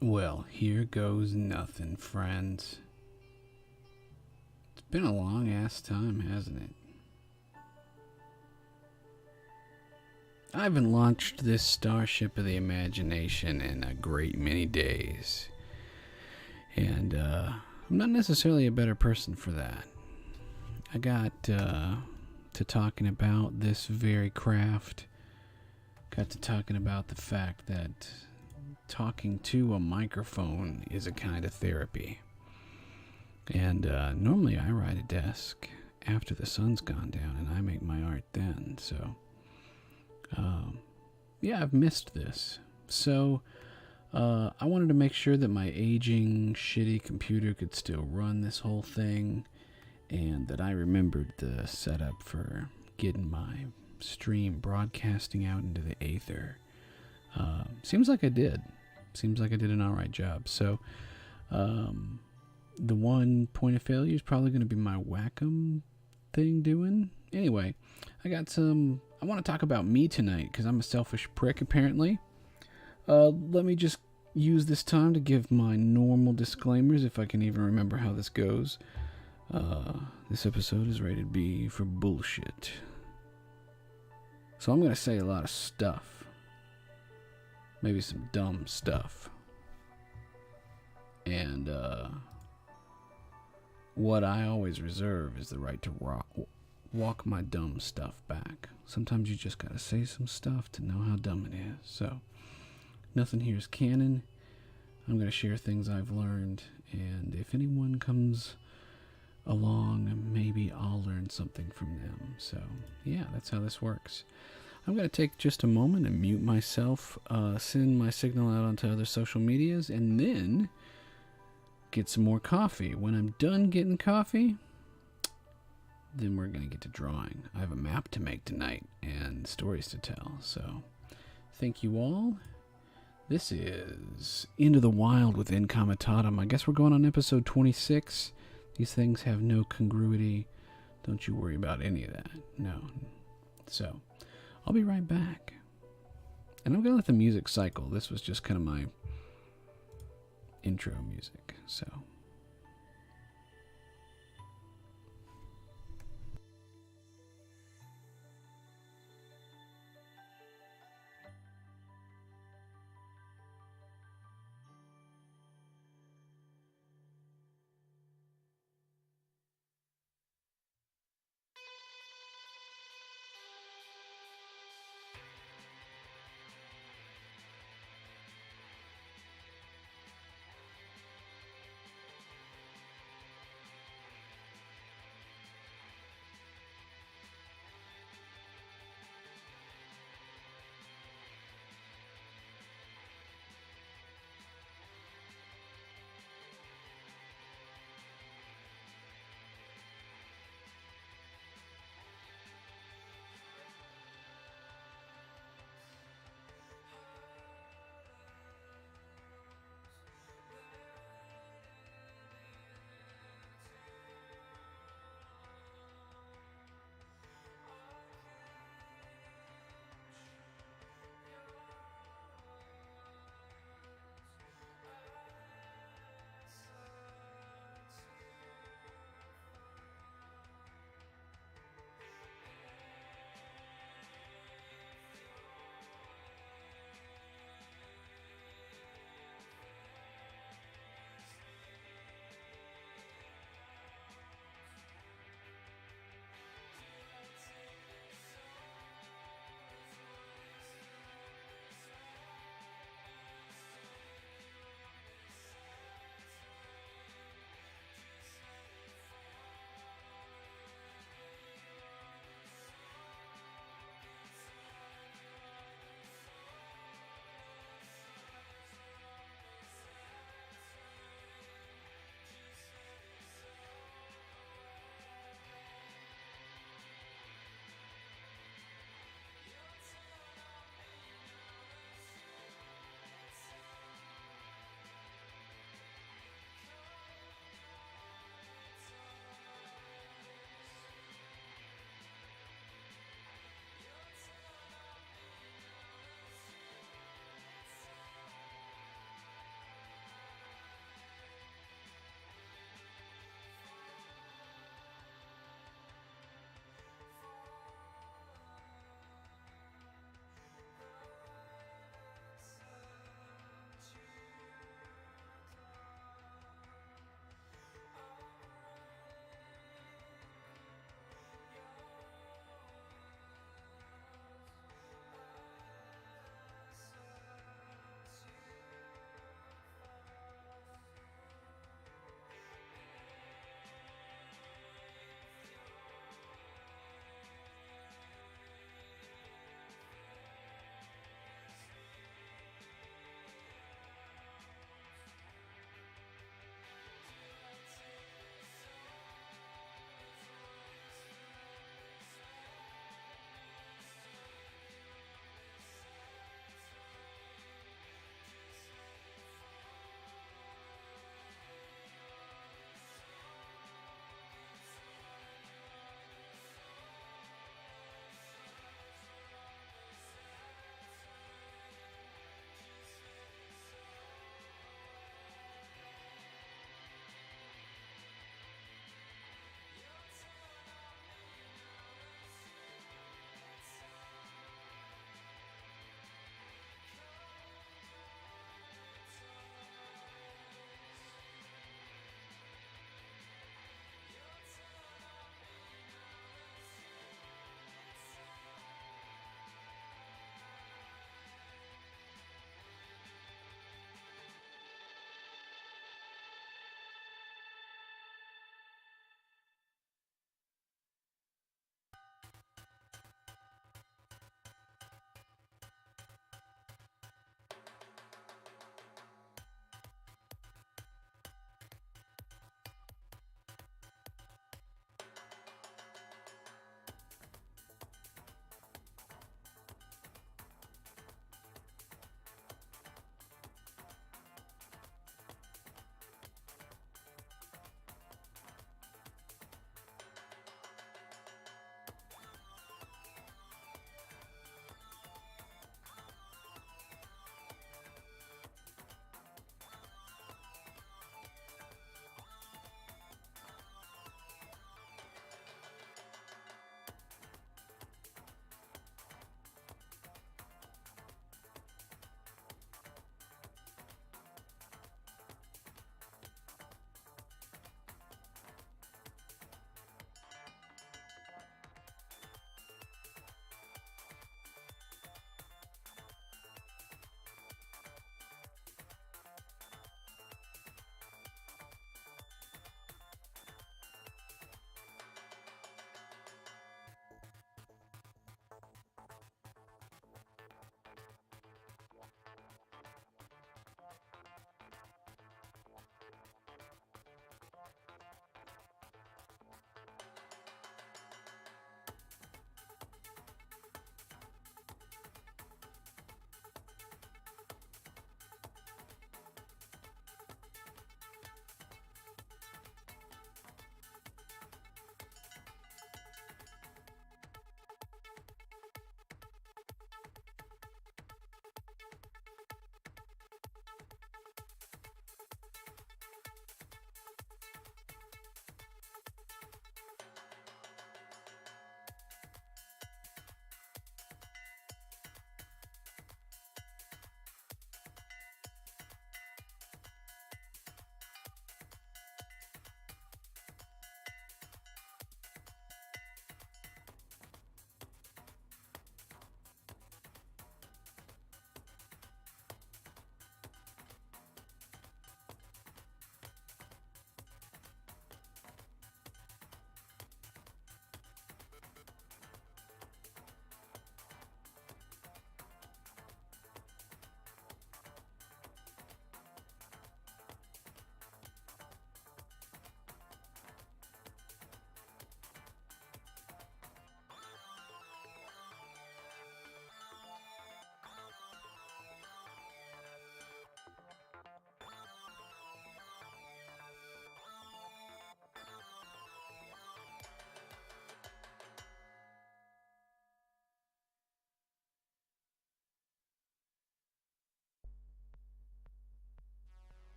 Well, here goes nothing, friends. It's been a long ass time, hasn't it? I haven't launched this starship of the imagination in a great many days. And I'm not necessarily a better person for that. I got to talking about this very craft. Got to talking about the fact that talking to a microphone is a kind of therapy. And normally I ride a desk after the sun's gone down and I make my art then. So, yeah, I've missed this. So, I wanted to make sure that my aging, shitty computer could still run this whole thing and that I remembered the setup for getting my stream broadcasting out into the aether. Seems like I did. Seems like I did an alright job. So, the one point of failure is probably going to be my Wacom thing doing. Anyway, I want to talk about me tonight because I'm a selfish prick apparently. Let me just use this time to give my normal disclaimers if I can even remember how this goes. This episode is rated B for bullshit. So I'm going to say a lot of stuff. Maybe some dumb stuff. And what I always reserve is the right to walk my dumb stuff back. Sometimes you just gotta say some stuff to know how dumb it is. So, nothing here is canon. I'm gonna share things I've learned, and if anyone comes along, maybe I'll learn something from them. So, yeah, that's how this works. I'm gonna take just a moment and mute myself, send my signal out onto other social medias, and then get some more coffee. When I'm done getting coffee, then we're going to get to drawing. I have a map to make tonight and stories to tell. So, thank you all. This is Into the Wild with Incomitatum. I guess we're going on episode 26. These things have no congruity. Don't you worry about any of that. No. So, I'll be right back. And I'm going to let the music cycle. This was just kind of my intro music. So...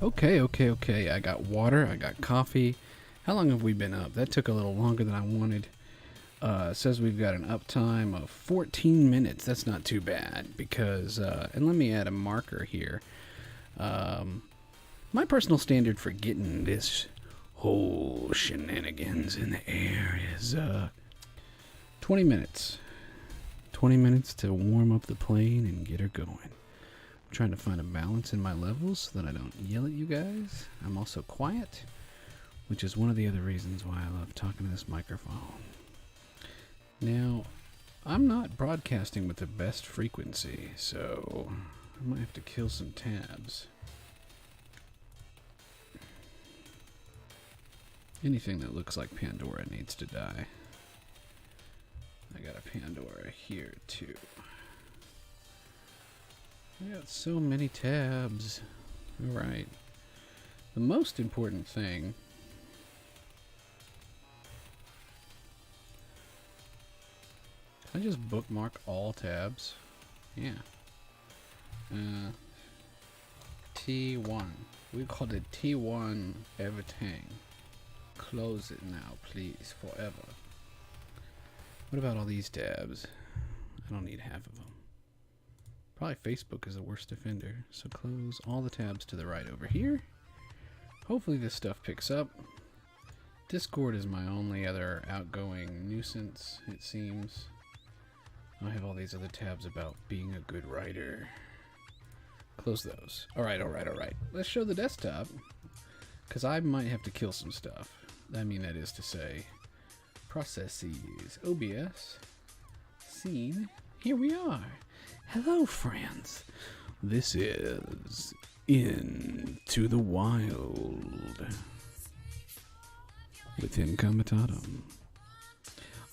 Okay. I got water. I got coffee. How long have we been up? That took a little longer than I wanted. It says we've got an uptime of 14 minutes. That's not too bad because, and let me add a marker here. My personal standard for getting this whole shenanigans in the air is 20 minutes. 20 minutes to warm up the plane and get her going. I'm trying to find a balance in my levels so that I don't yell at you guys. I'm also quiet, which is one of the other reasons why I love talking to this microphone. Now, I'm not broadcasting with the best frequency, so I might have to kill some tabs. Anything that looks like Pandora needs to die. I got a Pandora here, too. I got so many tabs. Alright. The most important thing... Can I just bookmark all tabs? Yeah. T1. We called it T1 everything. Close it now, please, forever. What about all these tabs? I don't need half of them. Probably Facebook is the worst offender, so close all the tabs to the right over here. Hopefully this stuff picks up. Discord is my only other outgoing nuisance, it seems. I have all these other tabs about being a good writer. Close those. Alright. Let's show the desktop, because I might have to kill some stuff. I mean, that is to say, processes, OBS, scene. Here we are. Hello, friends. This is Into the Wild with Incomitatum.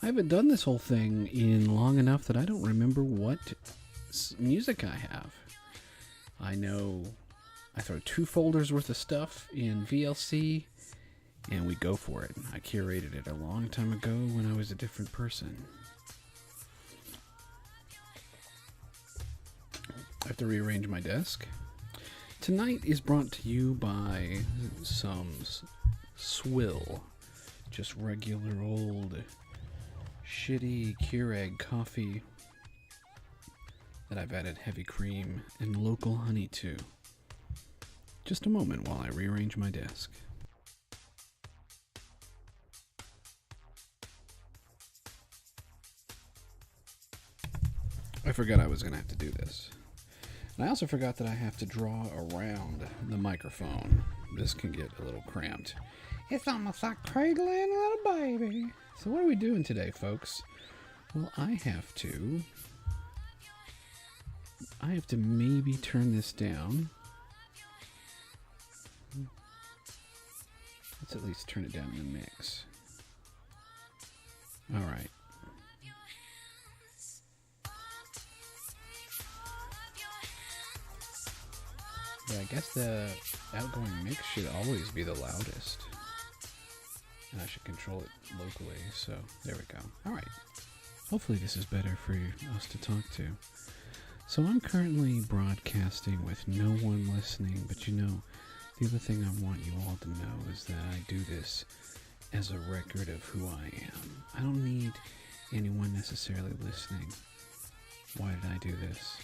I haven't done this whole thing in long enough that I don't remember what music I have. I know I throw 2 folders worth of stuff in VLC and we go for it. I curated it a long time ago when I was a different person. I have to rearrange my desk. Tonight is brought to you by some swill. Just regular old shitty Keurig coffee that I've added heavy cream and local honey to. Just a moment while I rearrange my desk. I forgot I was going to have to do this. And I also forgot that I have to draw around the microphone. This can get a little cramped. It's almost like cradling a little baby. So what are we doing today, folks? Well, I have to maybe turn this down. Let's at least turn it down in the mix. All right. Yeah, I guess the outgoing mix should always be the loudest. And I should control it locally, so there we go. Alright. Hopefully this is better for us to talk to. So I'm currently broadcasting with no one listening, but you know, the other thing I want you all to know is that I do this as a record of who I am. I don't need anyone necessarily listening. Why did I do this?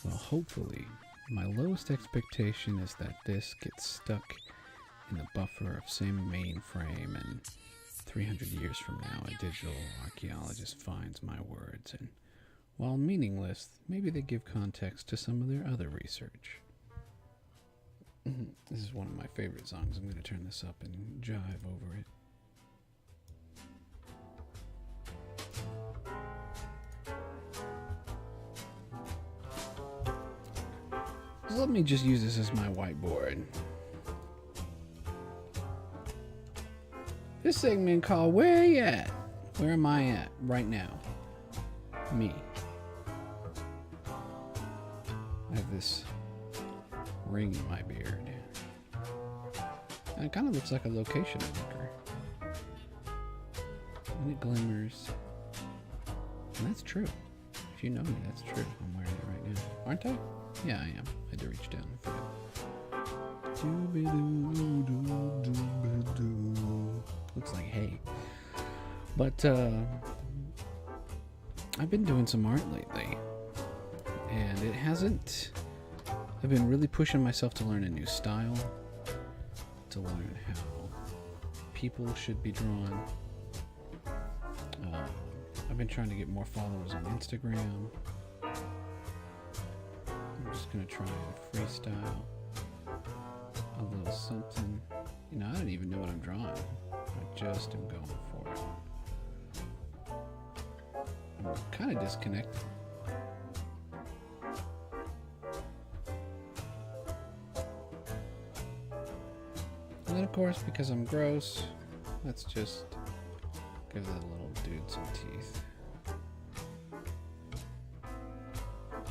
Well, hopefully, my lowest expectation is that this gets stuck in the buffer of same mainframe, and 300 years from now a digital archaeologist finds my words, and while meaningless, maybe they give context to some of their other research. This is one of my favorite songs. I'm going to turn this up and jive over it. So let me just use this as my whiteboard. This segment called Where You At? Where am I at right now? Me. I have this ring in my beard. And it kind of looks like a location marker. And it glimmers. And that's true. If you know me, that's true. I'm wearing it right now. Aren't I? Yeah, I am. I had to reach down for it. Looks like hay. But I've been doing some art lately, and it hasn't. I've been really pushing myself to learn a new style, to learn how people should be drawn. I've been trying to get more followers on Instagram. I'm just gonna try and freestyle a little something. You know, I don't even know what I'm drawing. I just am going for it. I'm kind of disconnected. And then, of course, because I'm gross, let's just give that little dude some teeth.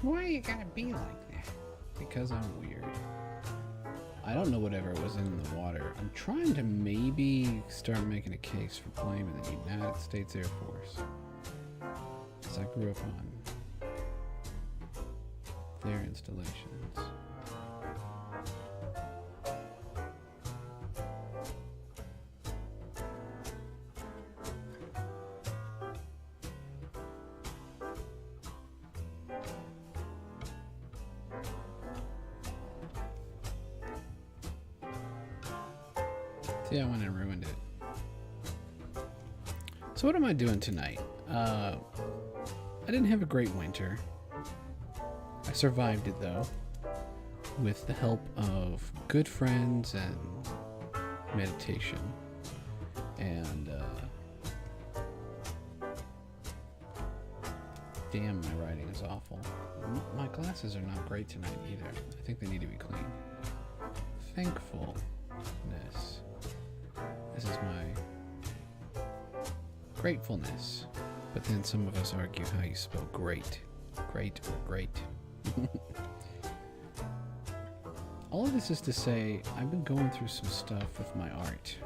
Why you gotta be like that? Because I'm weird. I don't know whatever was in the water. I'm trying to maybe start making a case for blaming the United States Air Force, because I grew up on their installations. See, I went and ruined it. So what am I doing tonight? I didn't have a great winter. I survived it though, with the help of good friends and meditation. And damn, my writing is awful. My glasses are not great tonight either. I think they need to be cleaned. Thankfulness. This is my gratefulness. But then some of us argue how you spell great. Great or great. All of this is to say, I've been going through some stuff with my art.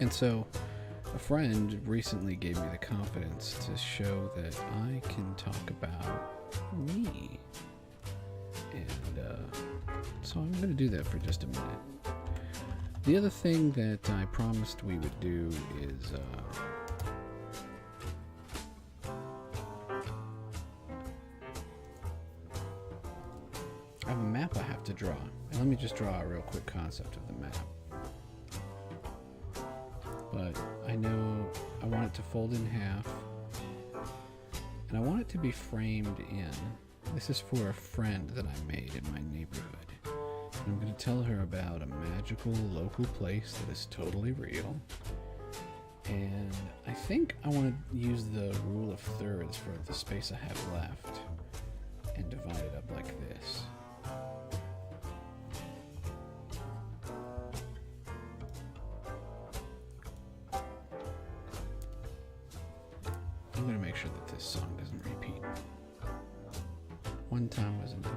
And so, a friend recently gave me the confidence to show that I can talk about me. And so I'm going to do that for just a minute. The other thing that I promised we would do is I have a map I have to draw. And let me just draw a real quick concept of the map. But I know I want it to fold in half. And I want it to be framed in. This is for a friend that I made in my neighborhood. And I'm going to tell her about a magical local place that is totally real. And I think I want to use the rule of thirds for the space I have left and divide it up like this. I'm going to make sure that this song doesn't repeat. One time was enough.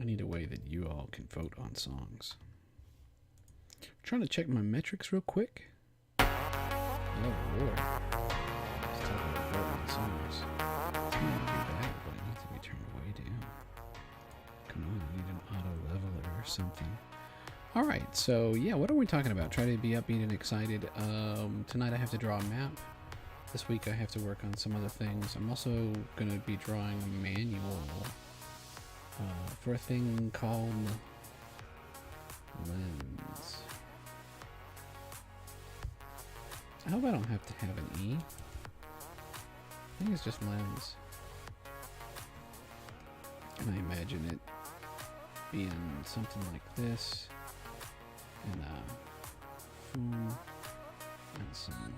I need a way that you all can vote on songs. I'm trying to check my metrics real quick. Oh Lord. Let's talk about voting on songs. It's not too bad, but it needs to be turned way down. Come on, I need an auto leveler or something. Alright, so yeah, what are we talking about? Try to be upbeat and excited. Tonight I have to draw a map. This week I have to work on some other things. I'm also going to be drawing a manual for a thing called lens. I hope I don't have to have an E. I think it's just lens. And I imagine it being something like this. And and some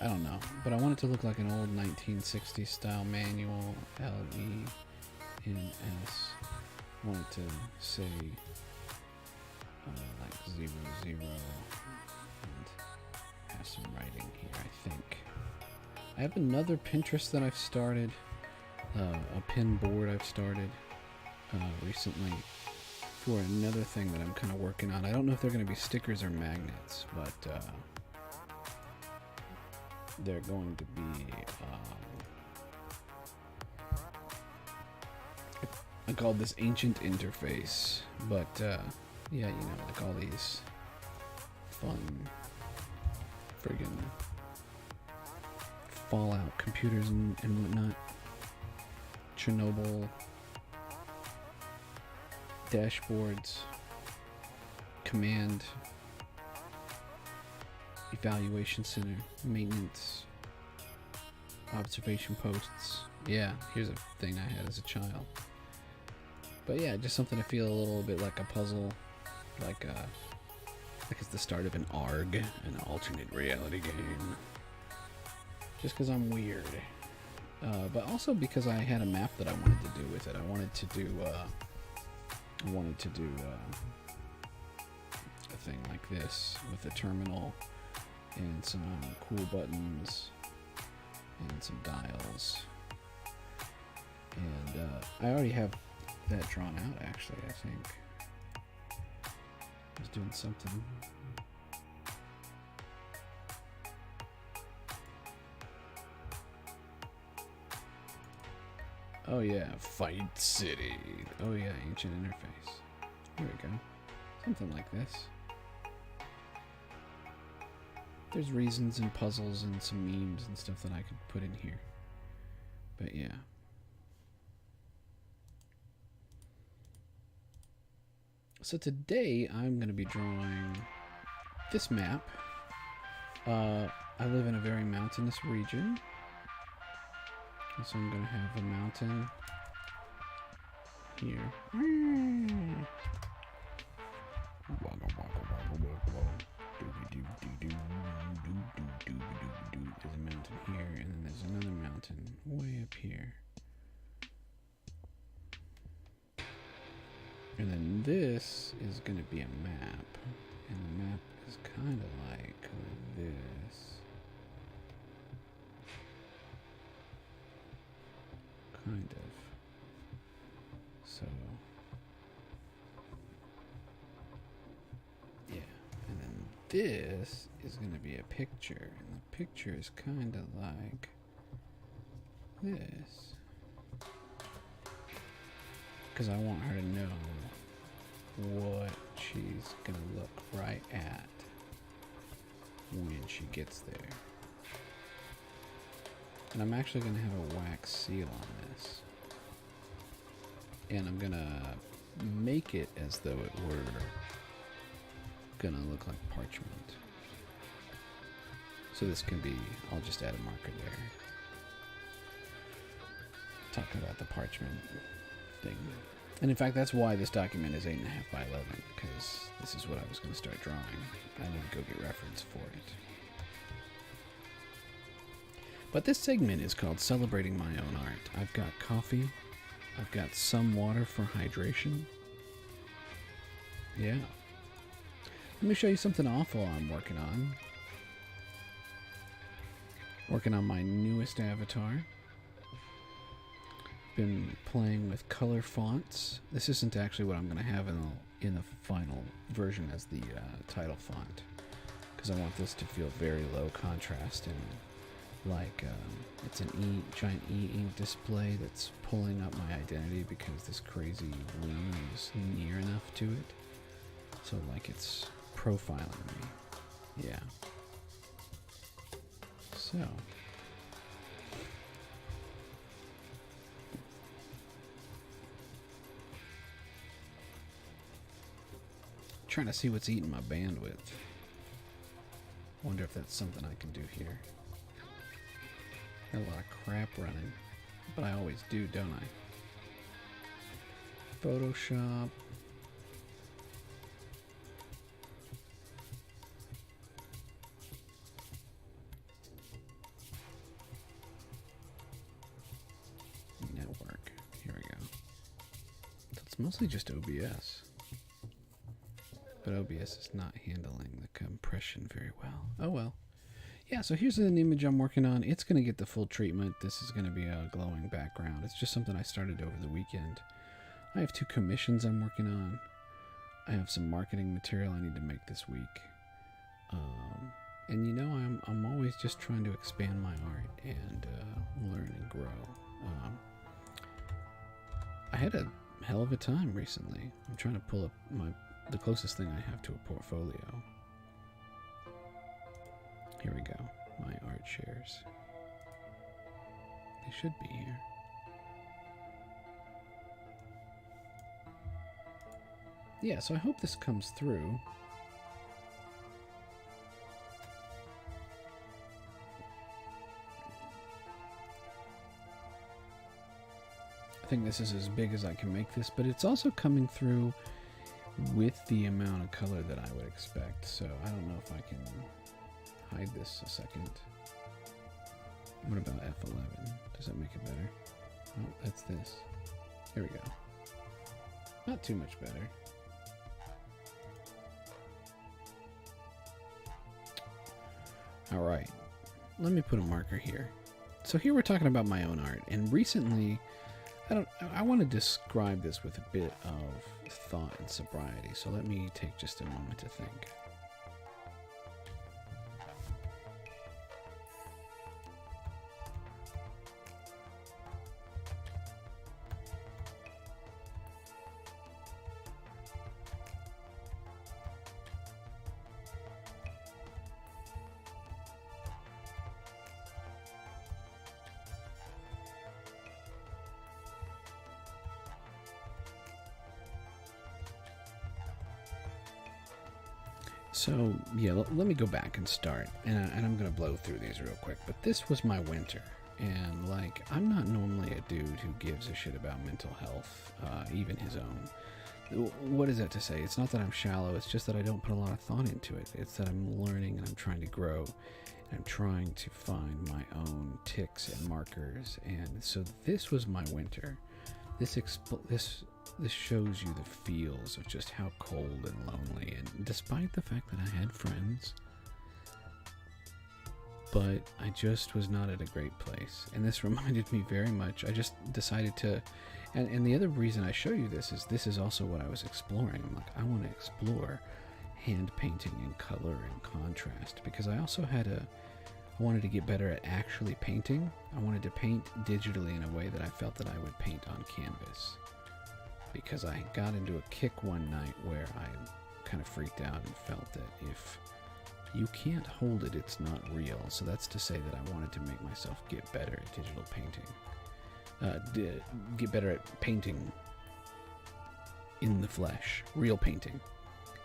I don't know, but I want it to look like an old 1960s style manual, LENS. I want it to say like 00 and have some writing here, I think. I have another Pinterest that I've started, a pin board I've started recently for another thing that I'm kind of working on. I don't know if they're going to be stickers or magnets, but they're going to be, I called this Ancient Interface, but yeah, you know, like all these fun friggin' Fallout computers and whatnot. Chernobyl dashboards, command, evaluation center, maintenance, observation posts. Yeah, here's a thing I had as a child. But yeah, just something to feel a little bit like a puzzle, like it's the start of an ARG, an alternate reality game. Just because I'm weird. But also because I had a map that I wanted to do with it. I wanted to do a thing like this with a terminal and some cool buttons and some dials. And I already have that drawn out, actually. I think I was doing something. Oh yeah, Fight City. Oh yeah, Ancient Interface. Here we go. Something like this. There's reasons and puzzles and some memes and stuff that I could put in here. But yeah. So today I'm going to be drawing this map. I live in a very mountainous region. So I'm going to have a mountain here. There's a mountain here, and then there's another mountain way up here. And then this is going to be a map. And the map is kind of like this. Kind of. So, yeah. And then this is going to be a picture. And the picture is kind of like this. Because I want her to know what she's going to look right at when she gets there. And I'm actually going to have a wax seal on this. And I'm going to make it as though it were going to look like parchment. So this can be, I'll just add a marker there. Talking about the parchment thing. And in fact, that's why this document is 8.5 by 11, because this is what I was going to start drawing. I need to go get reference for it. But this segment is called Celebrating My Own Art. I've got coffee. I've got some water for hydration. Yeah. Let me show you something awful I'm working on. Working on my newest avatar. Been playing with color fonts. This isn't actually what I'm going to have in the final version as the title font, because I want this to feel very low contrast and like it's an giant e-ink display that's pulling up my identity because this crazy wing is near enough to it. So like it's profiling me. Yeah. So. Trying to see what's eating my bandwidth. Wonder if that's something I can do here. Got a lot of crap running, but I always do, don't I? Photoshop. Network. Here we go. So it's mostly just OBS. But OBS is not handling the compression very well. Oh well. Yeah, so here's an image I'm working on. It's going to get the full treatment. This is going to be a glowing background. It's just something I started over the weekend. I have 2 commissions I'm working on. I have some marketing material I need to make this week. And you know, I'm always just trying to expand my art and learn and grow. I had a hell of a time recently. I'm trying to pull up the closest thing I have to a portfolio. Here we go. My art shares. They should be here. Yeah, so I hope this comes through. I think this is as big as I can make this, but it's also coming through with the amount of color that I would expect. So I don't know if I can hide this a second. What about F11? Does that make it better? Oh, that's this. Here we go. Not too much better. All right, let me put a marker here. So here we're talking about my own art, and recently, I want to describe this with a bit of thought and sobriety. So let me take just a moment to think. So, yeah, let me go back and start, and I'm going to blow through these real quick, but this was my winter, and, like, I'm not normally a dude who gives a shit about mental health, even his own. What is that to say? It's not that I'm shallow, it's just that I don't put a lot of thought into it. It's that I'm learning and I'm trying to grow, and I'm trying to find my own ticks and markers, and so this was my winter. This shows you the feels of just how cold and lonely, and despite the fact that I had friends, but I just was not at a great place. And this reminded me very much, I just decided to, and the other reason I show you this is also what I was exploring. I'm like, I want to explore hand painting and color and contrast, because I also I wanted to get better at actually painting. I wanted to paint digitally in a way that I felt that I would paint on canvas. Because I got into a kick one night where I kind of freaked out and felt that if you can't hold it, it's not real. So that's to say that I wanted to make myself get better at digital painting. Get better at painting in the flesh, real painting.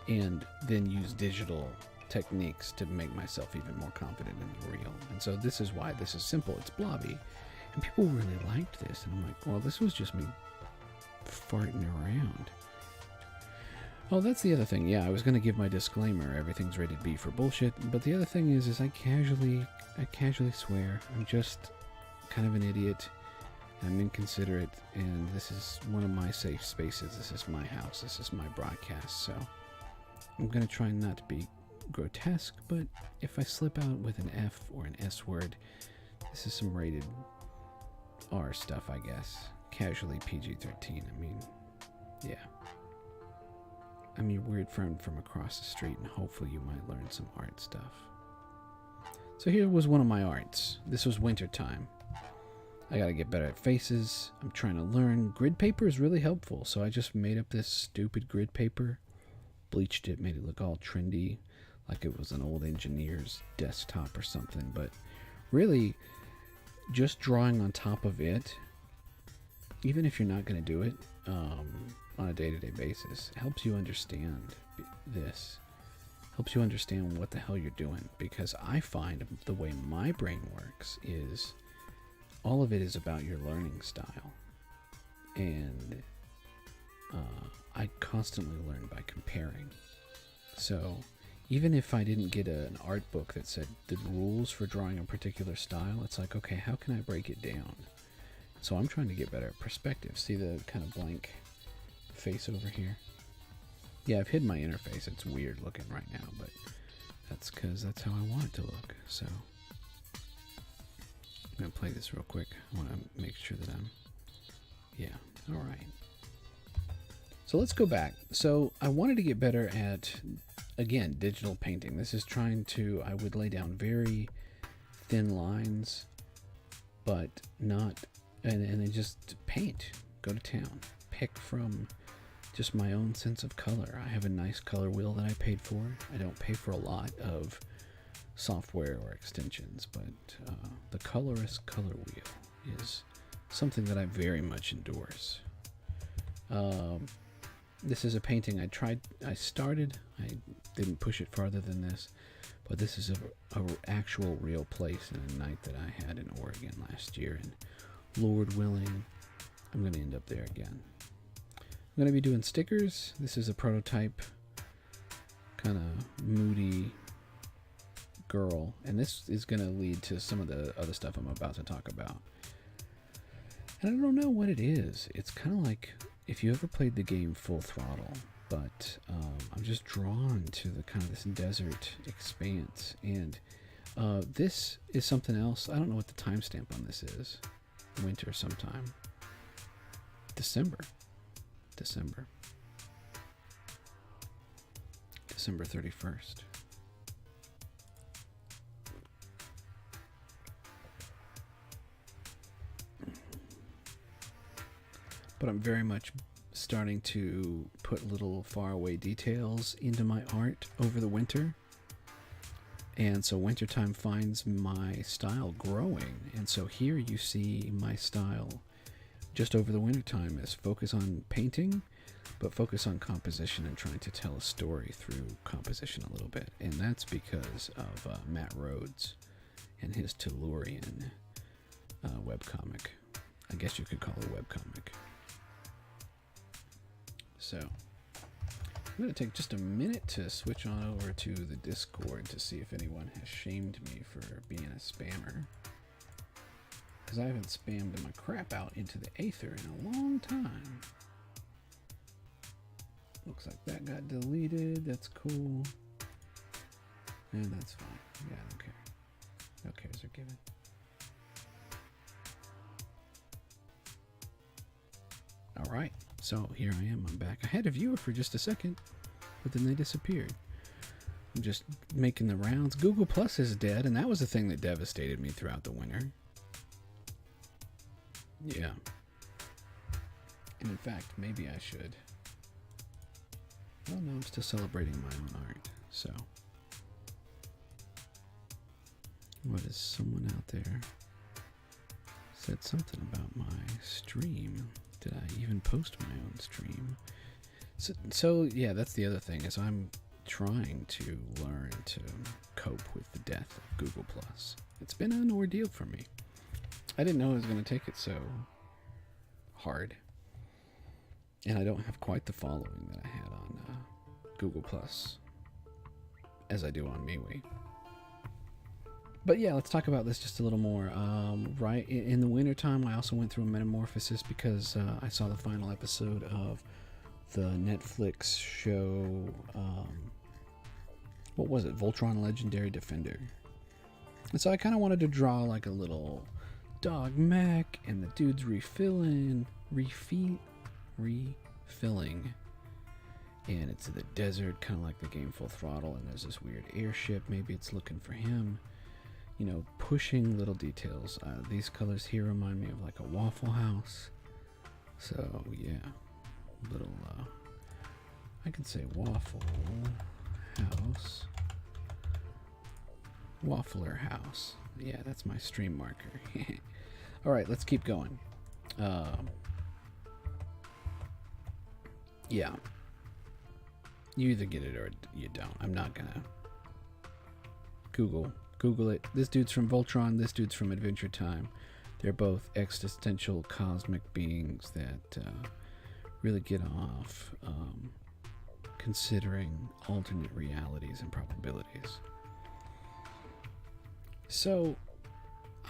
And then use digital techniques to make myself even more confident in the real. And so this is why this is simple. It's blobby. And people really liked this. And I'm like, well, this was just me farting around. Oh, that's the other thing. Yeah, I was going to give my disclaimer. Everything's rated B for bullshit. But the other thing is I casually swear. I'm just kind of an idiot. I'm inconsiderate. And this is one of my safe spaces. This is my house. This is my broadcast. So I'm going to try not to be grotesque. But if I slip out with an F or an S word, this is some rated R stuff, I guess. Casually PG-13. I mean, yeah. I'm your weird friend from across the street, and hopefully you might learn some art stuff. So here was one of my arts. This was winter time. I gotta get better at faces. I'm trying to learn. Grid paper is really helpful, so I just made up this stupid grid paper, bleached it, made it look all trendy, like it was an old engineer's desktop or something, but really, just drawing on top of it, even if you're not going to do it on a day-to-day basis, helps you understand this. Helps you understand what the hell you're doing. Because I find the way my brain works is all of it is about your learning style. And I constantly learn by comparing. So even if I didn't get an art book that said the rules for drawing a particular style, it's like, okay, how can I break it down? So I'm trying to get better at perspective. See the kind of blank face over here? Yeah, I've hid my interface. It's weird looking right now, but that's because that's how I want it to look. So I'm going to play this real quick. I want to make sure that yeah, all right. So let's go back. So I wanted to get better at, again, digital painting. This is trying to, I would lay down very thin lines, but not, and then just paint, go to town, pick from just my own sense of color. I have a nice color wheel that I paid for. I don't pay for a lot of software or extensions, but the colorist color wheel is something that I very much endorse. This is a painting I started, I didn't push it farther than this, but this is a actual real place and a night that I had in Oregon last year, and Lord willing, I'm going to end up there again. I'm going to be doing stickers. This is a prototype, kind of moody girl, and this is going to lead to some of the other stuff I'm about to talk about. And I don't know what it is. It's kind of like if you ever played the game Full Throttle, but I'm just drawn to the kind of this desert expanse. And this is something else. I don't know what the timestamp on this is. Winter sometime. December 31st. But I'm very much starting to put little faraway details into my art over the winter. And so wintertime finds my style growing. And so here you see my style just over the wintertime is focus on painting, but focus on composition and trying to tell a story through composition a little bit. And that's because of Matt Rhodes and his Tellurian webcomic. I guess you could call it a webcomic. So I'm going to take just a minute to switch on over to the Discord to see if anyone has shamed me for being a spammer. Because I haven't spammed my crap out into the Aether in a long time. Looks like that got deleted. That's cool. And that's fine. Yeah, I don't care. No cares are given. All right. So here I am. I'm back. I had a viewer for just a second, but then they disappeared. I'm just making the rounds. Google Plus is dead, and that was the thing that devastated me throughout the winter. Yeah. And in fact, maybe I should. Well, no, I'm still celebrating my own art. So, what is someone out there said something about my stream? Did I even post my own stream? So yeah, that's the other thing is I'm trying to learn to cope with the death of Google Plus. It's been an ordeal for me. I didn't know I was going to take it so hard, and I don't have quite the following that I had on Google Plus as I do on MeWe. But yeah, let's talk about this just a little more. Right in the wintertime, I also went through a metamorphosis because I saw the final episode of the Netflix show, what was it? Voltron Legendary Defender. And so I kind of wanted to draw like a little dog mech, and the dude's refilling, and it's in the desert, kind of like the game Full Throttle, and there's this weird airship. Maybe it's looking for him. You know, pushing little details. These colors here remind me of like a Waffle House. So yeah, little, I can say Waffle House. Waffler House. Yeah, that's my stream marker. All right, let's keep going. Yeah. You either get it or you don't. I'm not gonna Google it. This dude's from Voltron, this dude's from Adventure Time. They're both existential cosmic beings that really get off considering alternate realities and probabilities. So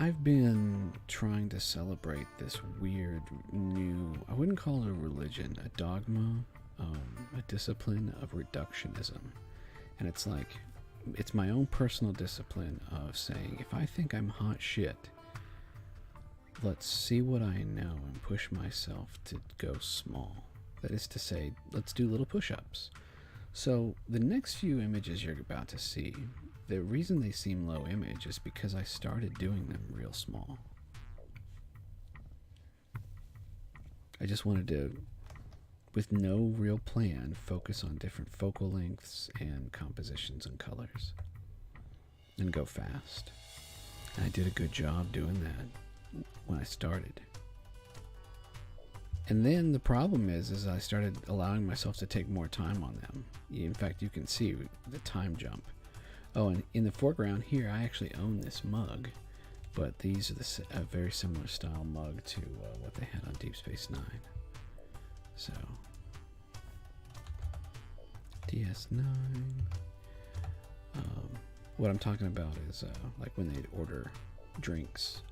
I've been trying to celebrate this weird new, I wouldn't call it a religion, a dogma, a discipline of reductionism. And it's like, it's my own personal discipline of saying, if I think I'm hot shit, let's see what I know and push myself to go small. That is to say, let's do little push-ups. So the next few images you're about to see, the reason they seem low image is because I started doing them real small. I just wanted to, with no real plan, focus on different focal lengths and compositions and colors. And go fast. And I did a good job doing that when I started. And then the problem is I started allowing myself to take more time on them. In fact, you can see the time jump. Oh, and in the foreground here, I actually own this mug, but these are a very similar style mug to what they had on Deep Space Nine. So, DS9. What I'm talking about is like when they'd order drinks.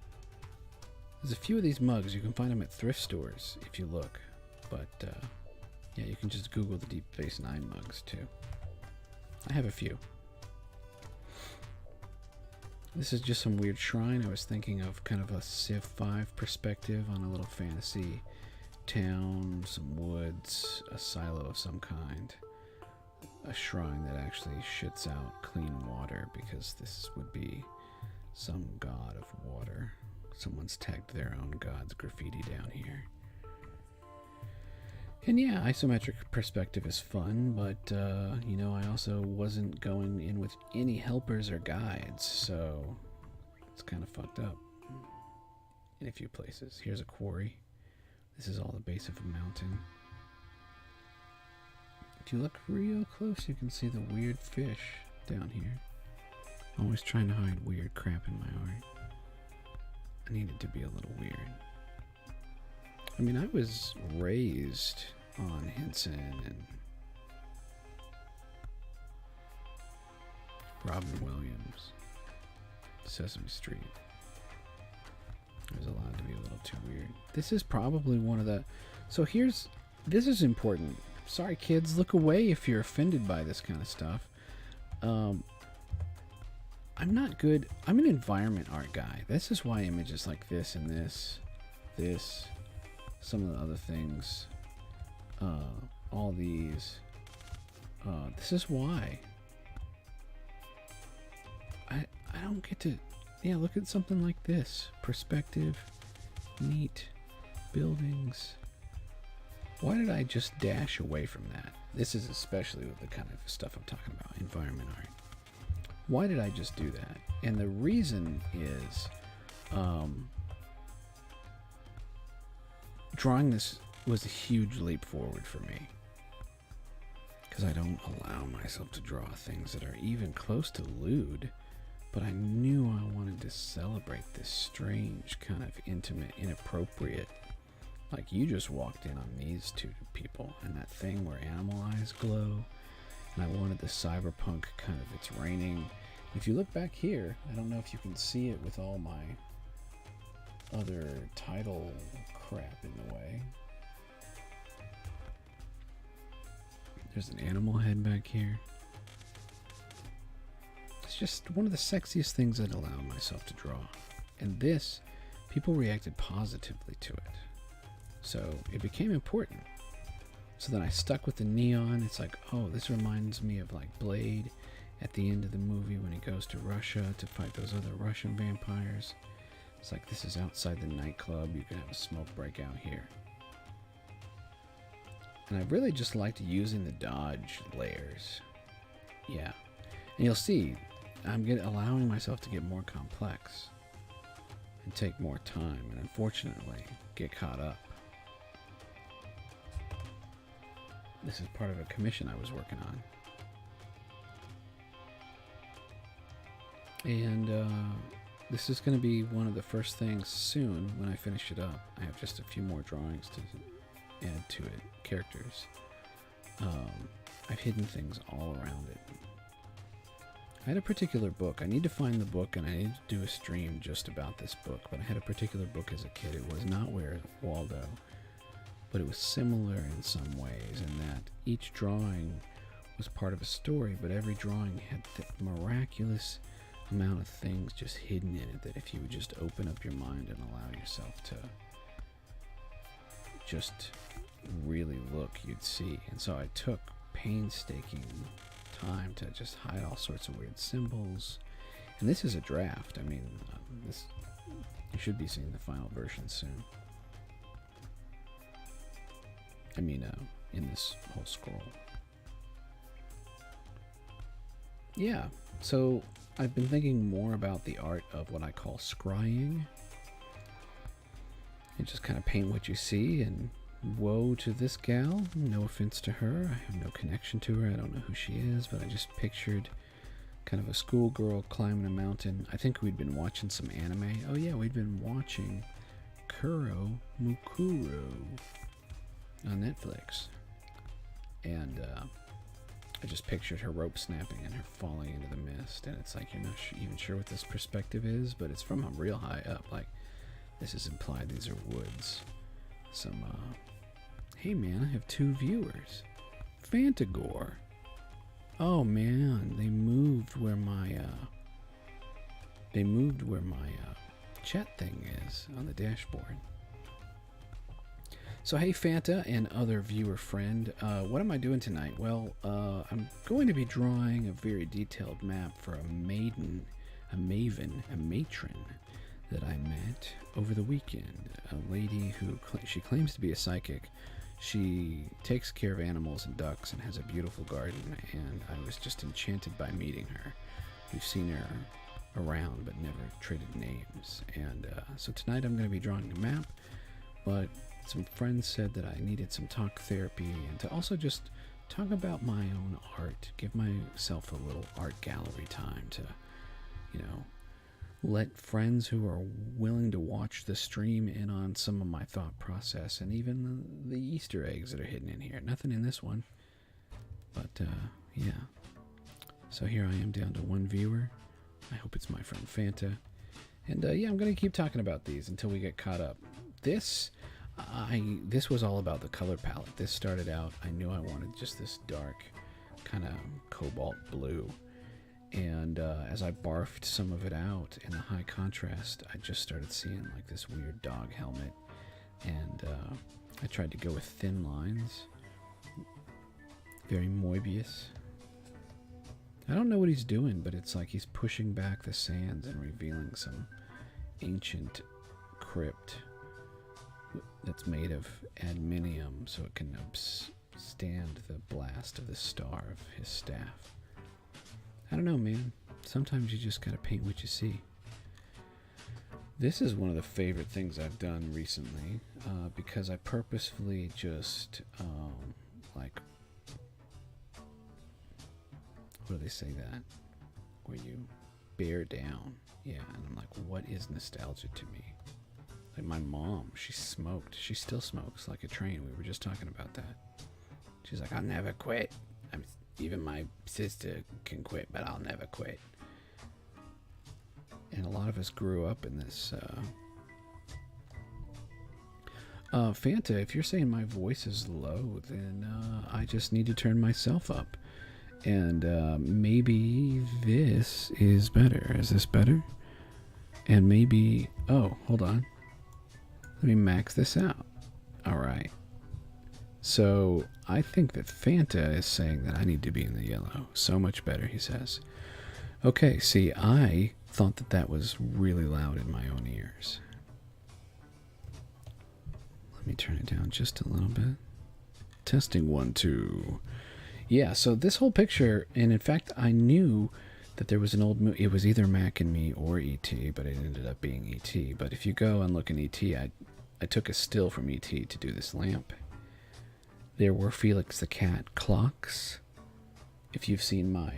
There's a few of these mugs. You can find them at thrift stores if you look. But, yeah, you can just Google the Deep Space Nine mugs, too. I have a few. This is just some weird shrine. I was thinking of kind of a Civ 5 perspective on a little fantasy town, some woods, a silo of some kind. A shrine that actually shits out clean water because this would be some god of water. Someone's tagged their own god's graffiti down here. And yeah, isometric perspective is fun, but, you know, I also wasn't going in with any helpers or guides, so it's kind of fucked up in a few places. Here's a quarry. This is all the base of a mountain. If you look real close, you can see the weird fish down here. I'm always trying to hide weird crap in my art. I need it to be a little weird. I mean, I was raised on Henson and Robin Williams, Sesame Street. There's allowed to be a little too weird. This is probably one of the... So this is important. Sorry, kids, look away if you're offended by this kind of stuff. I'm not good. I'm an environment art guy. This is why images like this and this, some of the other things, all these, this is why. I don't get to, yeah, look at something like this. Perspective, neat, buildings. Why did I just dash away from that? This is especially with the kind of stuff I'm talking about, environment art. Why did I just do that? And the reason is drawing this was a huge leap forward for me. Because I don't allow myself to draw things that are even close to lewd. But I knew I wanted to celebrate this strange, kind of intimate, inappropriate. Like you just walked in on these two people and that thing where animal eyes glow. And I wanted the cyberpunk kind of, it's raining. If you look back here, I don't know if you can see it with all my other title crap in the way. There's an animal head back here. It's just one of the sexiest things I'd allow myself to draw. And this, people reacted positively to it. So it became important. So then I stuck with the neon. It's like, oh, this reminds me of like Blade at the end of the movie when he goes to Russia to fight those other Russian vampires. It's like this is outside the nightclub. You can have a smoke breakout here. And I really just liked using the dodge layers. Yeah. And you'll see, I'm allowing myself to get more complex and take more time and unfortunately get caught up. This is part of a commission I was working on. And this is going to be one of the first things soon when I finish it up. I have just a few more drawings to add to it, characters. I've hidden things all around it. I had a particular book. I need to find the book and I need to do a stream just about this book. But I had a particular book as a kid. It was not Where's Waldo, but it was similar in some ways in that each drawing was part of a story, but every drawing had the miraculous amount of things just hidden in it that if you would just open up your mind and allow yourself to just really look, you'd see. And so I took painstaking time to just hide all sorts of weird symbols. And this is a draft. I mean, this you should be seeing the final version soon. I mean, in this whole scroll. Yeah, so I've been thinking more about the art of what I call scrying. You just kind of paint what you see, and woe to this gal. No offense to her. I have no connection to her. I don't know who she is, but I just pictured kind of a schoolgirl climbing a mountain. I think we'd been watching some anime. Oh yeah, we'd been watching Kuro Mukuro on Netflix. And I just pictured her rope snapping and her falling into the mist. And it's like, you're not even sure what this perspective is, but it's from a real high up. Like, this is implied these are woods. Some, hey man, I have 2 viewers. Fantagore. Oh man, they moved where my chat thing is on the dashboard. So hey Fanta and other viewer friend, what am I doing tonight? Well, I'm going to be drawing a very detailed map for a matron that I met over the weekend. A lady who she claims to be a psychic. She takes care of animals and ducks and has a beautiful garden, and I was just enchanted by meeting her. We've seen her around but never traded names. And so tonight I'm going to be drawing a map, but some friends said that I needed some talk therapy and to also just talk about my own art, give myself a little art gallery time to, you know, let friends who are willing to watch the stream in on some of my thought process and even the Easter eggs that are hidden in here. Nothing in this one, but yeah. So here I am down to 1 viewer. I hope it's my friend Fanta. And yeah, I'm going to keep talking about these until we get caught up. This was all about the color palette. This started out, I knew I wanted just this dark kind of cobalt blue. And as I barfed some of it out in the high contrast, I just started seeing like this weird dog helmet. And I tried to go with thin lines. Very Moebius. I don't know what he's doing, but it's like he's pushing back the sands and revealing some ancient crypt that's made of adminium so it can stand the blast of the star of his staff. I don't know, man. Sometimes you just gotta paint what you see. This is one of the favorite things I've done recently because I purposefully just like, what do they say that? Where you bear down. Yeah, and I'm like, what is nostalgia to me? Like my mom, she smoked. She still smokes like a train. We were just talking about that. She's like, I'll never quit. Even my sister can quit, but I'll never quit. And a lot of us grew up in this. Fanta, if you're saying my voice is low, then I just need to turn myself up. And maybe this is better. Is this better? And maybe... Oh, hold on. Let me max this out. Alright. So, I think that Fanta is saying that I need to be in the yellow. So much better, he says. Okay, see, I thought that that was really loud in my own ears. Let me turn it down just a little bit. Testing 1, 2. Yeah, so this whole picture, and in fact, I knew that there was an old movie. It was either Mac and Me or E.T., but it ended up being E.T. But if you go and look in E.T., I took a still from E.T. to do this lamp. There were Felix the Cat clocks. If you've seen my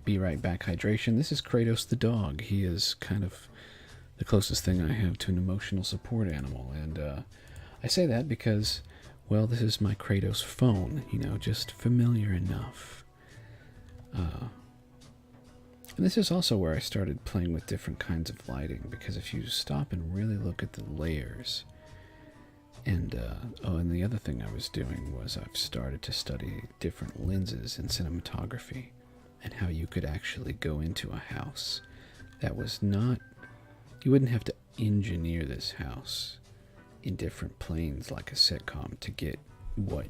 Be Right Back hydration, this is Kratos the dog. He is kind of the closest thing I have to an emotional support animal. And I say that because, well, this is my Kratos phone, you know, just familiar enough. And this is also where I started playing with different kinds of lighting, because if you stop and really look at the layers, and the other thing I was doing was I've started to study different lenses in cinematography and how you could actually go into a house that was not, you wouldn't have to engineer this house. in different planes like a sitcom to get what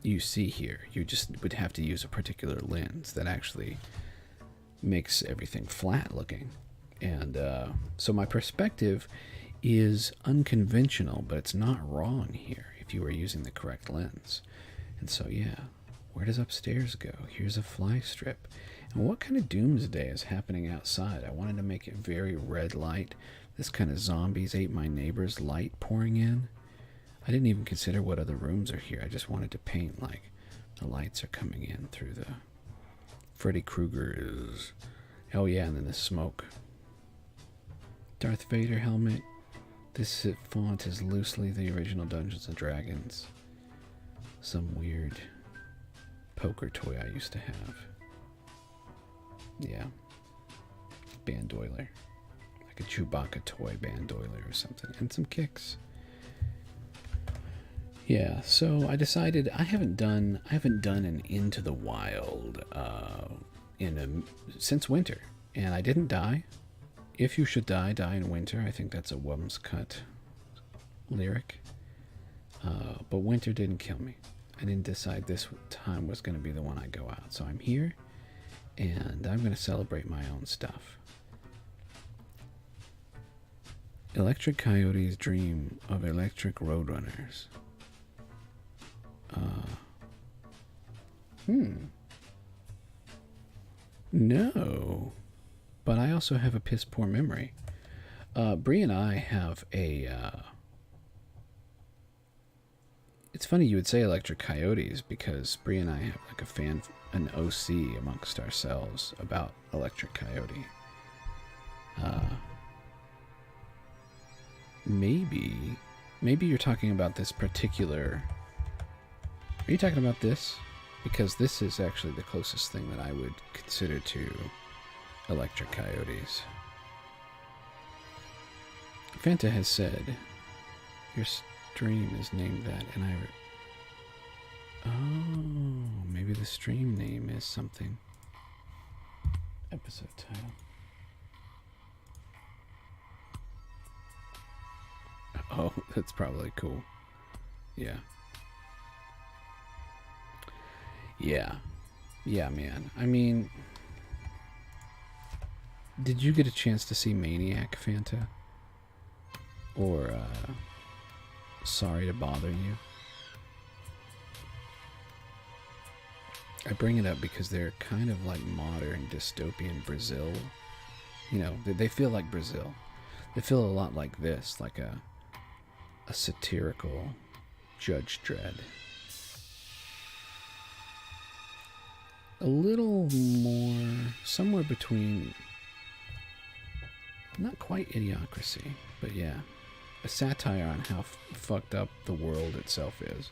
you see here. You just would have to use a particular lens that actually makes everything flat looking. And so my perspective is unconventional, but it's not wrong here if you are using the correct lens. And so, yeah, where does upstairs go? Here's a fly strip. And what kind of doomsday is happening outside? I wanted to make it very red light. This kind of zombies ate my neighbor's light pouring in. I didn't even consider what other rooms are here. I just wanted to paint like the lights are coming in through the Freddy Krueger is. Oh yeah, and then the smoke. Darth Vader helmet. This font is loosely the original Dungeons and Dragons. Some weird poker toy I used to have. Yeah. Bandoiler. Like a Chewbacca toy bandoiler or something. And some kicks. Yeah, so I decided I haven't done an Into the Wild since winter. And I didn't die. If you should die, die in winter. I think that's a Wumscut lyric. But winter didn't kill me. I didn't decide this time was going to be the one I go out. So I'm here, and I'm going to celebrate my own stuff. Electric Coyotes dream of electric roadrunners. No. But I also have a piss poor memory. Bree and I have a... It's funny you would say Electric Coyotes because Bree and I have like an OC amongst ourselves about Electric Coyote. Maybe you're talking about this particular... Are you talking about this? Because this is actually the closest thing that I would consider to Electric Coyotes. Fanta has said, your stream is named that, and oh, maybe the stream name is something. Episode title. Oh, that's probably cool. Yeah. Yeah, man. I mean, did you get a chance to see Maniac, Fanta? Or, Sorry to Bother You? I bring it up because they're kind of like modern dystopian Brazil. You know, they feel like Brazil. They feel a lot like this, like a satirical Judge Dredd. A little more, somewhere between, not quite Idiocracy, but yeah, a satire on how fucked up the world itself is.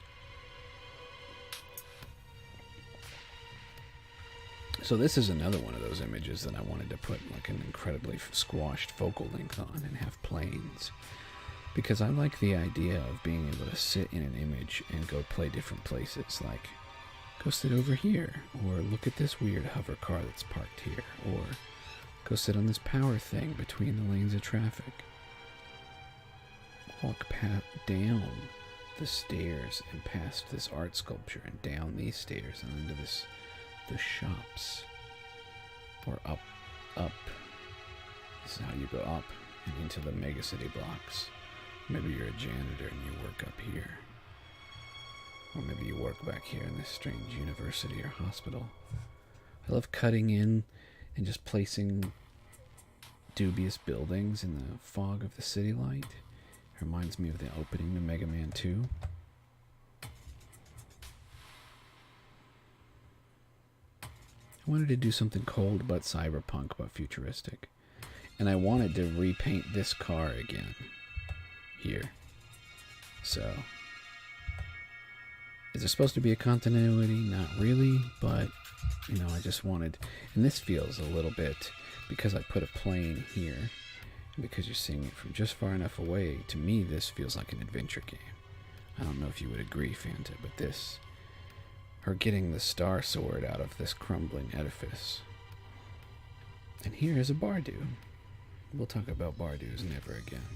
So this is another one of those images that I wanted to put like an incredibly squashed focal length on and have planes. Because I like the idea of being able to sit in an image and go play different places, like go sit over here, or look at this weird hover car that's parked here, or go sit on this power thing between the lanes of traffic. Walk down the stairs and past this art sculpture and down these stairs and into the shops. Or up. This is how you go up and into the megacity blocks. Maybe you're a janitor and you work up here. Or maybe you work back here in this strange university or hospital. I love cutting in and just placing dubious buildings in the fog of the city light. It reminds me of the opening to Mega Man 2. I wanted to do something cold but cyberpunk but futuristic. And I wanted to repaint this car again. Here. So... is there supposed to be a continuity? Not really, but, you know, I just wanted... And this feels a little bit, because I put a plane here, and because you're seeing it from just far enough away, to me this feels like an adventure game. I don't know if you would agree, Fanta, but this... her getting the star sword out of this crumbling edifice. And here is a Bardu. We'll talk about Bardus never again.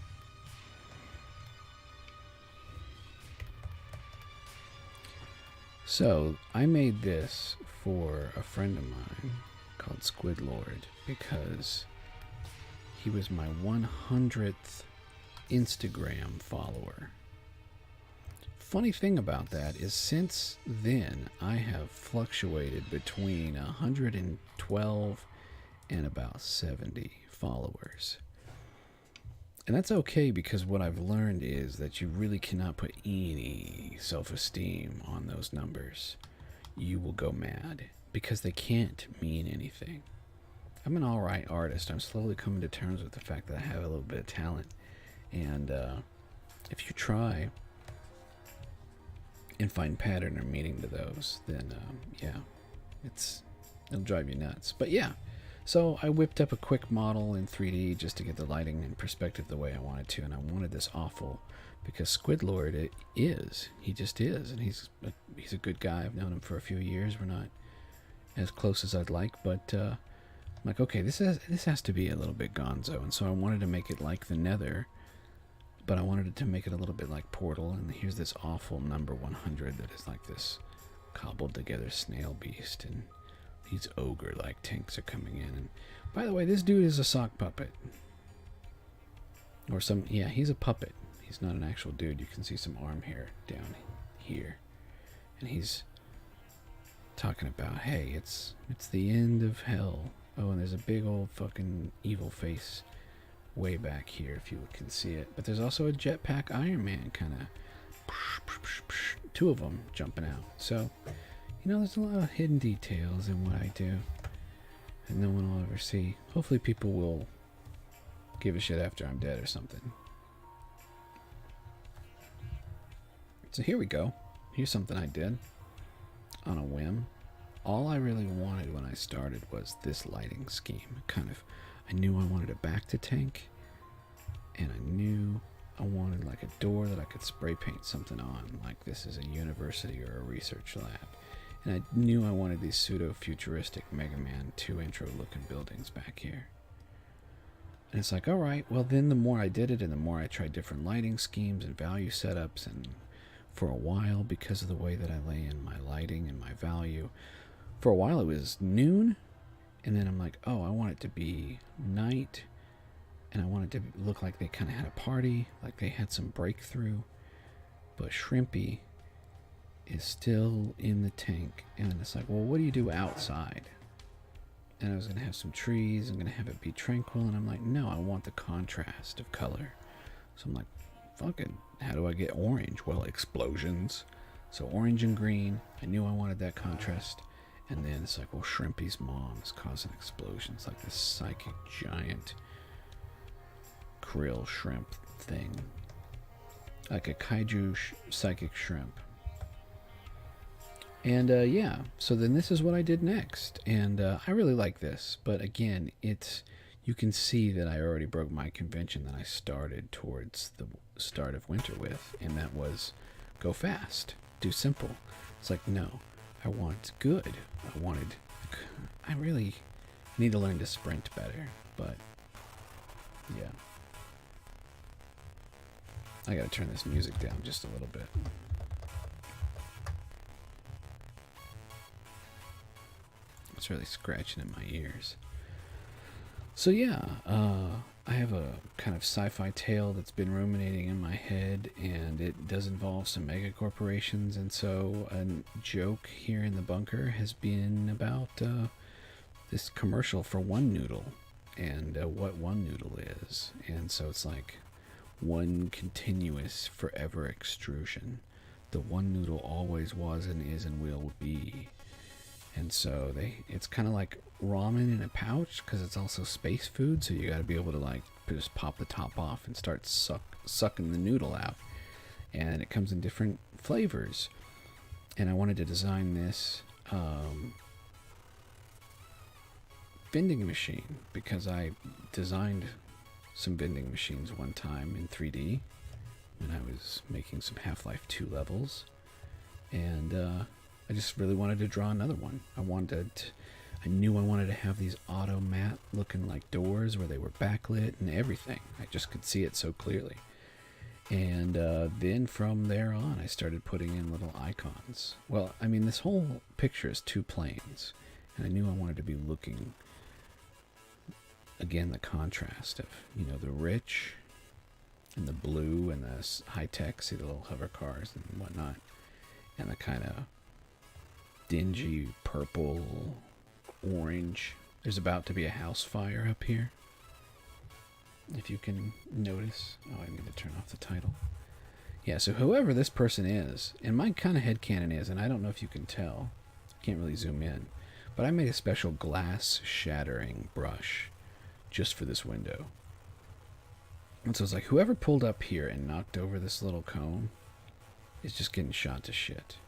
So I made this for a friend of mine called Squidlord because he was my 100th Instagram follower. Funny thing about that is since then I have fluctuated between 112 and about 70 followers. And that's okay because what I've learned is that you really cannot put any self-esteem on those numbers. You will go mad because they can't mean anything. I'm an alright artist. I'm slowly coming to terms with the fact that I have a little bit of talent. And if you try and find pattern or meaning to those, then yeah, it'll drive you nuts. But yeah, so I whipped up a quick model in 3D just to get the lighting and perspective the way I wanted to, and I wanted this awful because Squidlord he just is, and he's a good guy. I've known him for a few years. We're not as close as I'd like, but I'm like, okay, this has to be a little bit gonzo, and so I wanted to make it like the Nether, but I wanted to make it a little bit like Portal, and here's this awful number 100 that is like this cobbled together snail beast, and these ogre-like tanks are coming in. And by the way, this dude is a sock puppet. Or yeah, he's a puppet. He's not an actual dude. You can see some arm hair down here. And he's talking about, hey, it's the end of hell. Oh, and there's a big old fucking evil face way back here if you can see it. But there's also a jetpack Iron Man kind of, two of them jumping out. So, you know, there's a lot of hidden details in what I do that no one will ever see. Hopefully people will give a shit after I'm dead or something. So here we go. Here's something I did on a whim. All I really wanted when I started was this lighting scheme. I knew I wanted a back to tank, and I knew I wanted like a door that I could spray paint something on, like this is a university or a research lab. And I knew I wanted these pseudo-futuristic Mega Man 2 intro-looking buildings back here. And it's like, alright, well then the more I did it and the more I tried different lighting schemes and value setups, and for a while, because of the way that I lay in my lighting and my value, for a while it was noon, and then I'm like, oh, I want it to be night, and I want it to look like they kind of had a party, like they had some breakthrough, but Shrimpy is still in the tank. And then it's like, well, what do you do outside? And I was going to have some trees, I'm going to have it be tranquil, and I'm like, no, I want the contrast of color. So I'm like, fucking, how do I get orange? Well, explosions. So orange and green, I knew I wanted that contrast. And then it's like, well, Shrimpy's mom is causing explosions, like this psychic giant krill shrimp thing, like a kaiju psychic shrimp. And yeah, so then this is what I did next, and I really like this, but again, you can see that I already broke my convention that I started towards the start of winter with, and that was go fast, do simple. It's like, no, I want good. I really need to learn to sprint better, but yeah. I gotta turn this music down just a little bit. It's really scratching in my ears. So yeah, I have a kind of sci-fi tale that's been ruminating in my head, and it does involve some mega corporations, and so a joke here in the bunker has been about this commercial for One Noodle, and what One Noodle is. And so it's like one continuous forever extrusion. The One Noodle always was and is and will be. And so it's kind of like ramen in a pouch, because it's also space food, so you got to be able to like just pop the top off and start sucking the noodle out. And it comes in different flavors. And I wanted to design this vending machine, because I designed some vending machines one time in 3D when I was making some Half-Life 2 levels. And I just really wanted to draw another one. I knew I wanted to have these automat looking like doors where they were backlit and everything. I just could see it so clearly. And then from there on, I started putting in little icons. Well, I mean, this whole picture is two planes. And I knew I wanted to be looking, again, the contrast of, the rich and the blue and the high-tech, see the little hover cars and whatnot. And the kind of dingy purple, orange. There's about to be a house fire up here. If you can notice. Oh, I need to turn off the title. Yeah, so whoever this person is, and my kind of headcanon is, and I don't know if you can tell, I can't really zoom in, but I made a special glass shattering brush just for this window. And so it's like whoever pulled up here and knocked over this little cone is just getting shot to shit.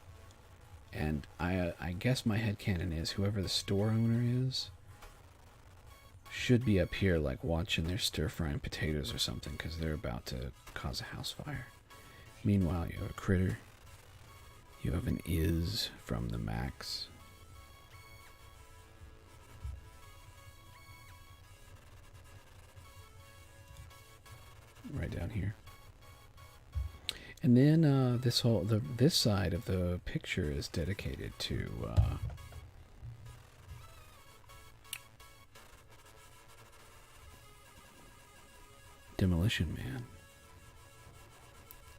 And I guess my headcanon is whoever the store owner is should be up here like watching their stir-frying potatoes or something, because they're about to cause a house fire. Meanwhile, you have a critter. You have an is from the Max. Right down here. And then this side of the picture is dedicated to Demolition Man,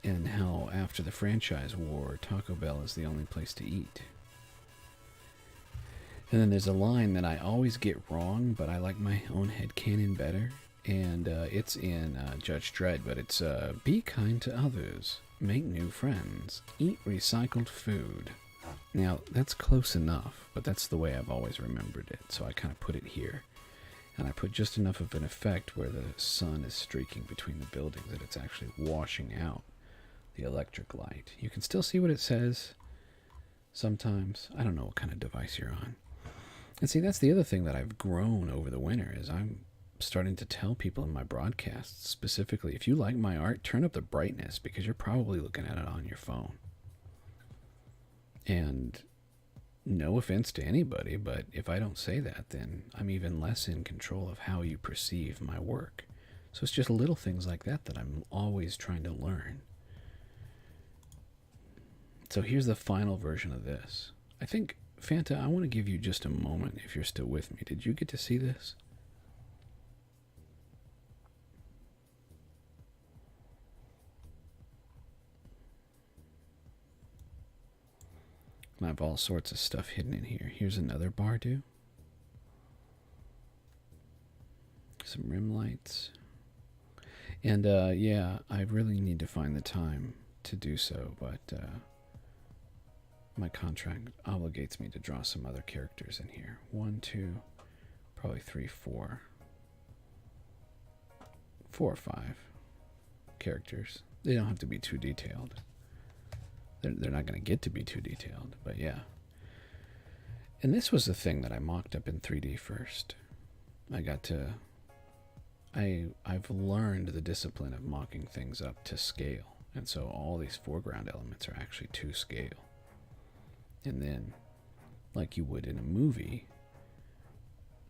and how after the franchise war, Taco Bell is the only place to eat. And then there's a line that I always get wrong, but I like my own headcanon better, and it's in Judge Dredd, but it's be kind to others, make new friends, eat recycled food. Now, that's close enough, but that's the way I've always remembered it, so I kind of put it here. And I put just enough of an effect where the sun is streaking between the buildings that it's actually washing out the electric light. You can still see what it says sometimes. I don't know what kind of device you're on. And see, that's the other thing that I've grown over the winter is I'm starting to tell people in my broadcasts, specifically, if you like my art, turn up the brightness because you're probably looking at it on your phone. And no offense to anybody, but if I don't say that, then I'm even less in control of how you perceive my work. So it's just little things like that that I'm always trying to learn. So here's the final version of this. I think, Fanta, I want to give you just a moment if you're still with me. Did you get to see this? I have all sorts of stuff hidden in here. Here's another Bardu. Some rim lights. And yeah, I really need to find the time to do so, but my contract obligates me to draw some other characters in here. 1, 2, probably 3, 4. 4 or 5 characters. They don't have to be too detailed. They're not going to get to be too detailed, but yeah. And this was the thing that I mocked up in 3D first. I've learned the discipline of mocking things up to scale. And so all these foreground elements are actually to scale. And then, like you would in a movie,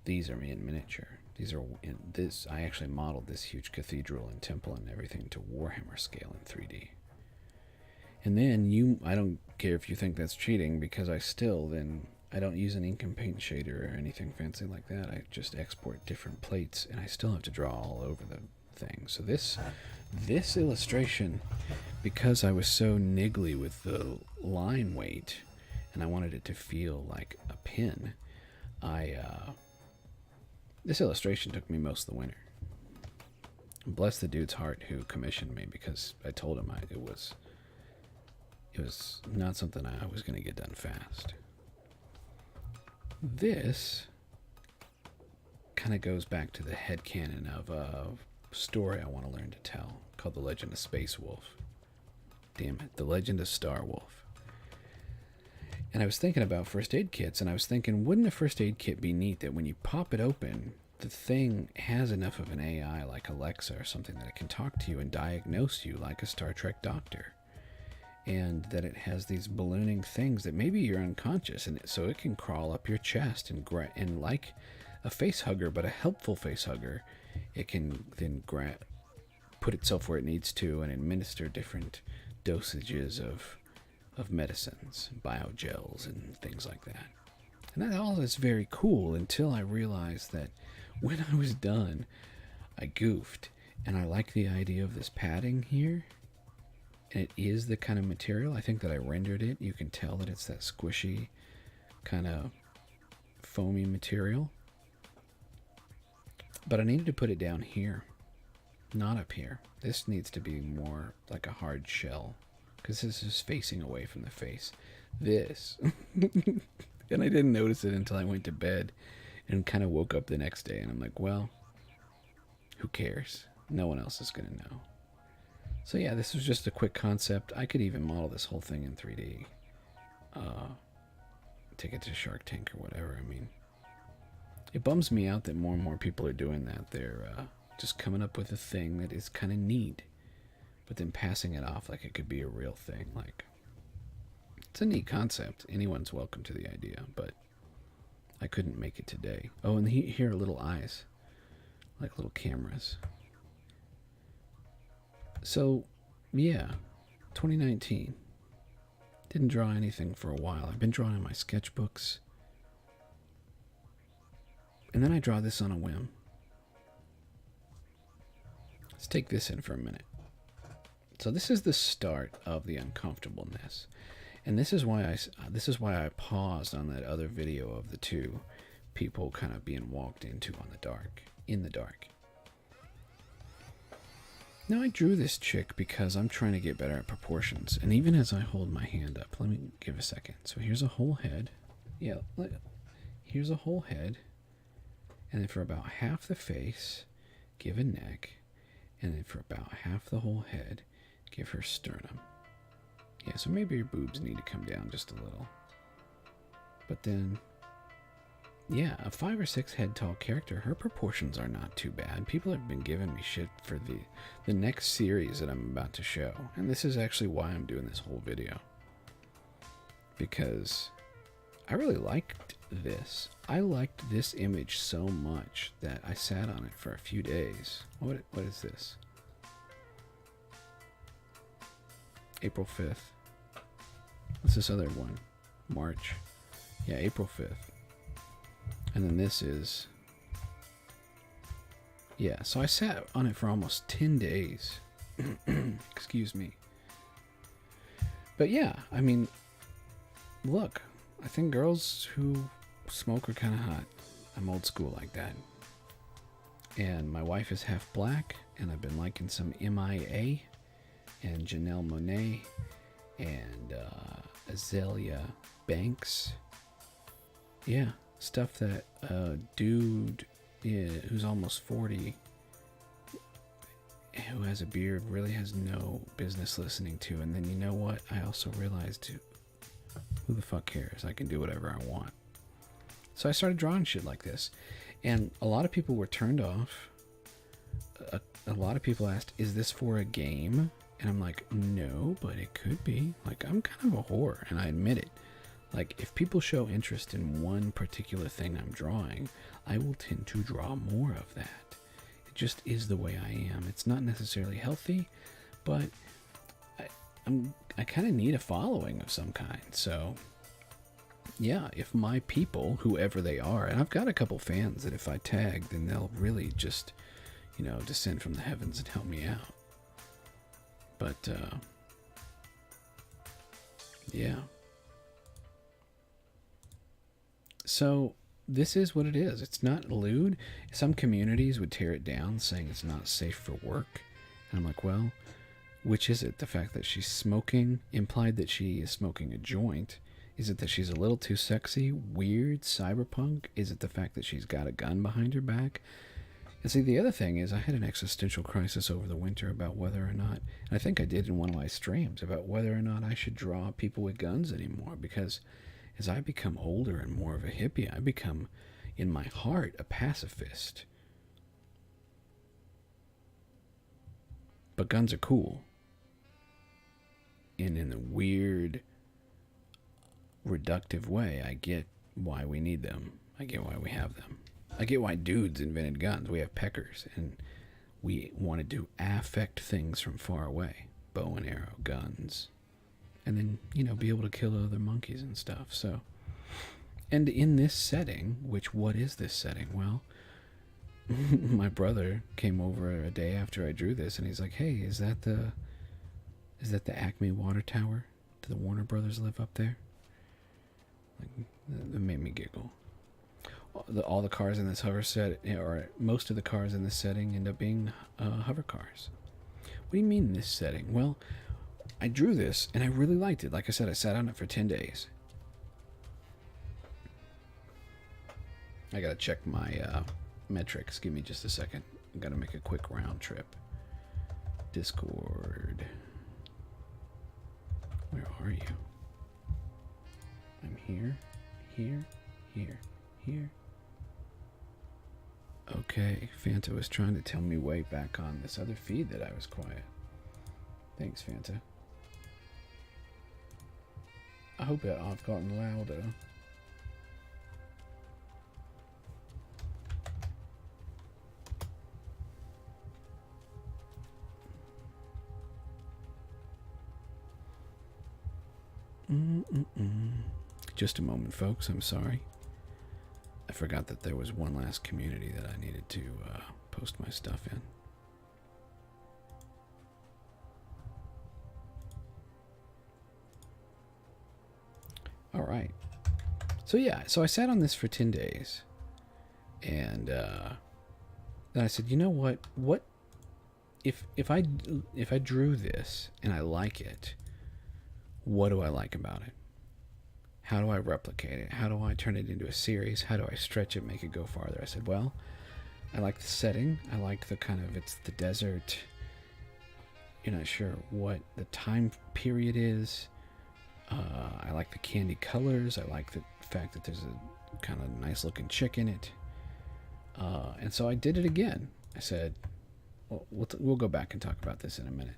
these are in miniature. These are in this. I actually modeled this huge cathedral and temple and everything to Warhammer scale in 3D. And then I don't care if you think that's cheating, because I don't use an ink and paint shader or anything fancy like that. I just export different plates, and I still have to draw all over the thing. So this illustration, because I was so niggly with the line weight, and I wanted it to feel like a pin, this illustration took me most of the winter. Bless the dude's heart who commissioned me, because I told him it was not something I was going to get done fast. This kind of goes back to the headcanon of a story I want to learn to tell called The Legend of Space Wolf. Damn it, The Legend of Star Wolf. And I was thinking about first aid kits, and I was thinking, wouldn't a first aid kit be neat that when you pop it open, the thing has enough of an AI like Alexa or something that it can talk to you and diagnose you like a Star Trek doctor? And that it has these ballooning things that maybe you're unconscious, and so it can crawl up your chest and like a face hugger, but a helpful face hugger, it can then put itself where it needs to and administer different dosages of medicines, biogels, and things like that. And that all is very cool until I realized that when I was done, I goofed. And I like the idea of this padding here. And it is the kind of material. I think that I rendered it. You can tell that it's that squishy, kind of foamy material. But I needed to put it down here, not up here. This needs to be more like a hard shell, because this is facing away from the face. This. And I didn't notice it until I went to bed and kind of woke up the next day. And I'm like, well, who cares? No one else is going to know. So yeah, this was just a quick concept. I could even model this whole thing in 3D. Take it to Shark Tank or whatever. I mean, it bums me out that more and more people are doing that. They're just coming up with a thing that is kind of neat, but then passing it off like it could be a real thing. Like, it's a neat concept. Anyone's welcome to the idea, but I couldn't make it today. Oh, and here are little eyes, like little cameras. So, yeah, 2019. Didn't draw anything for a while. I've been drawing in my sketchbooks. And then I draw this on a whim. Let's take this in for a minute. So this is the start of the uncomfortableness. And this is why I paused on that other video of the two people kind of being walked into in the dark. Now, I drew this chick because I'm trying to get better at proportions. And even as I hold my hand up, let me give a second. So here's a whole head. Yeah, here's a whole head. And then for about half the face, give a neck. And then for about half the whole head, give her sternum. Yeah, so maybe your boobs need to come down just a little. But then, yeah, a 5 or 6 head tall character, her proportions are not too bad. People have been giving me shit for the next series that I'm about to show. And this is actually why I'm doing this whole video. Because I really liked this. I liked this image so much that I sat on it for a few days. What is this? April 5th. What's this other one? March. Yeah, April 5th. And then this is... Yeah, so I sat on it for almost 10 days. Excuse me. But yeah, I mean, look, I think girls who smoke are kind of hot. I'm old school like that. And my wife is half black, and I've been liking some MIA and Janelle Monáe and Azalea Banks. Yeah, stuff that a dude who's almost 40, who has a beard, really has no business listening to. And then, you know what? I also realized, who the fuck cares? I can do whatever I want. So I started drawing shit like this. And a lot of people were turned off. A lot of people asked, is this for a game? And I'm like, no, but it could be. Like, I'm kind of a whore, and I admit it. Like, if people show interest in one particular thing I'm drawing, I will tend to draw more of that. It just is the way I am. It's not necessarily healthy, but I kind of need a following of some kind. So, yeah, if my people, whoever they are, and I've got a couple fans that if I tag, then they'll really just, descend from the heavens and help me out. But, yeah. So, this is what it is. It's not lewd. Some communities would tear it down, saying it's not safe for work. And I'm like, well, which is it? The fact that she's smoking, implied that she is smoking a joint? Is it that she's a little too sexy, weird, cyberpunk? Is it the fact that she's got a gun behind her back? And see, the other thing is, I had an existential crisis over the winter about whether or not, and I think I did in one of my streams, about whether or not I should draw people with guns anymore, because as I become older and more of a hippie, I become, in my heart, a pacifist. But guns are cool. And in a weird, reductive way, I get why we need them. I get why we have them. I get why dudes invented guns. We have peckers, and we wanted to affect things from far away. Bow and arrow, guns. And then, be able to kill other monkeys and stuff. So, and in this setting, what is this setting? Well, my brother came over a day after I drew this, and he's like, "Hey, is that the Acme water tower? Do the Warner Brothers live up there?" Like, that made me giggle. All the cars in this hover set, or most of the cars in this setting, end up being hover cars. What do you mean this setting? Well, I drew this, and I really liked it. Like I said, I sat on it for 10 days. I gotta check my metrics. Give me just a second. I gotta make a quick round trip. Discord. Where are you? I'm here, here, here, here. Okay, Fanta was trying to tell me way back on this other feed that I was quiet. Thanks, Fanta. I hope that I've gotten louder. Just a moment, folks. I'm sorry. I forgot that there was one last community that I needed to post my stuff in. All right. So yeah, so I sat on this for 10 days. And then I said, you know what? What if I drew this and I like it, what do I like about it? How do I replicate it? How do I turn it into a series? How do I stretch it, make it go farther? I said, well, I like the setting. I like the kind of, it's the desert. You're not sure what the time period is. I like the candy colors. I like the fact that there's a kind of nice looking chick in it. And so I did it again. I said, well, we'll go back and talk about this in a minute.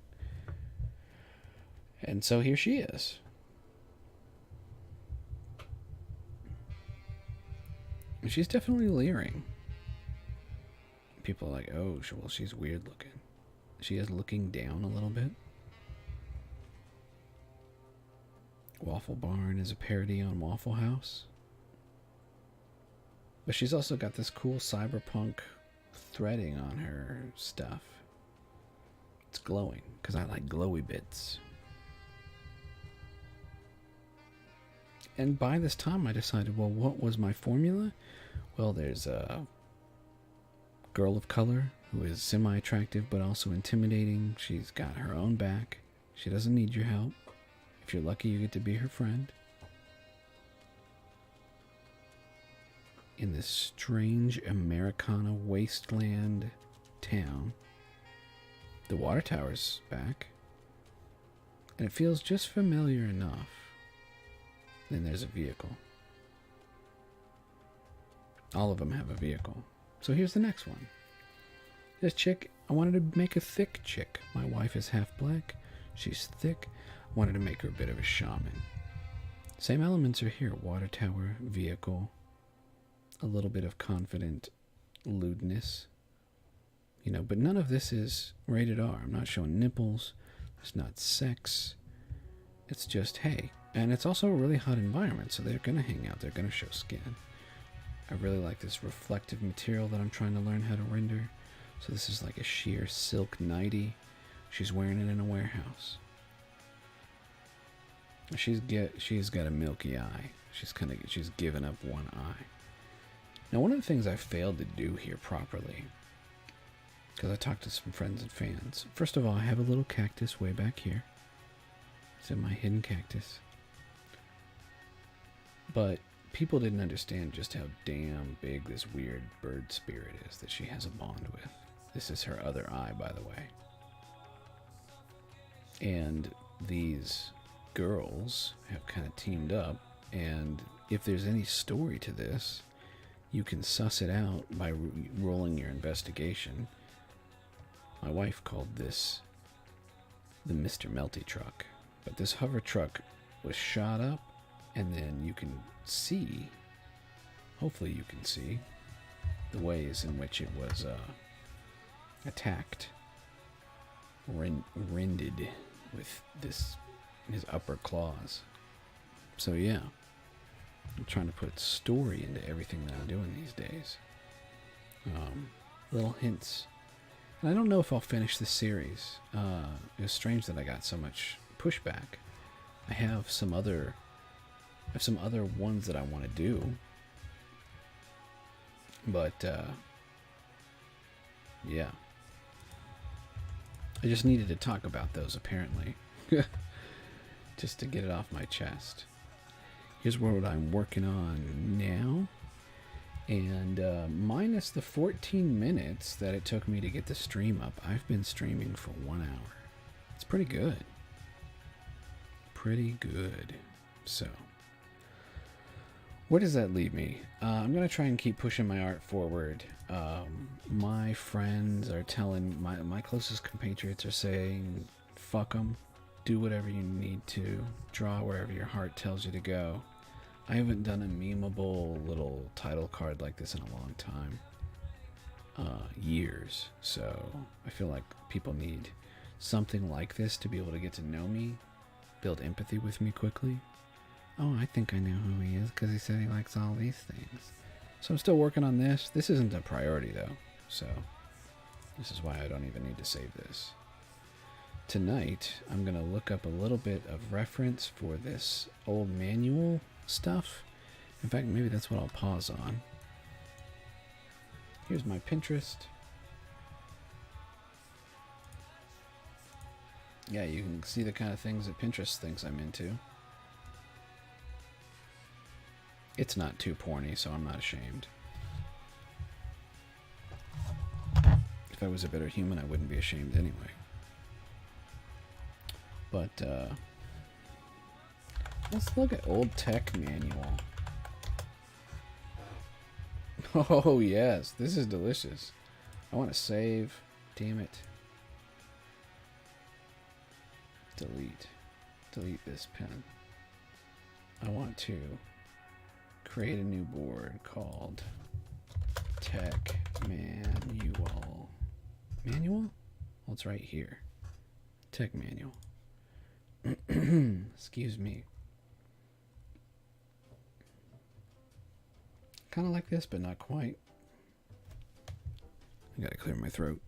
And so here she is. She's definitely leering. People are like, oh, well, she's weird looking. She is looking down a little bit. Waffle Barn is a parody on Waffle House. But she's also got this cool cyberpunk threading on her stuff. It's glowing, because I like glowy bits. And by this time I decided, well, what was my formula? Well, there's a girl of color who is semi-attractive but also intimidating. She's got her own back. She doesn't need your help. If you're lucky, you get to be her friend. In this strange Americana wasteland town, the water tower's back. And it feels just familiar enough. Then there's a vehicle. All of them have a vehicle. So here's the next one. This chick, I wanted to make a thick chick. My wife is half black. She's thick. I wanted to make her a bit of a shaman. Same elements are here. Water tower, vehicle, a little bit of confident lewdness. But none of this is rated R. I'm not showing nipples. It's not sex. It's just, hey. And it's also a really hot environment, so they're going to hang out. They're going to show skin. I really like this reflective material that I'm trying to learn how to render. So this is like a sheer silk nightie. She's wearing it in a warehouse. She's got a milky eye. She's given up one eye. Now, one of the things I failed to do here properly, because I talked to some friends and fans. First of all, I have a little cactus way back here. It's in my hidden cactus. But people didn't understand just how damn big this weird bird spirit is that she has a bond with. This is her other eye, by the way. And these girls have kind of teamed up, and if there's any story to this, you can suss it out by rolling your investigation. My wife called this the Mr. Melty truck. But this hover truck was shot up, and then you can see, hopefully you can see, the ways in which it was attacked, rended with his upper claws. So yeah, I'm trying to put story into everything that I'm doing these days. Little hints. And I don't know if I'll finish this series. It was strange that I got so much pushback. I have some other ones that I want to do. But yeah. I just needed to talk about those apparently. Just to get it off my chest. Here's what I'm working on now. And minus the 14 minutes that it took me to get the stream up, I've been streaming for 1 hour. It's pretty good. Pretty good. So, where does that leave me? I'm going to try and keep pushing my art forward. My friends are telling, my closest compatriots are saying, fuck them. Do whatever you need to. Draw wherever your heart tells you to go. I haven't done a memeable little title card like this in a long time. Years. So I feel like people need something like this to be able to get to know me, build empathy with me quickly. Oh, I think I know who he is because he said he likes all these things. So I'm still working on this. This isn't a priority though. So this is why I don't even need to save this. Tonight, I'm going to look up a little bit of reference for this old manual stuff. In fact, maybe that's what I'll pause on. Here's my Pinterest. Yeah, you can see the kind of things that Pinterest thinks I'm into. It's not too porny, so I'm not ashamed. If I was a better human, I wouldn't be ashamed anyway. But, let's look at old tech manual. Oh, yes. This is delicious. I want to save. Damn it. Delete. Delete this pen. I want to create a new board called Tech Manual. Manual? Well, it's right here. Tech Manual. Excuse me. Kind of like this, but not quite. I gotta clear my throat.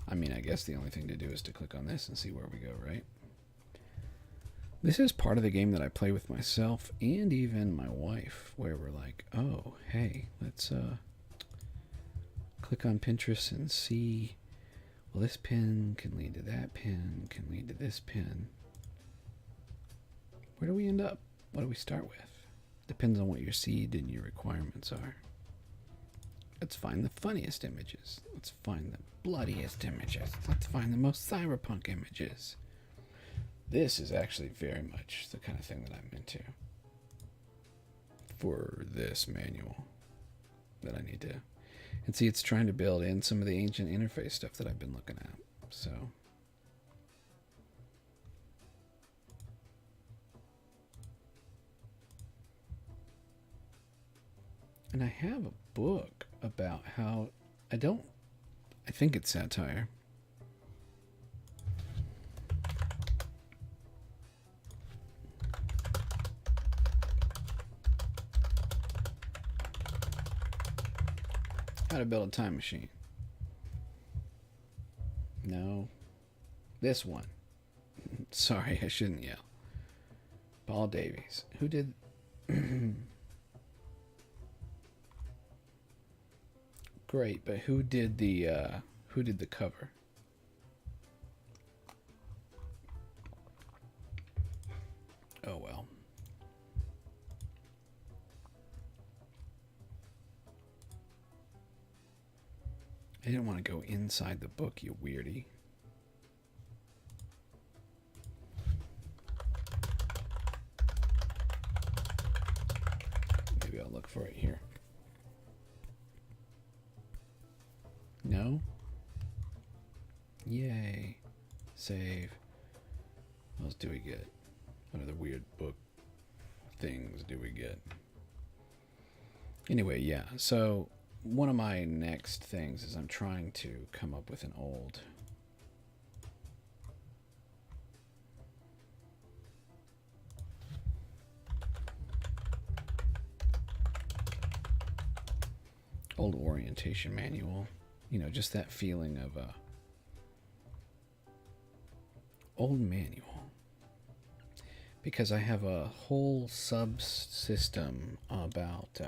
I mean, I guess the only thing to do is to click on this and see where we go, right? This is part of the game that I play with myself and even my wife, where we're like, oh, hey, let's click on Pinterest and see, well, this pin can lead to that pin, can lead to this pin. Where do we end up? What do we start with? Depends on what your seed and your requirements are. Let's find the funniest images. Let's find the bloodiest images. Let's find the most cyberpunk images. This is actually very much the kind of thing that I'm into for this manual that I need to. And see, it's trying to build in some of the ancient interface stuff that I've been looking at. So, and I have a book about how I think it's satire. How to build a time machine. No. This one. Sorry, I shouldn't yell. Paul Davies. Who did... Great, but who did the cover? Oh well. I didn't want to go inside the book, you weirdie. Maybe I'll look for it here. No? Yay. Save. What else do we get? Another weird book. things do we get? Anyway, yeah. So one of my next things is I'm trying to come up with an old orientation manual. You know, just that feeling of a old manual. Because I have a whole subsystem about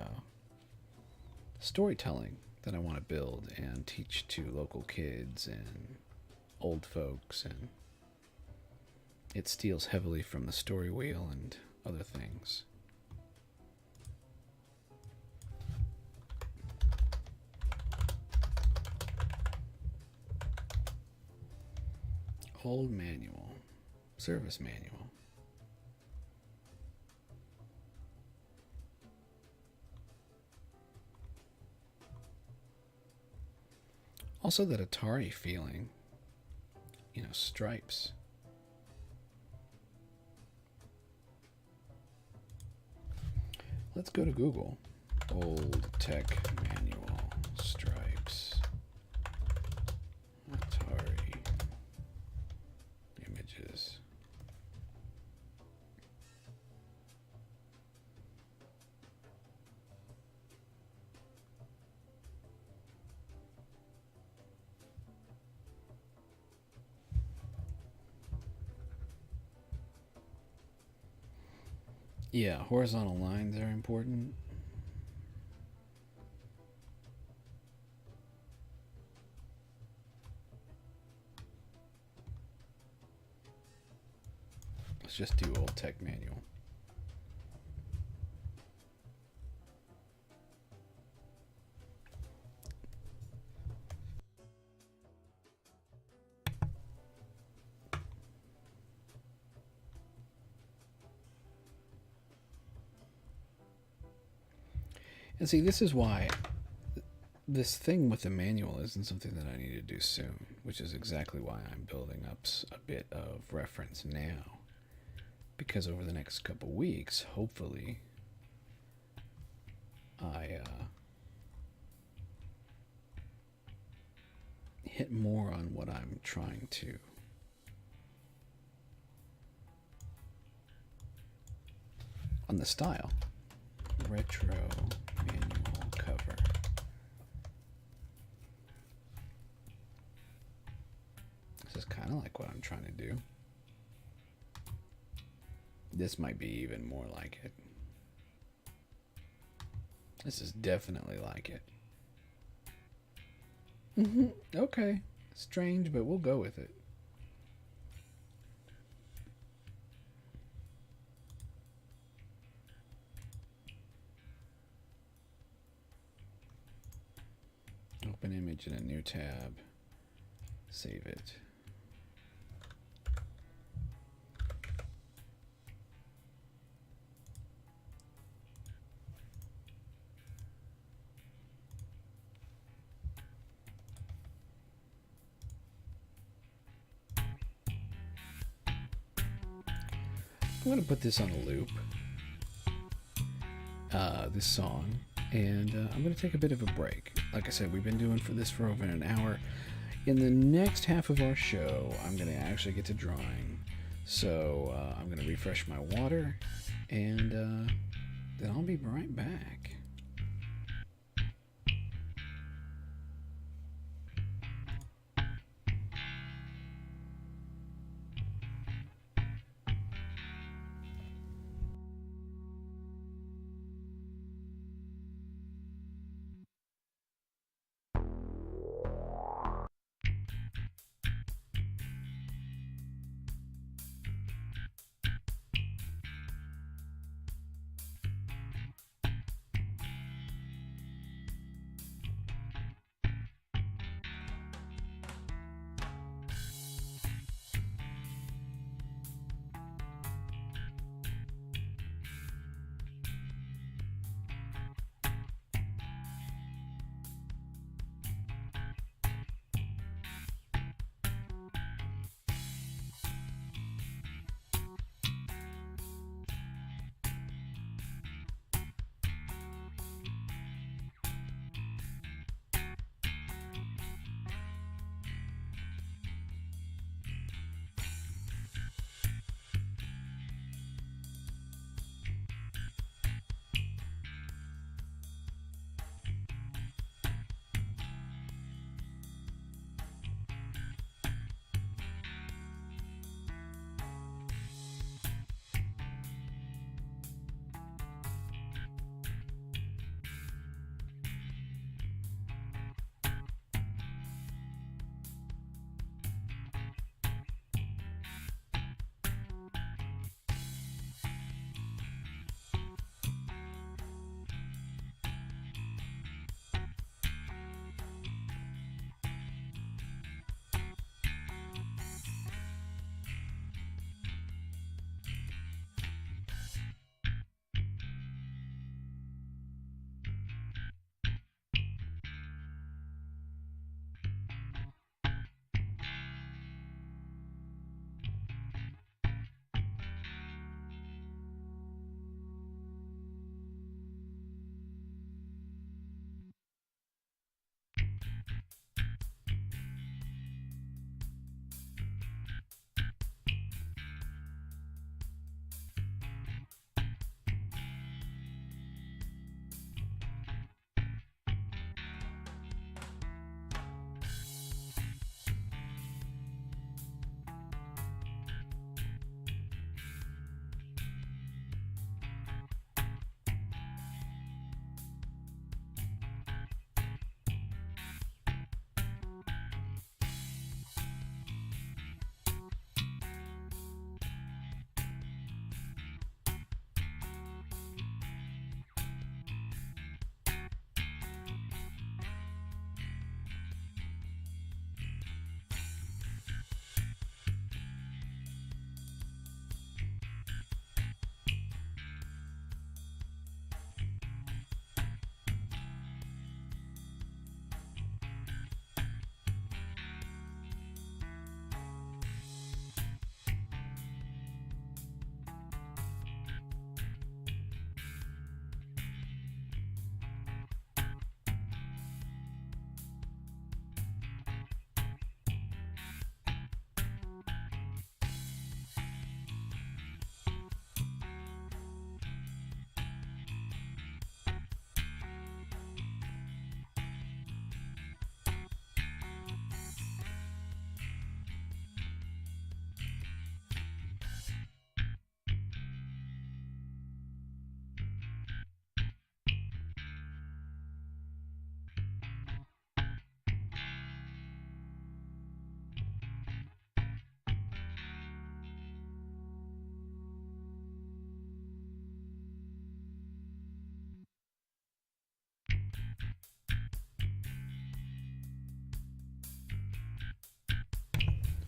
storytelling that I want to build and teach to local kids and old folks, and it steals heavily from the story wheel and other things. Old manual, service manual. Also, that Atari feeling, you know, stripes. Let's go to Google. Old tech manual, stripes, Atari images. Yeah, horizontal lines are important. Let's just do old tech manual. And see, this is why this thing with the manual isn't something that I need to do soon, which is exactly why I'm building up a bit of reference now. Because over the next couple weeks, hopefully, I hit more on what I'm trying to on the style. Retro manual cover. This is kind of like what I'm trying to do. This might be even more like it. This is definitely like it. Okay. Strange, but we'll go with it. Open image in a new tab. Save it. I'm going to put this on a loop, this song, and I'm going to take a bit of a break. Like I said, we've been doing this for over an hour. In the next half of our show, I'm going to actually get to drawing. So I'm going to refresh my water, and then I'll be right back.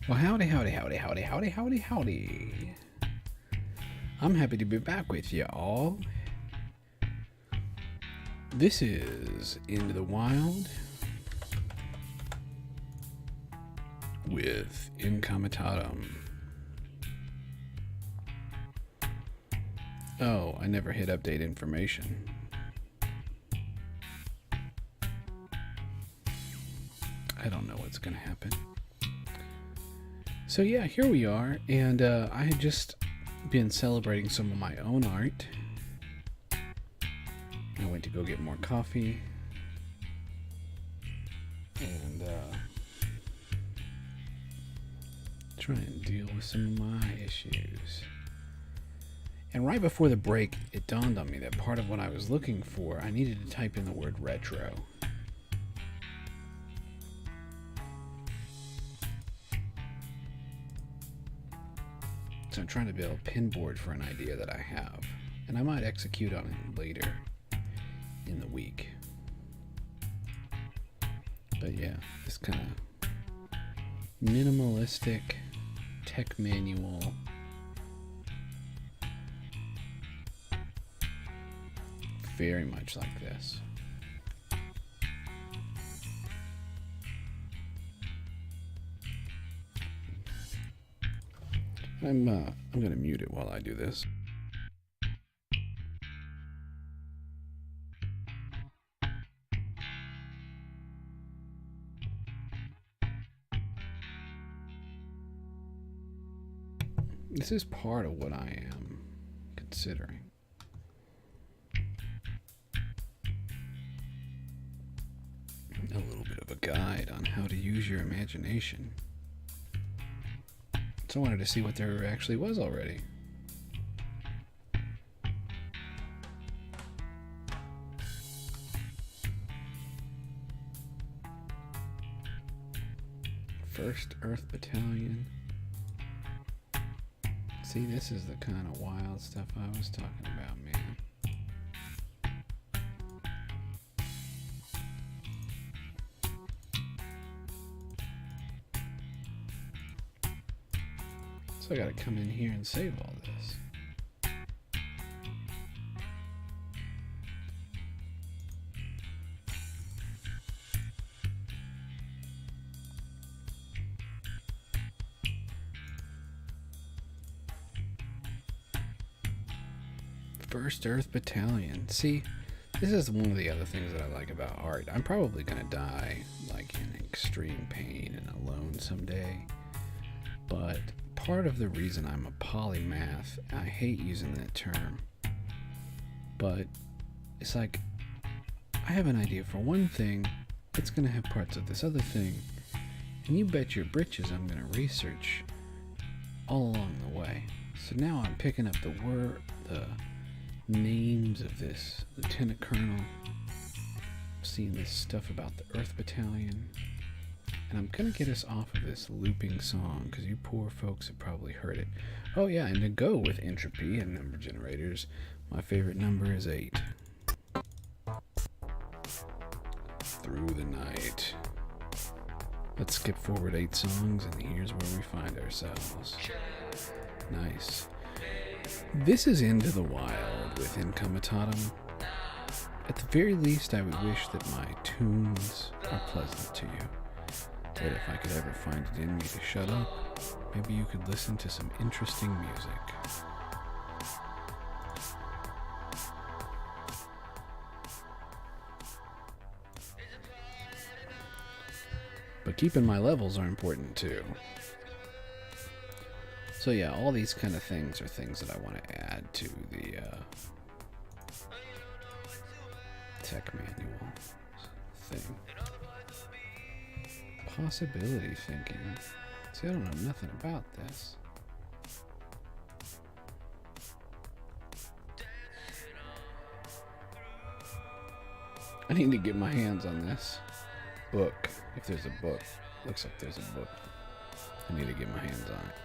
Well, howdy, howdy, howdy, howdy, howdy, howdy, howdy. I'm happy to be back with you all. This is Into the Wild with Incomitatum. Oh, I never hit update information. I don't know what's gonna happen. So yeah, here we are, and I had just been celebrating some of my own art. I went to go get more coffee, and try and deal with some of my issues. And right before the break, it dawned on me that part of what I was looking for, I needed to type in the word retro. So I'm trying to build a pinboard for an idea that I have, and I might execute on it later in the week. But yeah, this kind of minimalistic tech manual. Very much like this. I'm gonna mute it while I do this. This is part of what I am considering. A little bit of a guide on how to use your imagination. So I wanted to see what there actually was already. First Earth Battalion. See, this is the kind of wild stuff I was talking about, man. So I gotta come in here and save all this. First Earth Battalion. See, this is one of the other things that I like about art. I'm probably gonna die like in extreme pain and alone someday. But part of the reason I'm a polymath, I hate using that term, but it's like I have an idea for one thing, it's gonna have parts of this other thing, and you bet your britches I'm gonna research all along the way. So now I'm picking up the names of this Lieutenant Colonel, seeing this stuff about the Earth Battalion. And I'm gonna get us off of this looping song because you poor folks have probably heard it. Oh yeah, and to go with entropy and number generators, my favorite number is 8. Through the night. Let's skip forward 8 songs, and here's where we find ourselves. Nice. This is Into the Wild with Incomitatum. At the very least, I would wish that my tunes are pleasant to you. That if I could ever find it in me to shut up, maybe you could listen to some interesting music. But keeping my levels are important too. So yeah, all these kind of things are things that I want to add to the tech manual thing. Possibility thinking. See, I don't know nothing about this. I need to get my hands on this book. If there's a book. Looks like there's a book. I need to get my hands on it.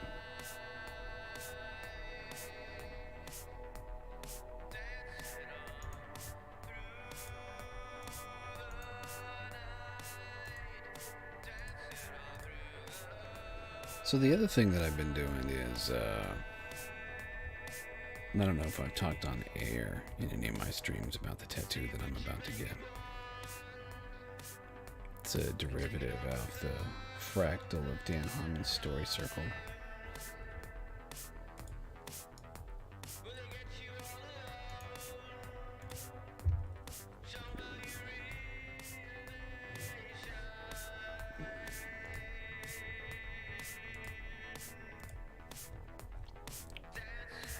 So the other thing that I've been doing is, I don't know if I've talked on air in any of my streams about the tattoo that I'm about to get. It's a derivative of the fractal of Dan Harmon's story circle.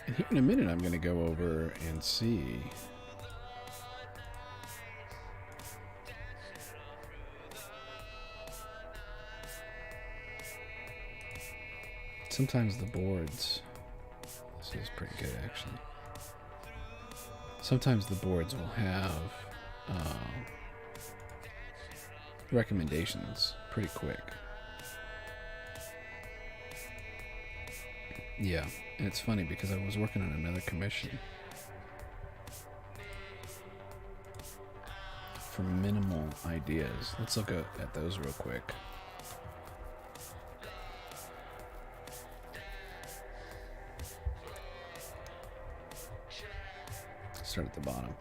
And here in a minute, I'm going to go over and see sometimes the boards, this is pretty good actually, sometimes the boards will have recommendations pretty quick. Yeah, and it's funny because I was working on another commission for minimal ideas. Let's look at those real quick. Start at the bottom.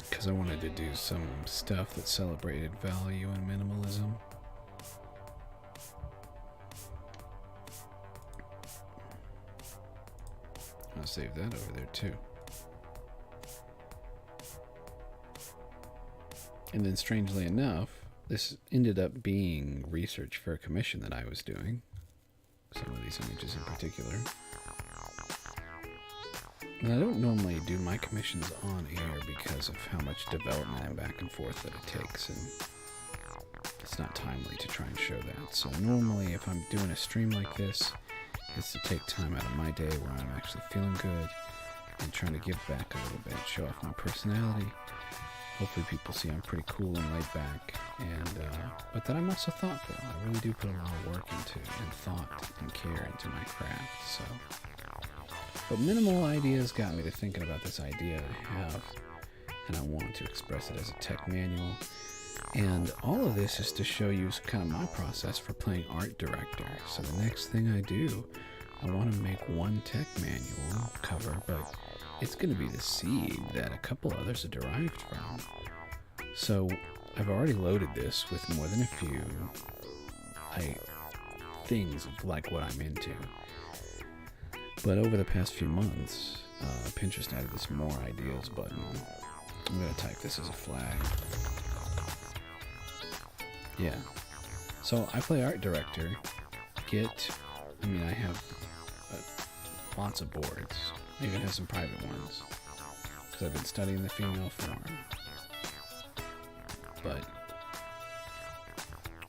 Because I wanted to do some stuff that celebrated value and minimalism. I'll save that over there too. And then strangely enough, this ended up being research for a commission that I was doing. Some of these images in particular. And I don't normally do my commissions on air because of how much development and back and forth that it takes, and it's not timely to try and show that. So normally if I'm doing a stream like this, it's to take time out of my day where I'm actually feeling good and trying to give back a little bit, show off my personality. Hopefully people see I'm pretty cool and laid back, and but that I'm also thoughtful. I really do put a lot of work into, and thought and care into my craft. So, but minimal ideas got me to thinking about this idea I have, and I want to express it as a tech manual. And all of this is to show you kind of my process for playing art director. So the next thing I do, I want to make one tech manual cover, but it's going to be the seed that a couple others are derived from. So I've already loaded this with more than a few things of like what I'm into. But over the past few months, Pinterest added this more ideas button. I'm going to type this as a flag. Yeah. So I play art director. I have lots of boards. I even have some private ones because I've been studying the female form. But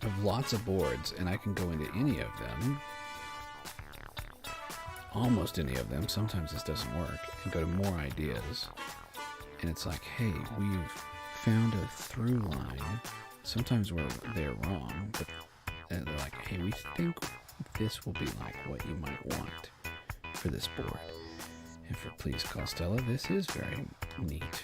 I have lots of boards, and I can go into any of them, almost any of them. Sometimes this doesn't work, and go to more ideas. And it's like, hey, we've found a through line. Sometimes they're wrong, but they're like, hey, we think this will be like what you might want for this board. And for Please Call Stella, this is very neat.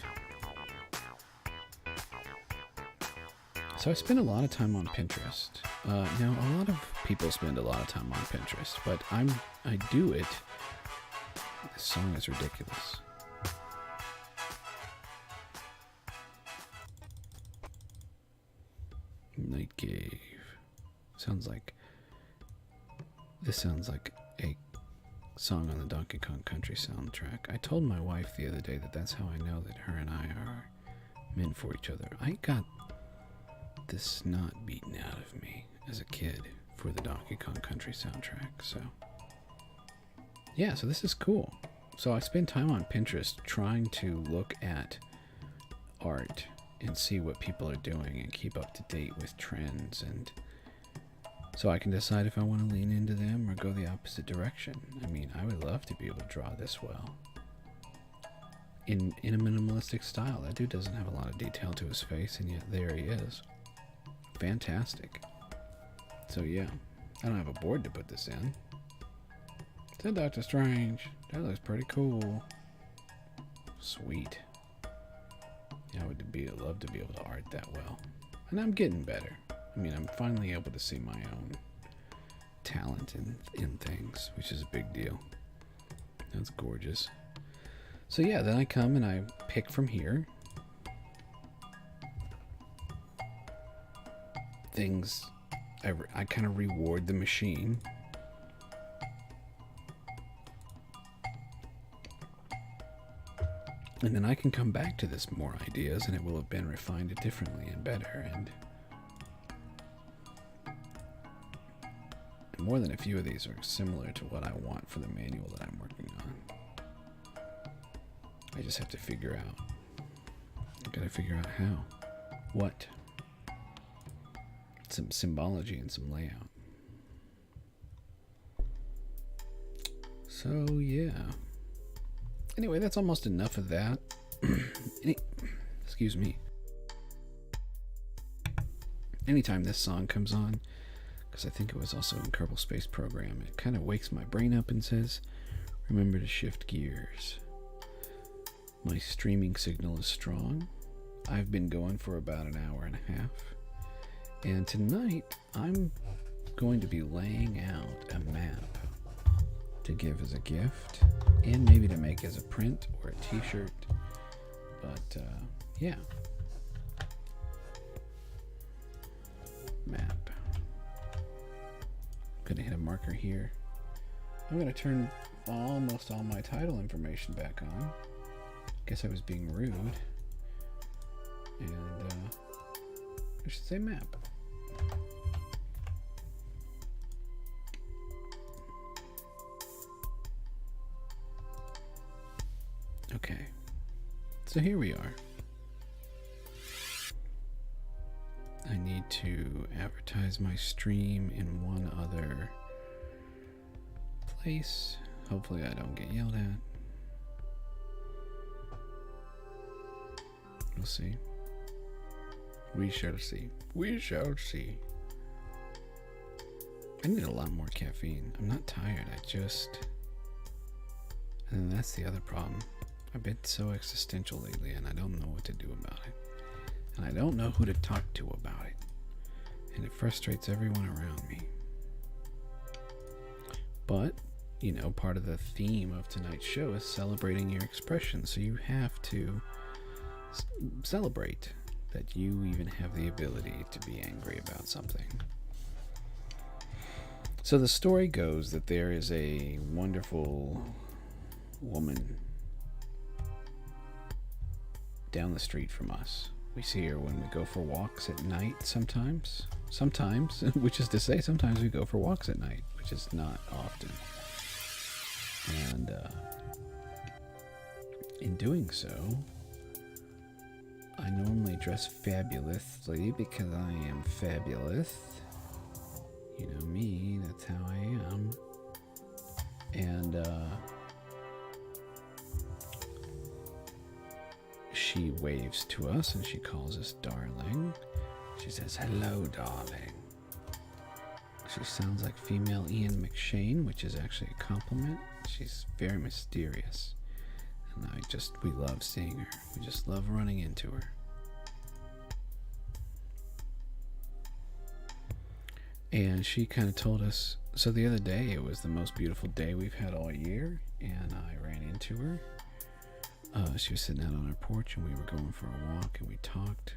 So I spend a lot of time on Pinterest. Now, a lot of people spend a lot of time on Pinterest, but I do it. This song is ridiculous. Night Cave. This sounds like a song on the Donkey Kong Country soundtrack. I told my wife the other day that that's how I know that her and I are meant for each other. I got the snot beaten out of me as a kid for the Donkey Kong Country soundtrack. So yeah, so this is cool. So I spend time on Pinterest trying to look at art and see what people are doing and keep up to date with trends, and so I can decide if I want to lean into them or go the opposite direction. I mean, I would love to be able to draw this well in a minimalistic style. That dude doesn't have a lot of detail to his face, and yet there he is. Fantastic. So yeah, I don't have a board to put this in. Said Doctor Strange. That looks pretty cool. Sweet. I would love to be able to art that well. And I'm getting better. I mean, I'm finally able to see my own talent in things, which is a big deal. That's gorgeous. So yeah, then I come and I pick from here. Things, I kind of reward the machine. And then I can come back to this more ideas, and it will have been refined differently and better. And more than a few of these are similar to what I want for the manual that I'm working on. I just have to figure out. I gotta figure out how. What. Some symbology and some layout. So, yeah. Anyway, that's almost enough of that. Excuse me. Anytime this song comes on, because I think it was also in Kerbal Space Program, it kind of wakes my brain up and says, remember to shift gears. My streaming signal is strong. I've been going for about an hour and a half. And tonight, I'm going to be laying out a map to give as a gift, and maybe to make as a print or a t-shirt. But, yeah. Map. Gonna hit a marker here. I'm gonna turn almost all my title information back on. Guess I was being rude. And, I should say map. Okay, so here we are. I need to advertise my stream in one other place. Hopefully I don't get yelled at. We'll see. We shall see. We shall see. I need a lot more caffeine. I'm not tired, and that's the other problem. I've been so existential lately, and I don't know what to do about it. And I don't know who to talk to about it. And it frustrates everyone around me. But, you know, part of the theme of tonight's show is celebrating your expression. So you have to celebrate that you even have the ability to be angry about something. So the story goes that there is a wonderful woman down the street from us. We see her when we go for walks at night sometimes, which is to say sometimes we go for walks at night, which is not often. And in doing so, I normally dress fabulously because I am fabulous. You know me, that's how I am. And she waves to us and she calls us darling. She says, hello, darling. She sounds like female Ian McShane, which is actually a compliment. She's very mysterious. And we love seeing her. We just love running into her. And she kind of told us, so the other day, it was the most beautiful day we've had all year, and I ran into her. She was sitting out on our porch, and we were going for a walk, and we talked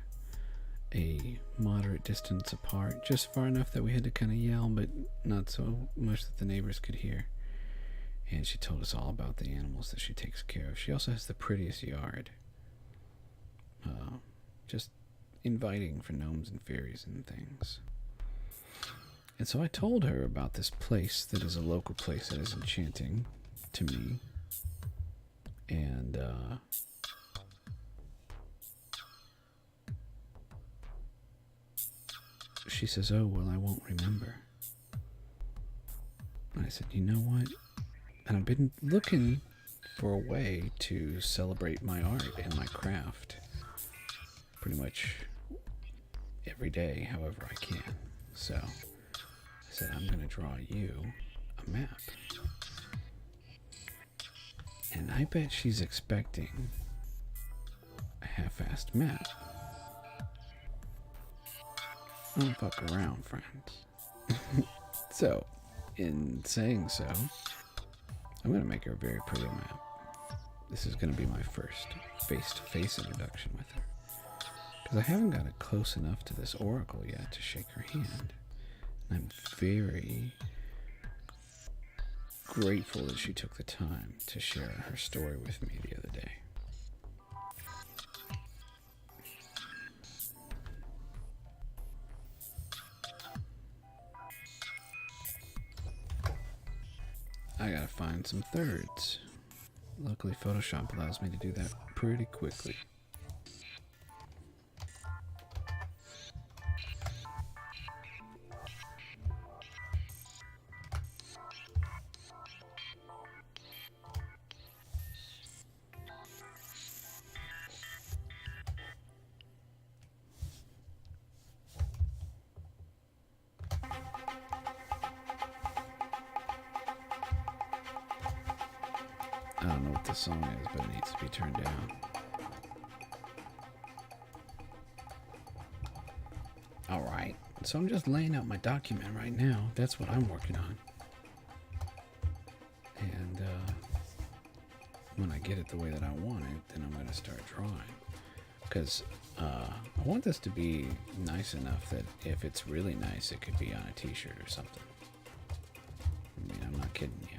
a moderate distance apart, just far enough that we had to kind of yell, but not so much that the neighbors could hear. And she told us all about the animals that she takes care of. She also has the prettiest yard. Just inviting for gnomes and fairies and things. And so I told her about this place that is a local place that is enchanting to me. And she says, oh, well, I won't remember. And I said, you know what? And I've been looking for a way to celebrate my art and my craft pretty much every day, however I can. So I said, I'm going to draw you a map. And I bet she's expecting half-assed map. Don't fuck around, friends. So, in saying so, I'm going to make her a very pretty map. This is going to be my first face-to-face introduction with her. Because I haven't got it close enough to this oracle yet to shake her hand. And I'm very grateful that she took the time to share her story with me the other day. I gotta find some thirds. Luckily, Photoshop allows me to do that pretty quickly. I don't know what the song is, but it needs to be turned down. Alright, so I'm just laying out my document right now. That's what I'm working on. And when I get it the way that I want it, then I'm going to start drawing. Because I want this to be nice enough that if it's really nice, it could be on a t-shirt or something. I mean, I'm not kidding you.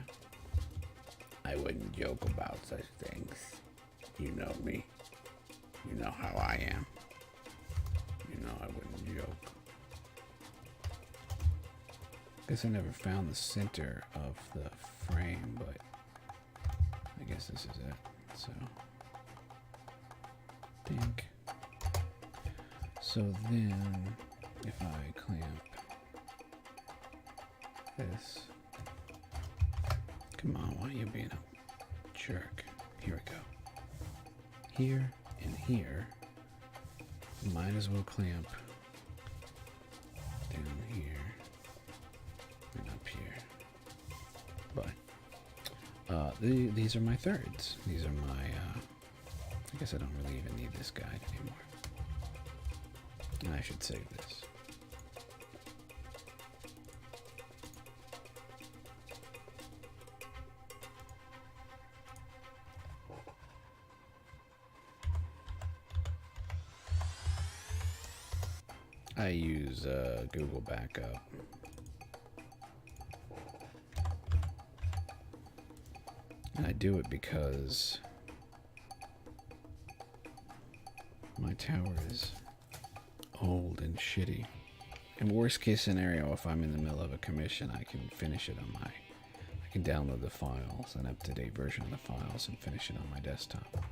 I wouldn't joke about such things. You know me. You know how I am. You know I wouldn't joke. Guess I never found the center of the frame, but I guess this is it. So, think. So then, if I clamp this. Come on, why are you being a jerk? Here we go. Here and here. Might as well clamp down here and up here. But these are my thirds. These are my, I guess I don't really even need this guide anymore. And I should save this. I use Google Backup. And I do it because my tower is old and shitty. In worst case scenario, if I'm in the middle of a commission, I can finish it on I can download the files, an up-to-date version of the files, and finish it on my desktop.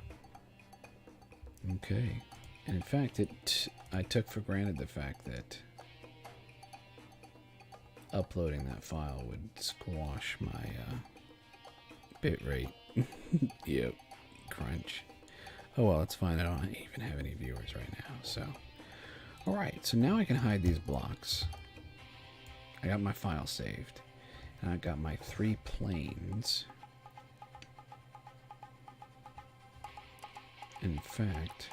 Okay. And in fact, I took for granted the fact that uploading that file would squash my bitrate. Yep, crunch. Oh well, it's fine. I don't even have any viewers right now. So, all right. So now I can hide these blocks. I got my file saved, and I got my 3 planes. In fact,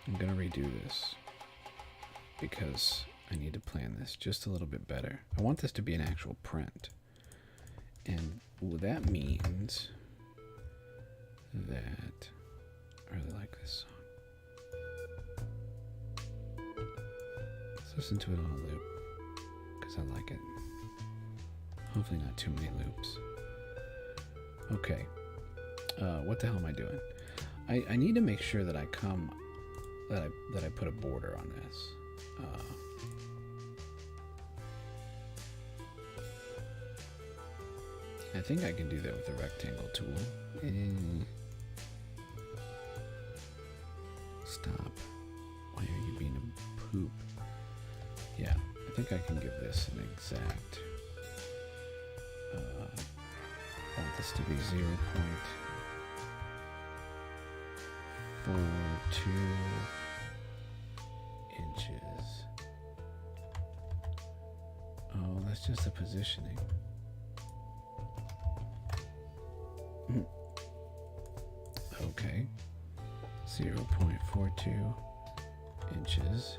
I'm going to redo this because I need to plan this just a little bit better. I want this to be an actual print. And that means that I really like this song. Let's listen to it on a loop because I like it. Hopefully not too many loops. Okay. What the hell am I doing? I need to make sure that I put a border on this. I think I can do that with the rectangle tool. Stop. Why are you being a poop? Yeah, I think I can give this an exact. I want this to be 0.42 inches. Oh, that's just the positioning. Okay, 0.42 inches.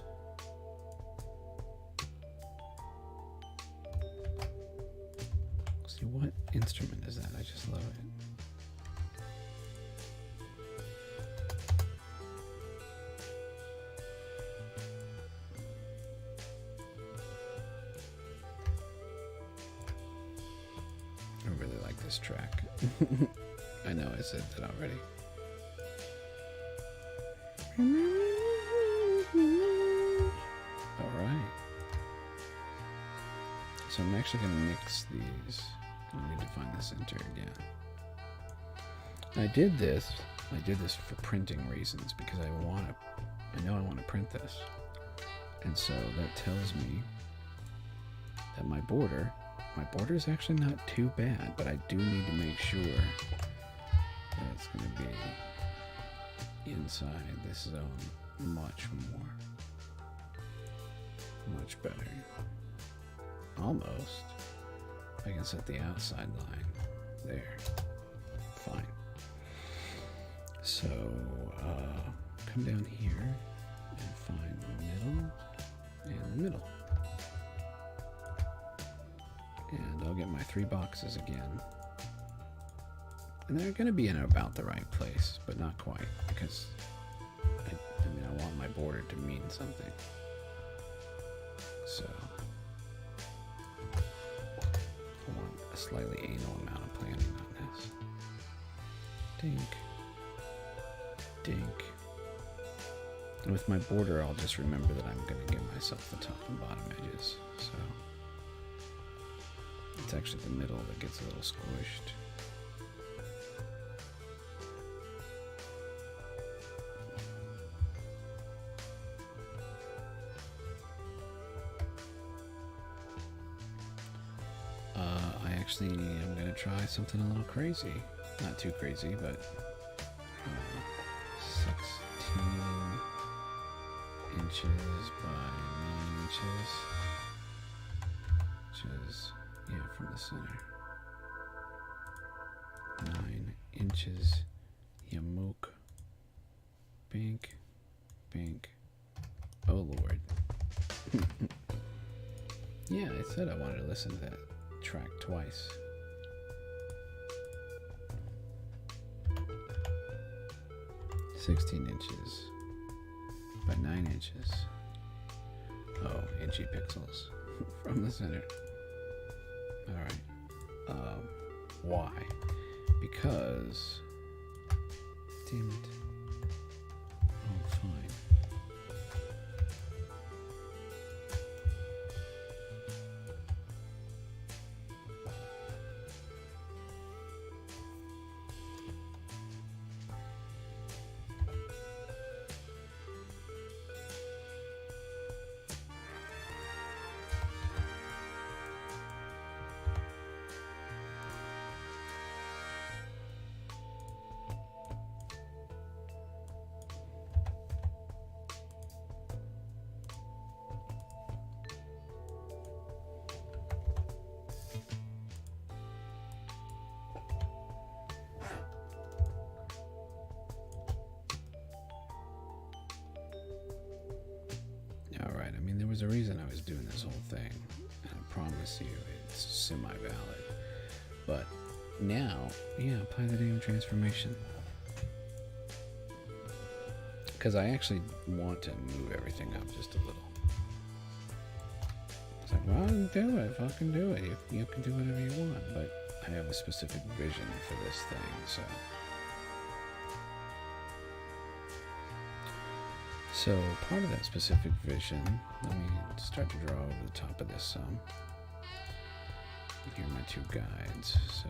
See, what instrument is that? I just love it. I really like this track. I know I said that already. Alright. So I'm actually going to mix these. I need to find the center again. I did this for printing reasons because I know I want to print this. And so that tells me that my border is actually not too bad, but I do need to make sure that it's going to be inside this zone much better. Almost. I can set the outside line there. Fine. So, come down here and find the middle and the middle. And I'll get my 3 boxes again. And they're going to be in about the right place, but not quite, because I want my border to mean something. So, I want a slightly anal amount of planning on this. Dink. Dink. And with my border, I'll just remember that I'm going to give myself the top and bottom edges. So, it's actually the middle that gets a little squished. I'm going to try something a little crazy. Not too crazy, but 16 inches by 9 inches. Which is, from the center. 9 inches. Yamuk. Bink. Bink. Oh, Lord. Yeah, I said I wanted to listen to that track twice. "16 inches by 9 inches. Oh, inchy pixels from the center. Alright. Why? Because... Damn it. Oh, fine. Alright, I mean, there was a reason I was doing this whole thing, and I promise you it's semi-valid. But now, apply the damn transformation. Because I actually want to move everything up just a little. It's like, well, do it, fucking do it. You can do whatever you want, but I have a specific vision for this thing, so... So, part of that specific vision, let me start to draw over the top of this some. Here are my 2 guides, so...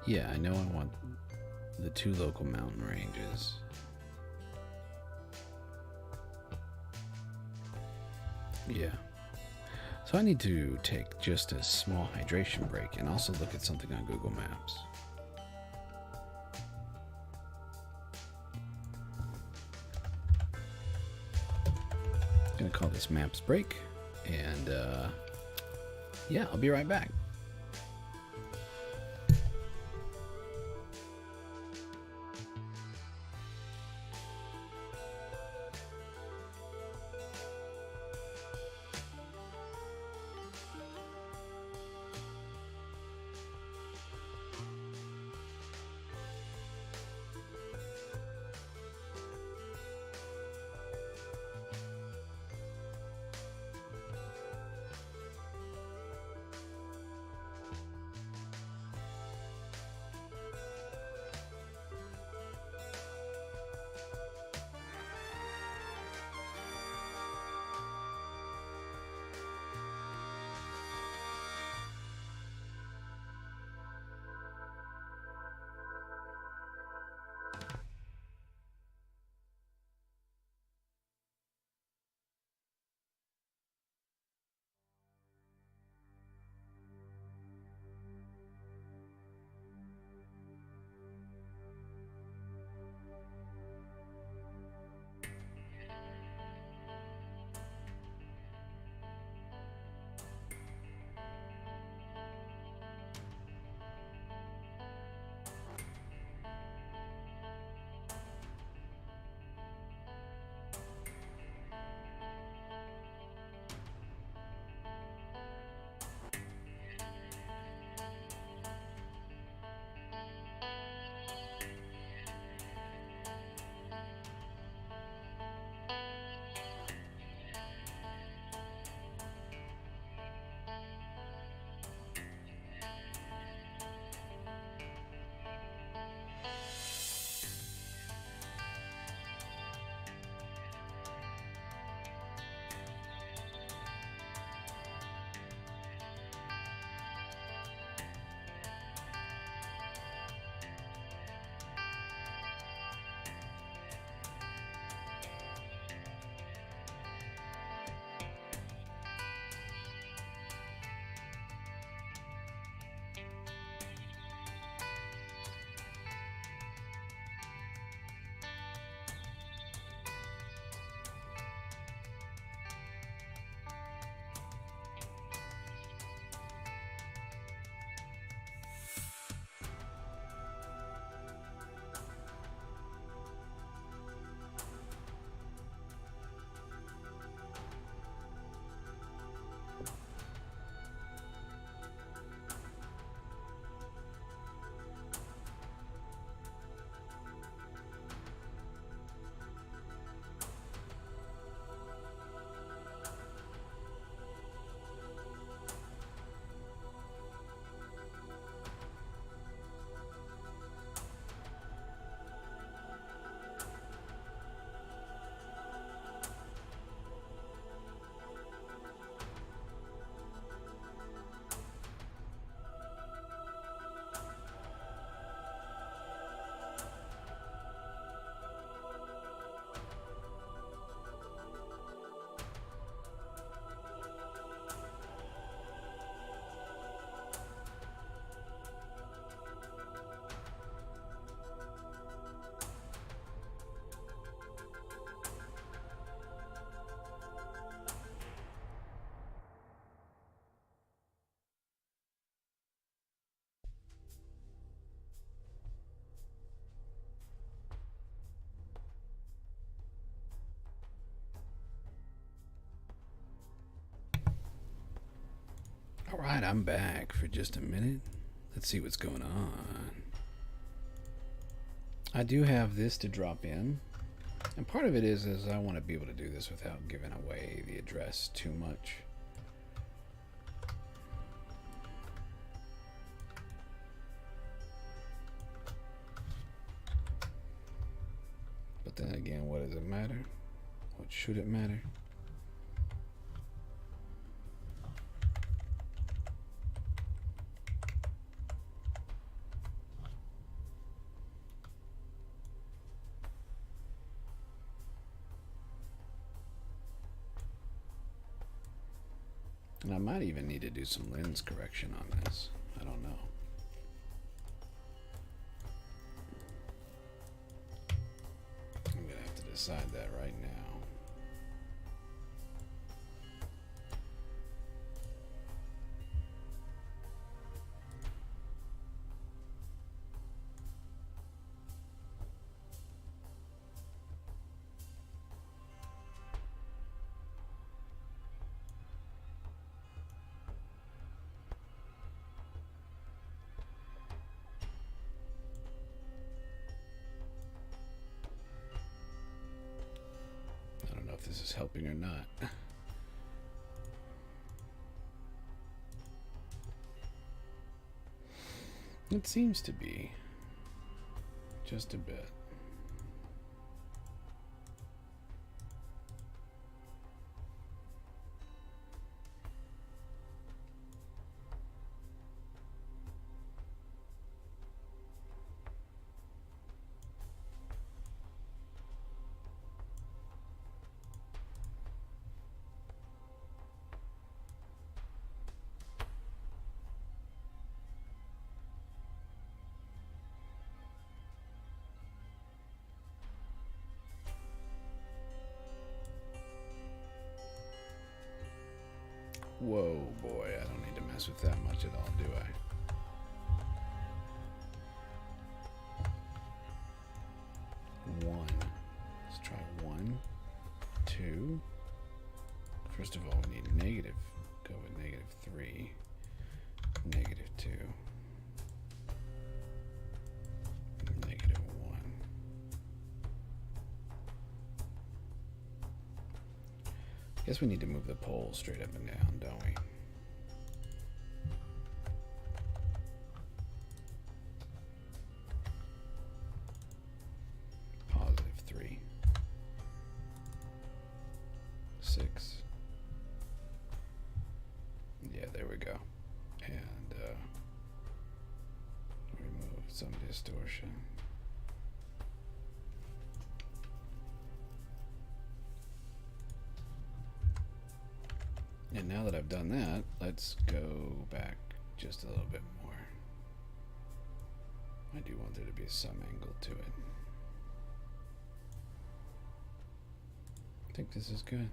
yeah, I know I want the 2 local mountain ranges. Yeah. So I need to take just a small hydration break and also look at something on Google Maps. I'm gonna call this Maps Break, and yeah, I'll be right back. Alright, I'm back for just a minute. Let's see what's going on. I do have this to drop in. And part of it is I want to be able to do this without giving away the address too much. But then again, what does it matter? What should it matter? And I might even need to do some lens correction on this. I don't know. I'm going to have to decide that right now. I don't know if this is helping or not. It seems to be. Just a bit. Whoa, boy, I don't need to mess with that much at all, do I? One. Let's try 1, 2. First of all, we need negative. Go with -3, -2, -1. Guess we need to move the pole straight up and down, don't we? +3, 6. Yeah, there we go. And remove some distortion. And now that I've done that, let's go back just a little bit more. I do want there to be some angle to it. I think this is good.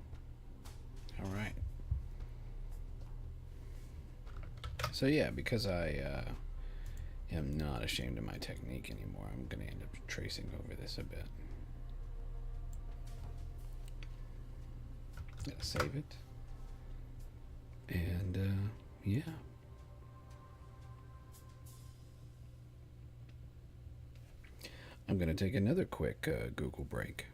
All right. So yeah, because I am not ashamed of my technique anymore, I'm going to end up tracing over this a bit. Gotta save it. And yeah. I'm going to take another quick Google break.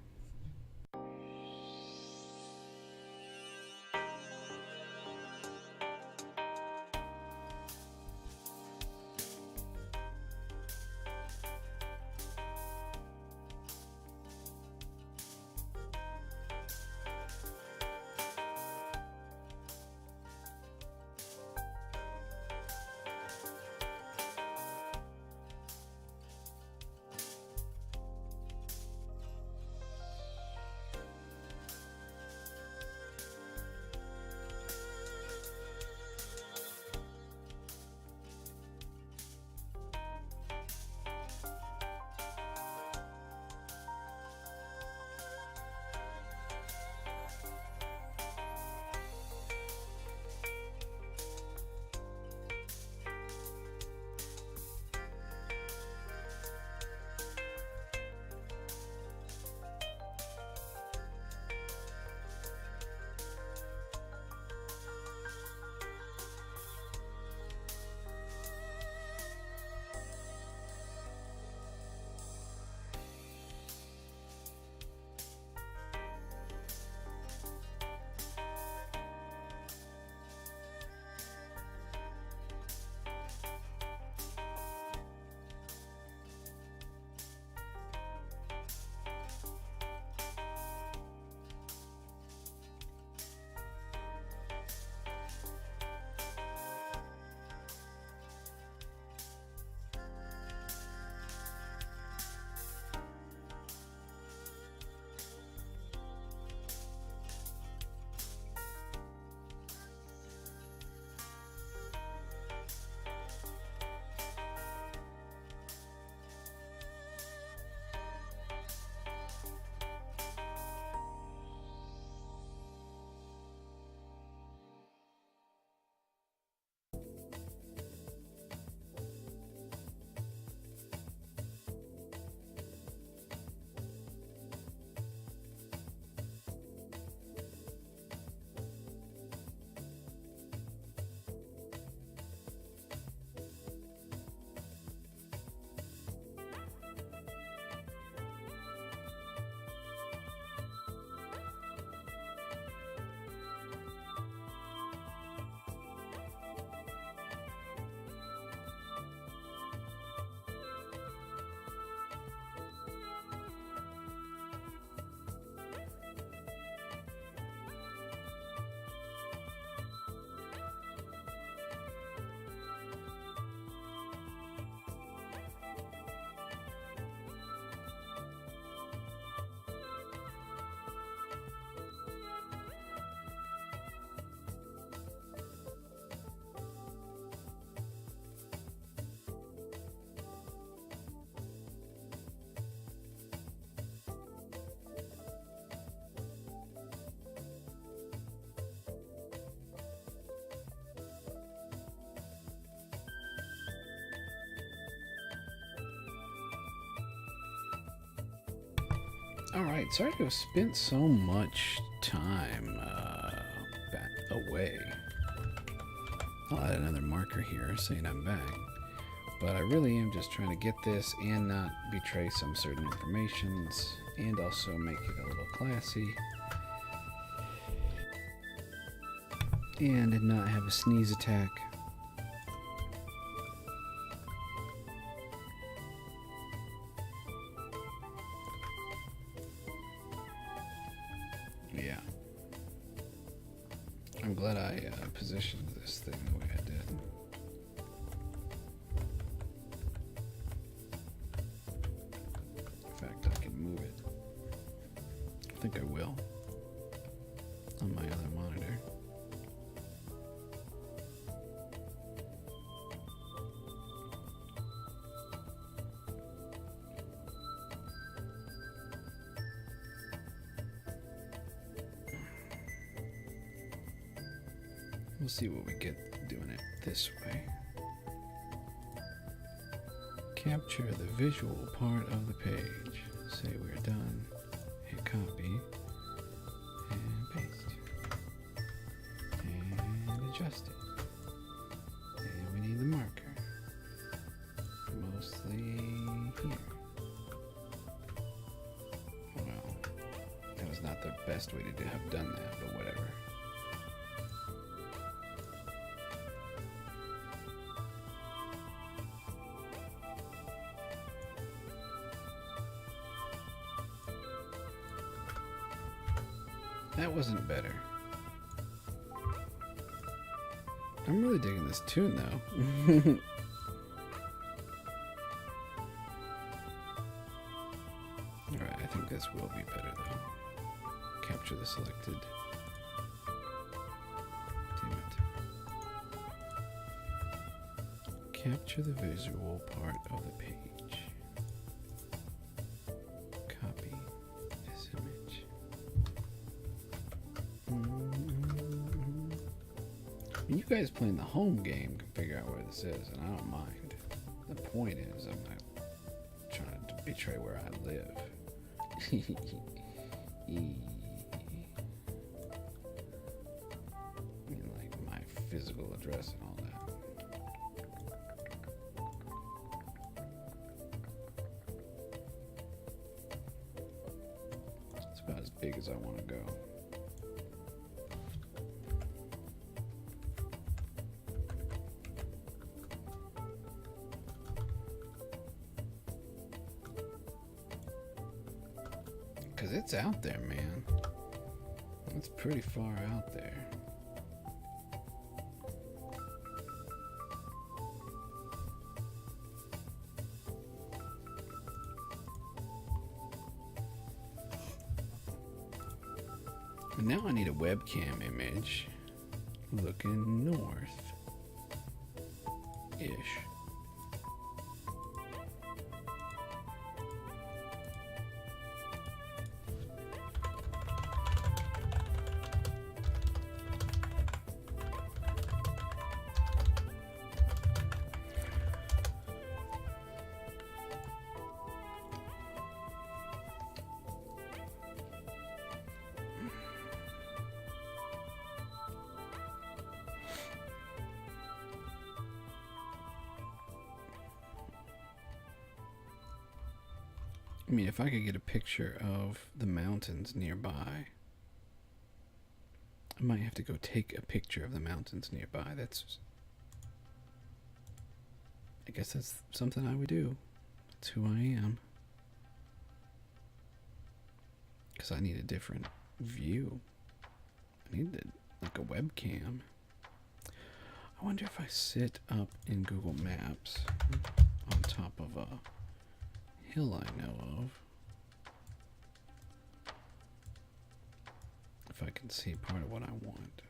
Alright, sorry to have spent so much time back away. I'll add another marker here saying I'm back. But I really am just trying to get this and not betray some certain informations and also make it a little classy. And not have a sneeze attack. Yeah. I'm glad I positioned this thing the way I did. In fact, I can move it. I think I will. On my other monitor. We'll see what we get doing it this way. Capture the visual part of the page. Say we're done. Hit copy. And paste. And adjust it. And we need the marker. Mostly here. Well, that was not the best way to have done that, but whatever. That wasn't better. I'm really digging this tune though. Alright, I think this will be better though. Capture the selected. Damn it. Capture the visual part of the page. Copy this image. You guys playing the home game can figure out where this is, and I don't mind. The point is, I'm not trying to betray where I live. I mean, like my physical address and all that. It's about as big as I want to go. Because it's out there, man. It's pretty far out there. And now I need a webcam image looking north-ish. I mean, if I could get a picture of the mountains nearby, I might have to go take a picture of the mountains nearby. I guess that's something I would do. That's who I am. Because I need a different view. I need like a webcam. I wonder if I sit up in Google Maps on top of a hill I know of, if I can see part of what I want.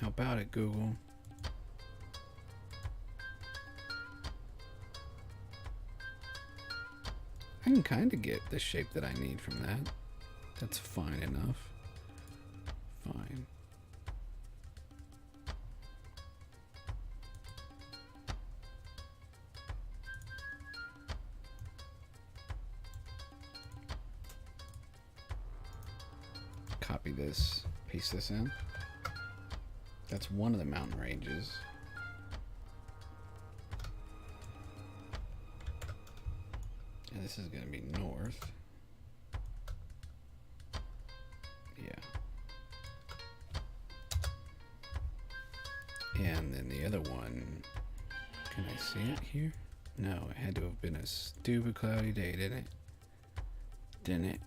How about it, Google? I can kind of get the shape that I need from that. That's fine enough. Fine. Copy this, paste this in. That's one of the mountain ranges. And this is going to be north. Yeah. And then the other one, can I see it here? No, it had to have been a stupid cloudy day, didn't it? Didn't it?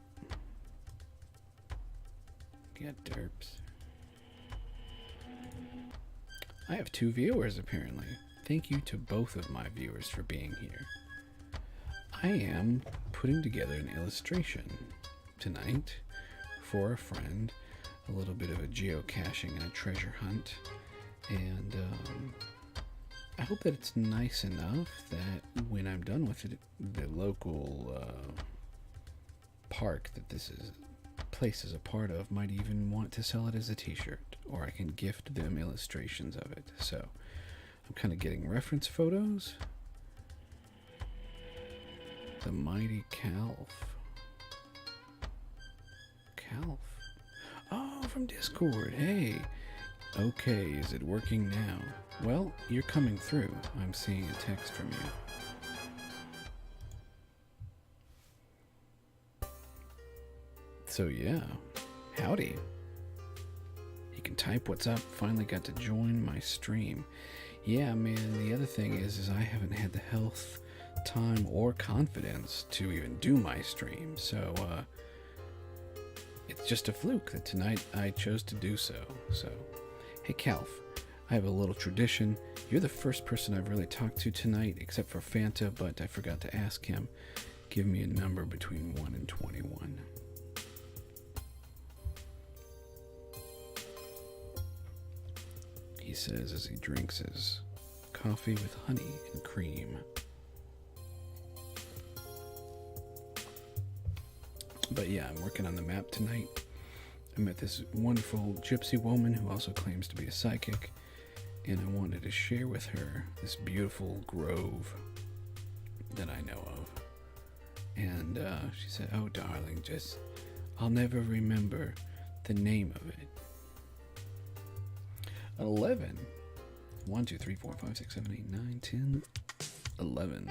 Yeah, derps. I have 2 viewers, apparently. Thank you to both of my viewers for being here. I am putting together an illustration tonight for a friend. A little bit of a geocaching and a treasure hunt. And I hope that it's nice enough that when I'm done with it, the local park that this place is a part of might even want to sell it as a t-shirt, or I can gift them illustrations of it. So I'm kind of getting reference photos. The mighty Calf. Oh, from Discord. Hey. Okay, is it working now? Well, you're coming through. I'm seeing a text from you. So yeah, howdy. You can type what's up. Finally got to join my stream. Yeah, man, the other thing is I haven't had the health, time, or confidence to even do my stream. So, it's just a fluke that tonight I chose to do so. So, hey, Calf, I have a little tradition. You're the first person I've really talked to tonight, except for Fanta, but I forgot to ask him. Give me a number between 1 and 21. He says as he drinks his coffee with honey and cream. But yeah, I'm working on the map tonight. I met this wonderful gypsy woman who also claims to be a psychic, and I wanted to share with her this beautiful grove that I know of. And she said, "Oh, darling, I'll never remember the name of it." 11. 1, 2, 3, 4, 5, 6, 7, 8, 9, 10, 11.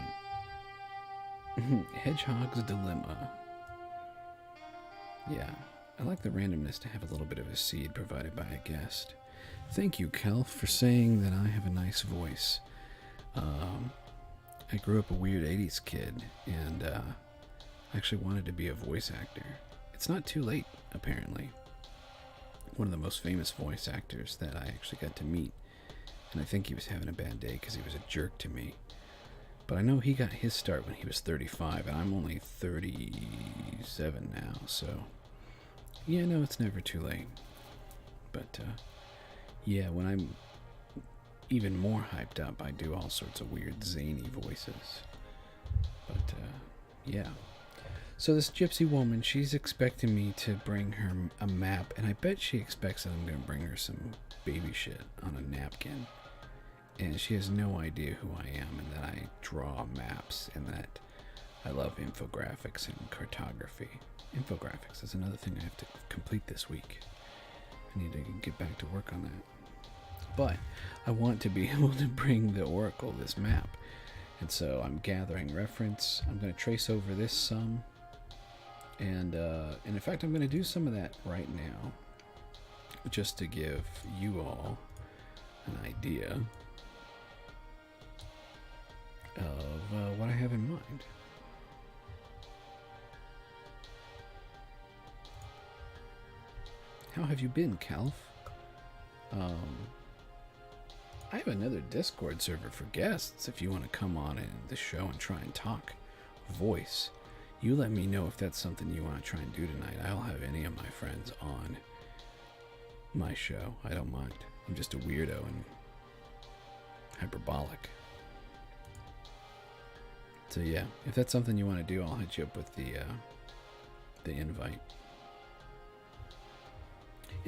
Hedgehog's Dilemma. Yeah, I like the randomness to have a little bit of a seed provided by a guest. Thank you, Calf, for saying that I have a nice voice. I grew up a weird 80s kid, and I actually wanted to be a voice actor. It's not too late, apparently. One of the most famous voice actors that I actually got to meet, and I think he was having a bad day because he was a jerk to me. But I know he got his start when he was 35, and I'm only 37 now, so yeah, no, it's never too late. But yeah, when I'm even more hyped up, I do all sorts of weird zany voices. But yeah. So this gypsy woman, she's expecting me to bring her a map, and I bet she expects that I'm going to bring her some baby shit on a napkin. And she has no idea who I am, and that I draw maps, and that I love infographics and cartography. Infographics is another thing I have to complete this week. I need to get back to work on that. But I want to be able to bring the Oracle this map. And so I'm gathering reference. I'm going to trace over this some. And in fact, I'm going to do some of that right now, just to give you all an idea of what I have in mind. How have you been, Calf? I have another Discord server for guests if you want to come on in the show and try and talk voice. You let me know if that's something you want to try and do tonight. I'll have any of my friends on my show. I don't mind. I'm just a weirdo and hyperbolic. So yeah, if that's something you want to do, I'll hit you up with the invite.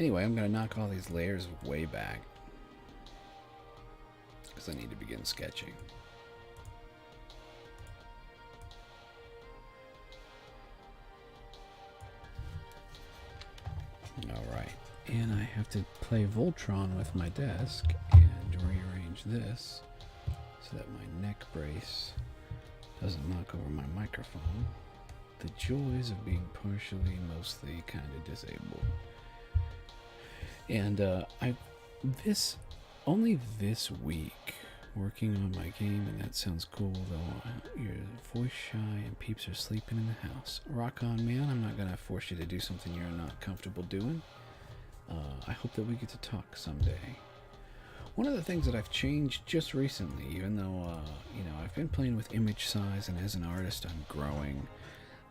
Anyway, I'm going to knock all these layers way back because I need to begin sketching. Alright, and I have to play Voltron with my desk and rearrange this so that my neck brace doesn't knock over my microphone. The joys of being partially, mostly, kind of disabled. And only this week, working on my game, and that sounds cool, though you're voice shy and peeps are sleeping in the house. Rock on, man. I'm not going to force you to do something you're not comfortable doing. I hope that we get to talk someday. One of the things that I've changed just recently, even though, I've been playing with image size, and as an artist, I'm growing.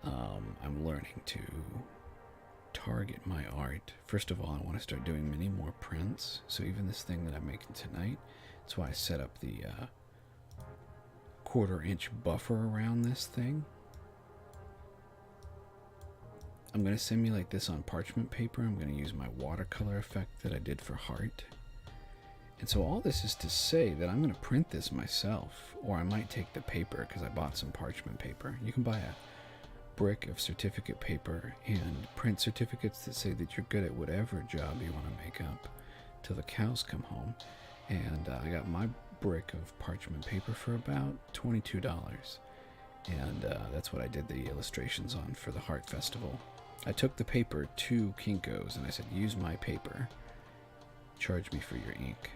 I'm learning to target my art. First of all, I want to start doing many more prints. So even this thing that I'm making tonight, that's why I set up the 1/4-inch buffer around this thing. I'm going to simulate this on parchment paper. I'm going to use my watercolor effect that I did for Heart. And so all this is to say that I'm going to print this myself, or I might take the paper because I bought some parchment paper. You can buy a brick of certificate paper and print certificates that say that you're good at whatever job you want to make up till the cows come home. And I got my brick of parchment paper for about $22. And that's what I did the illustrations on for the Heart Festival. I took the paper to Kinko's and I said, use my paper, charge me for your ink.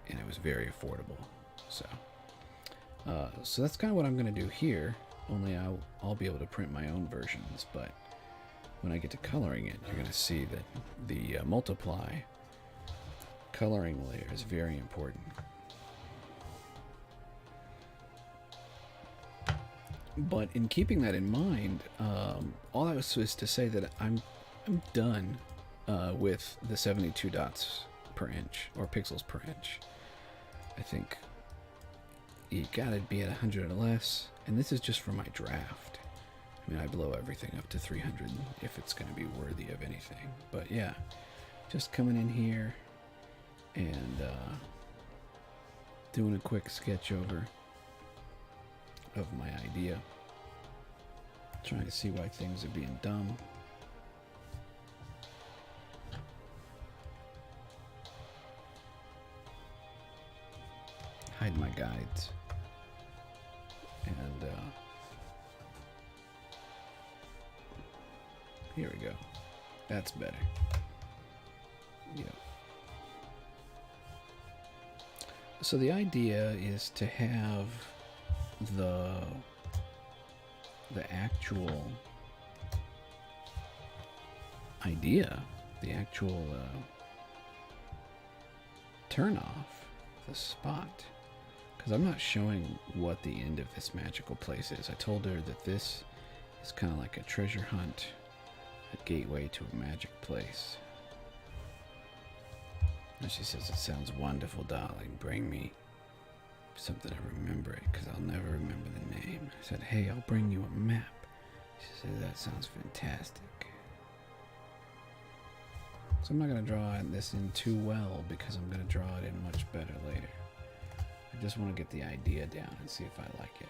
And it was very affordable. So that's kind of what I'm going to do here. Only I'll be able to print my own versions, but when I get to coloring it, you're going to see that the multiply coloring layer is very important. But in keeping that in mind, all that was to say that I'm done with the 72 dots per inch, or pixels per inch. I think you gotta be at 100 or less, and this is just for my draft. I mean, I blow everything up to 300 if it's gonna be worthy of anything. But yeah, just coming in here and doing a quick sketch over of my idea. Trying to see why things are being dumb. Hide my guides. And here we go. That's better. Yep. So the idea is to have the actual idea, the actual turn off, the spot. Because I'm not showing what the end of this magical place is. I told her that this is kind of like a treasure hunt, a gateway to a magic place. And she says, it sounds wonderful, darling. Bring me something to remember it, because I'll never remember the name. I said, hey, I'll bring you a map. She said, that sounds fantastic. So I'm not going to draw this in too well, because I'm going to draw it in much better later. I just want to get the idea down and see if I like it.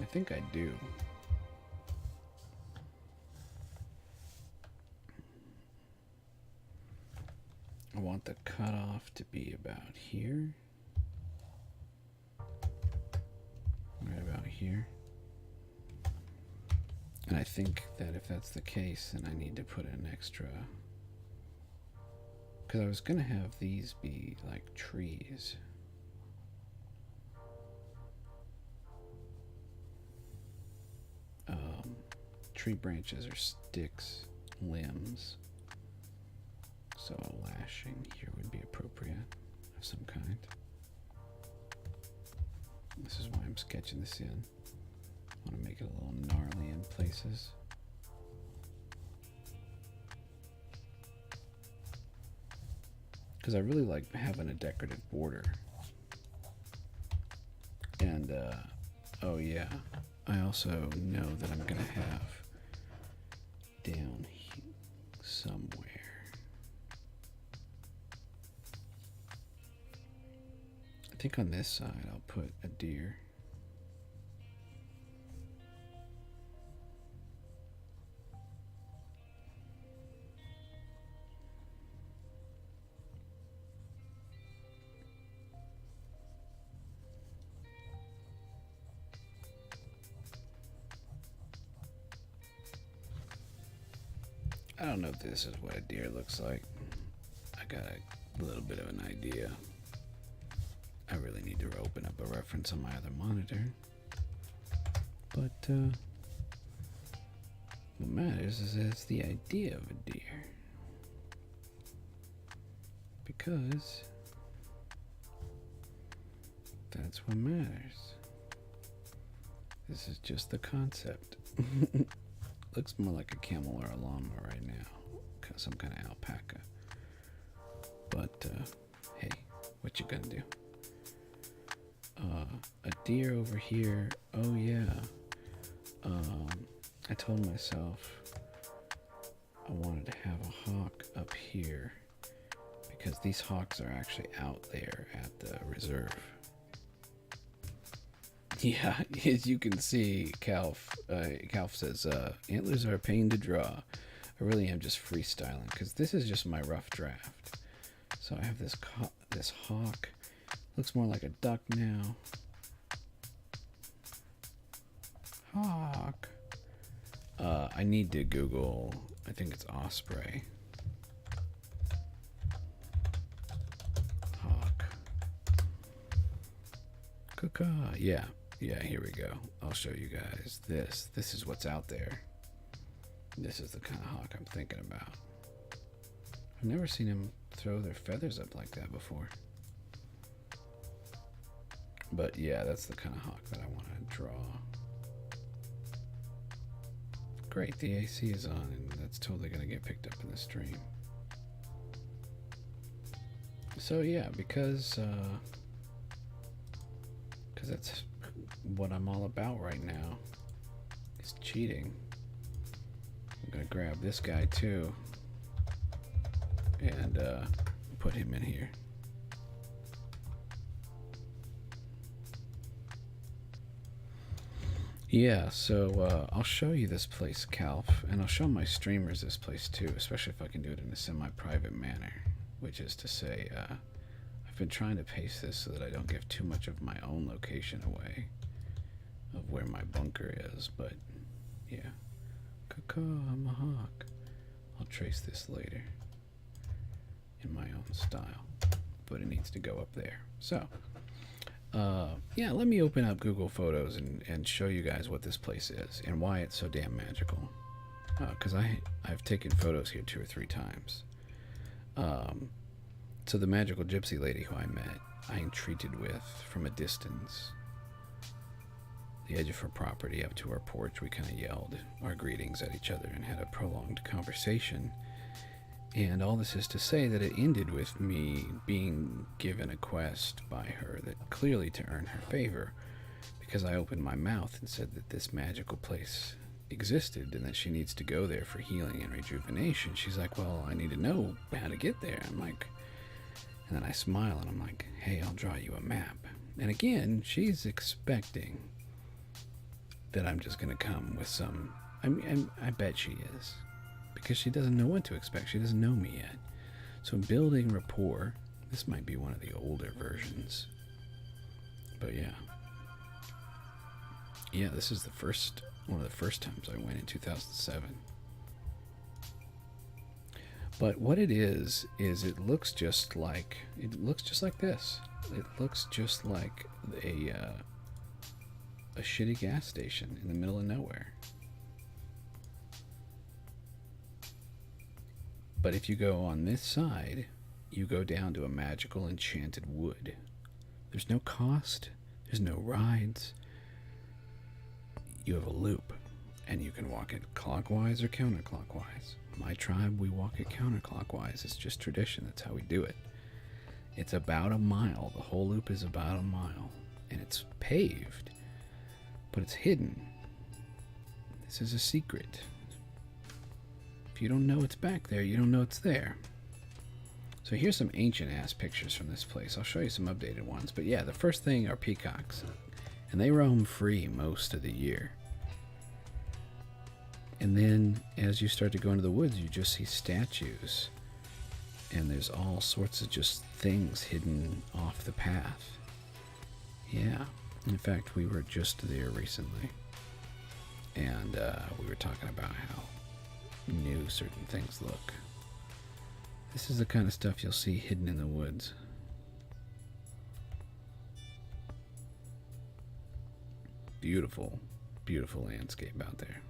I think I do. I want the cutoff to be about here. Right about here. And I think that if that's the case, then I need to put an extra... Because I was going to have these be like trees. Tree branches or sticks, limbs. So a lashing here would be appropriate of some kind. This is why I'm sketching this in. I want to make it a little gnarly in places. Because I really like having a decorative border. And, oh yeah, I also know that I'm going to have down here somewhere. I think on this side I'll put a deer. I don't know if this is what a deer looks like. I got a little bit of an idea. I really need to open up a reference on my other monitor. But what matters is that it's the idea of a deer. Because that's what matters. This is just the concept. Looks more like a camel or a llama right now. Some kind of alpaca. But, hey, what you gonna do? A deer over here. Oh, yeah. I told myself I wanted to have a hawk up here. Because these hawks are actually out there at the reserve. Yeah, as you can see, Calf says, antlers are a pain to draw. I really am just freestyling, because this is just my rough draft. So I have this hawk. Looks more like a duck now. Hawk. I need to Google, I think it's osprey. Hawk. Caca. Yeah. Yeah, here we go. I'll show you guys this. This is what's out there. This is the kind of hawk I'm thinking about. I've never seen them throw their feathers up like that before. But yeah, that's the kind of hawk that I want to draw. Great, the AC is on, and that's totally going to get picked up in the stream. So yeah, because that's what I'm all about right now. Is cheating. I'm gonna grab this guy too and put him in here. Yeah, so I'll show you this place, Calf, and I'll show my streamers this place too, especially if I can do it in a semi-private manner, which is to say, I've been trying to pace this so that I don't give too much of my own location away of where my bunker is, but yeah. Caw, I'm a hawk. I'll trace this later in my own style, but it needs to go up there. So, yeah, let me open up Google Photos and show you guys what this place is and why it's so damn magical. Because I've taken photos here 2 or 3 times. So the magical gypsy lady who I met, I entreated with from a distance. The edge of her property up to our porch, we kind of yelled our greetings at each other and had a prolonged conversation. And all this is to say that it ended with me being given a quest by her that clearly to earn her favor, because I opened my mouth and said that this magical place existed and that she needs to go there for healing and rejuvenation. She's like, well, I need to know how to get there. I'm like, and then I smile and I'm like, hey, I'll draw you a map. And again, she's expecting that I'm just going to come with some, I bet she is. Because she doesn't know what to expect. She doesn't know me yet. So building rapport, this might be one of the older versions. But yeah. Yeah, this is one of the first times I went in 2007. But what it is it looks just like this. It looks just like a shitty gas station in the middle of nowhere. But if you go on this side, you go down to a magical enchanted wood. There's no cost, there's no rides. You have a loop, and you can walk it clockwise or counterclockwise. My tribe, we walk it counterclockwise. It's just tradition, that's how we do it. It's about a mile, the whole loop is about a mile, and it's paved, but it's hidden. This is a secret. If you don't know it's back there, you don't know it's there. So here's some ancient-ass pictures from this place. I'll show you some updated ones. But yeah, the first thing are peacocks. And they roam free most of the year. And then as you start to go into the woods, you just see statues. And there's all sorts of just things hidden off the path. Yeah. In fact, we were just there recently. And we were talking about how new certain things look. This is the kind of stuff you'll see hidden in the woods. Beautiful, beautiful landscape out there.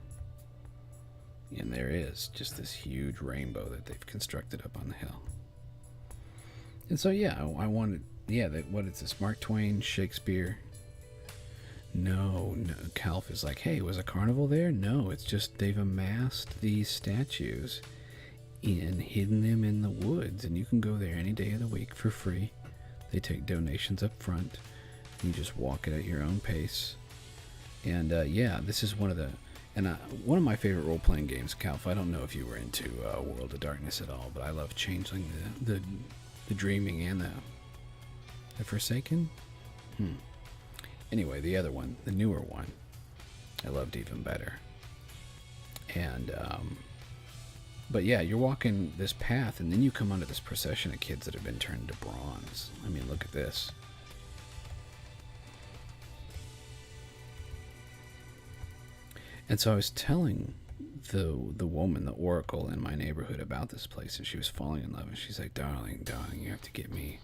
And there is just this huge rainbow that they've constructed up on the hill. And so, yeah, I wanted, what is this, Mark Twain, Shakespeare? No, Calf is like, hey, was a carnival there? No, it's just they've amassed these statues and hidden them in the woods, and you can go there any day of the week for free. They take donations up front. You just walk it at your own pace. And yeah, this is one of my favorite role-playing games, Calf. I don't know if you were into World of Darkness at all, but I love Changeling, the Dreaming, and the Forsaken. Anyway, the other one, the newer one, I loved even better. And but yeah, you're walking this path, and then you come onto this procession of kids that have been turned to bronze. I mean, look at this. And so I was telling the woman, the oracle in my neighborhood, about this place, and she was falling in love, and she's like, darling, you have to give me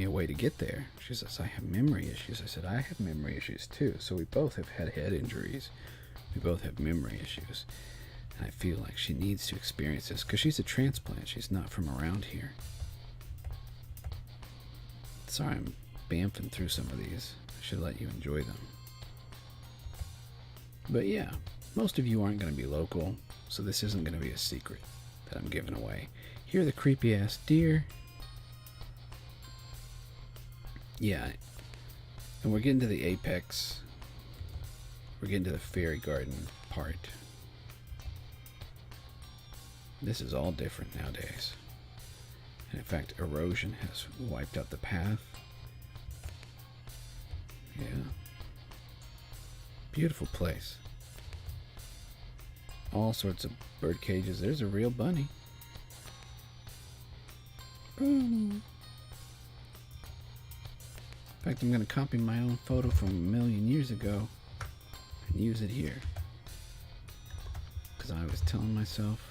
a way to get there. She says, I have memory issues. I said, I have memory issues too. So we both have had head injuries. We both have memory issues. And I feel like she needs to experience this because she's a transplant. She's not from around here. Sorry, I'm bamfing through some of these. I should let you enjoy them. But yeah, most of you aren't going to be local, so this isn't going to be a secret that I'm giving away. Here are the creepy ass deer. Yeah, and we're getting to the apex. We're getting to the fairy garden part. This is all different nowadays. And in fact, erosion has wiped out the path. Yeah. Beautiful place. All sorts of bird cages. There's a real bunny. Bunny. In fact, I'm going to copy my own photo from a million years ago and use it here. Because I was telling myself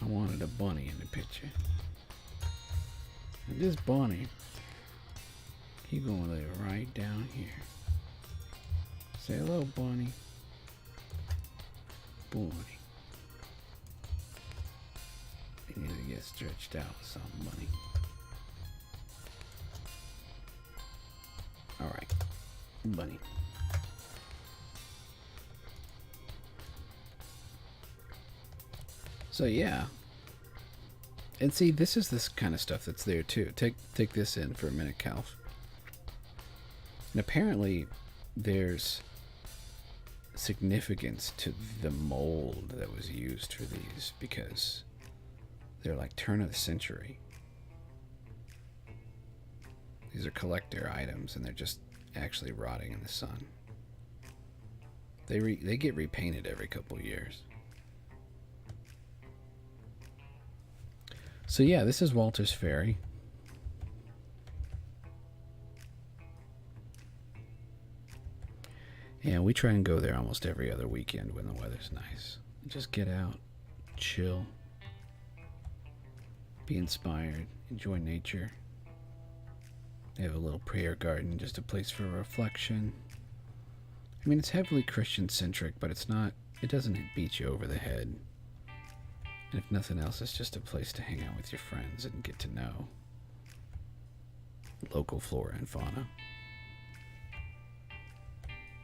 I wanted a bunny in the picture. And this bunny, he's going to live right down here. Say hello, bunny. Bunny. You need to get stretched out with something, bunny. Alright. Bunny. So yeah. And see, this is this kind of stuff that's there too. Take this in for a minute, Calf. And apparently there's significance to the mold that was used for these because they're like turn of the century. These are collector items and they're just actually rotting in the sun. They get repainted every couple years. So yeah, this is Walter's Ferry. And we try and go there almost every other weekend when the weather's nice. Just get out, chill, be inspired, enjoy nature. They have a little prayer garden, just a place for reflection. I mean, it's heavily Christian-centric, but it doesn't beat you over the head. And if nothing else, it's just a place to hang out with your friends and get to know local flora and fauna.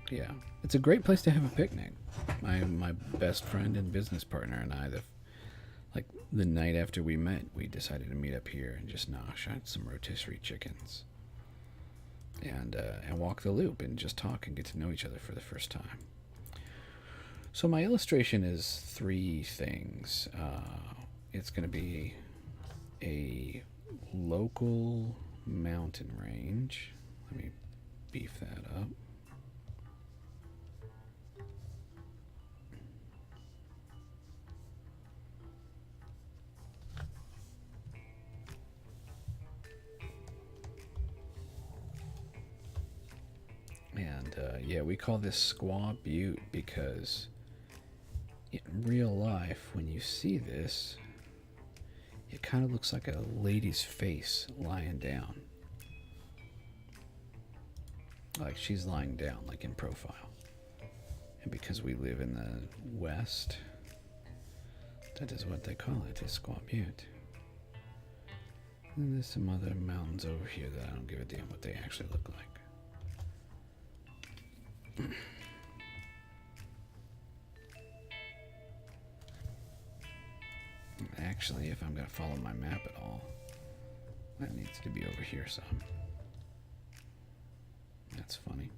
Yeah, it's a great place to have a picnic. My best friend and business partner and I, the night after we met, we decided to meet up here and just nosh on some rotisserie chickens. And walk the loop and just talk and get to know each other for the first time. So my illustration is three things. It's going to be a local mountain range. Let me beef that up. And yeah, we call this Squaw Butte because in real life, when you see this, it kind of looks like a lady's face lying down. Like she's lying down, like in profile. And because we live in the West, that is what they call it, is Squaw Butte. And there's some other mountains over here that I don't give a damn what they actually look like. Actually, if I'm going to follow my map at all, that needs to be over here some. That's funny.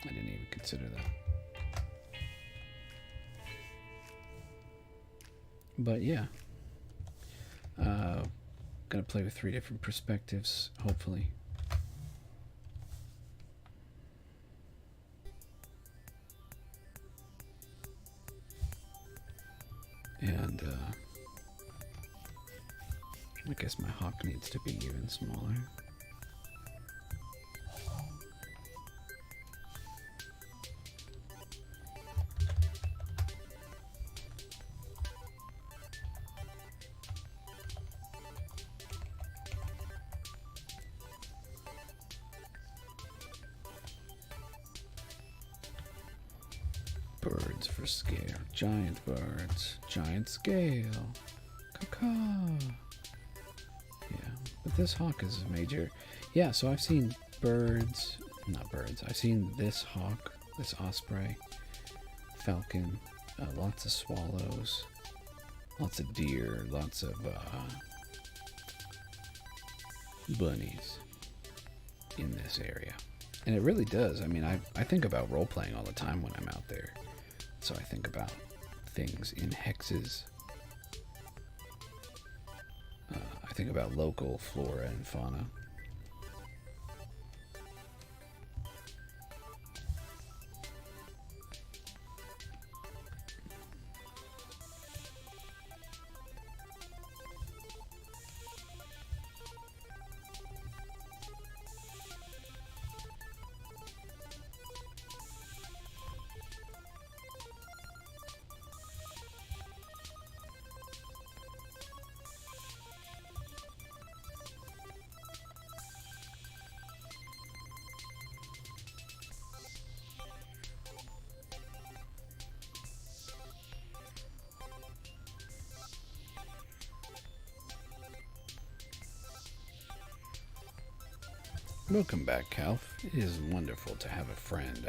I didn't even consider that. But yeah. Gonna play with 3 different perspectives, hopefully. And I guess my hawk needs to be even smaller. Birds for scale. Giant birds. Giant scale. Caw-caw. Yeah, but this hawk is major. Yeah, so I've seen birds. Not birds. I've seen this hawk, this osprey, falcon, lots of swallows, lots of deer, lots of bunnies in this area. And it really does. I mean, I think about role-playing all the time when I'm out there. So I think about things in hexes. I think about local flora and fauna. Welcome back, Calf. It is wonderful to have a friend.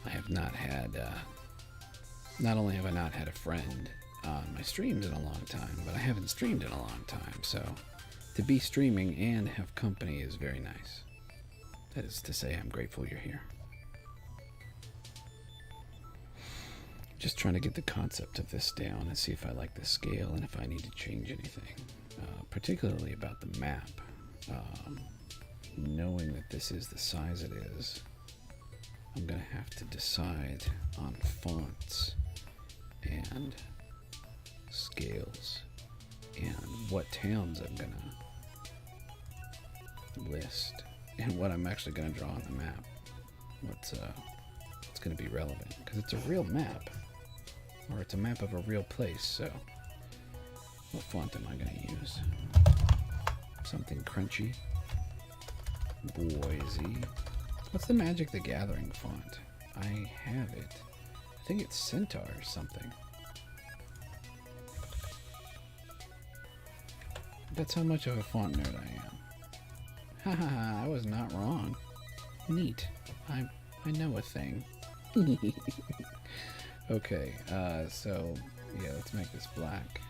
I have not had, not only have I not had a friend on my streams in a long time, but I haven't streamed in a long time, so to be streaming and have company is very nice. That is to say, I'm grateful you're here. Just trying to get the concept of this down and see if I like the scale and if I need to change anything, particularly about the map. Knowing that this is the size it is, I'm going to have to decide on fonts and scales and what towns I'm going to list and what I'm actually going to draw on the map. What's going to be relevant, because it's a real map, or it's a map of a real place. So what font am I going to use? Something crunchy. Boise. What's the Magic the Gathering font? I have it. I think it's Centaur or something. That's how much of a font nerd I am. Haha, I was not wrong. Neat. I know a thing. Okay, so yeah, let's make this black.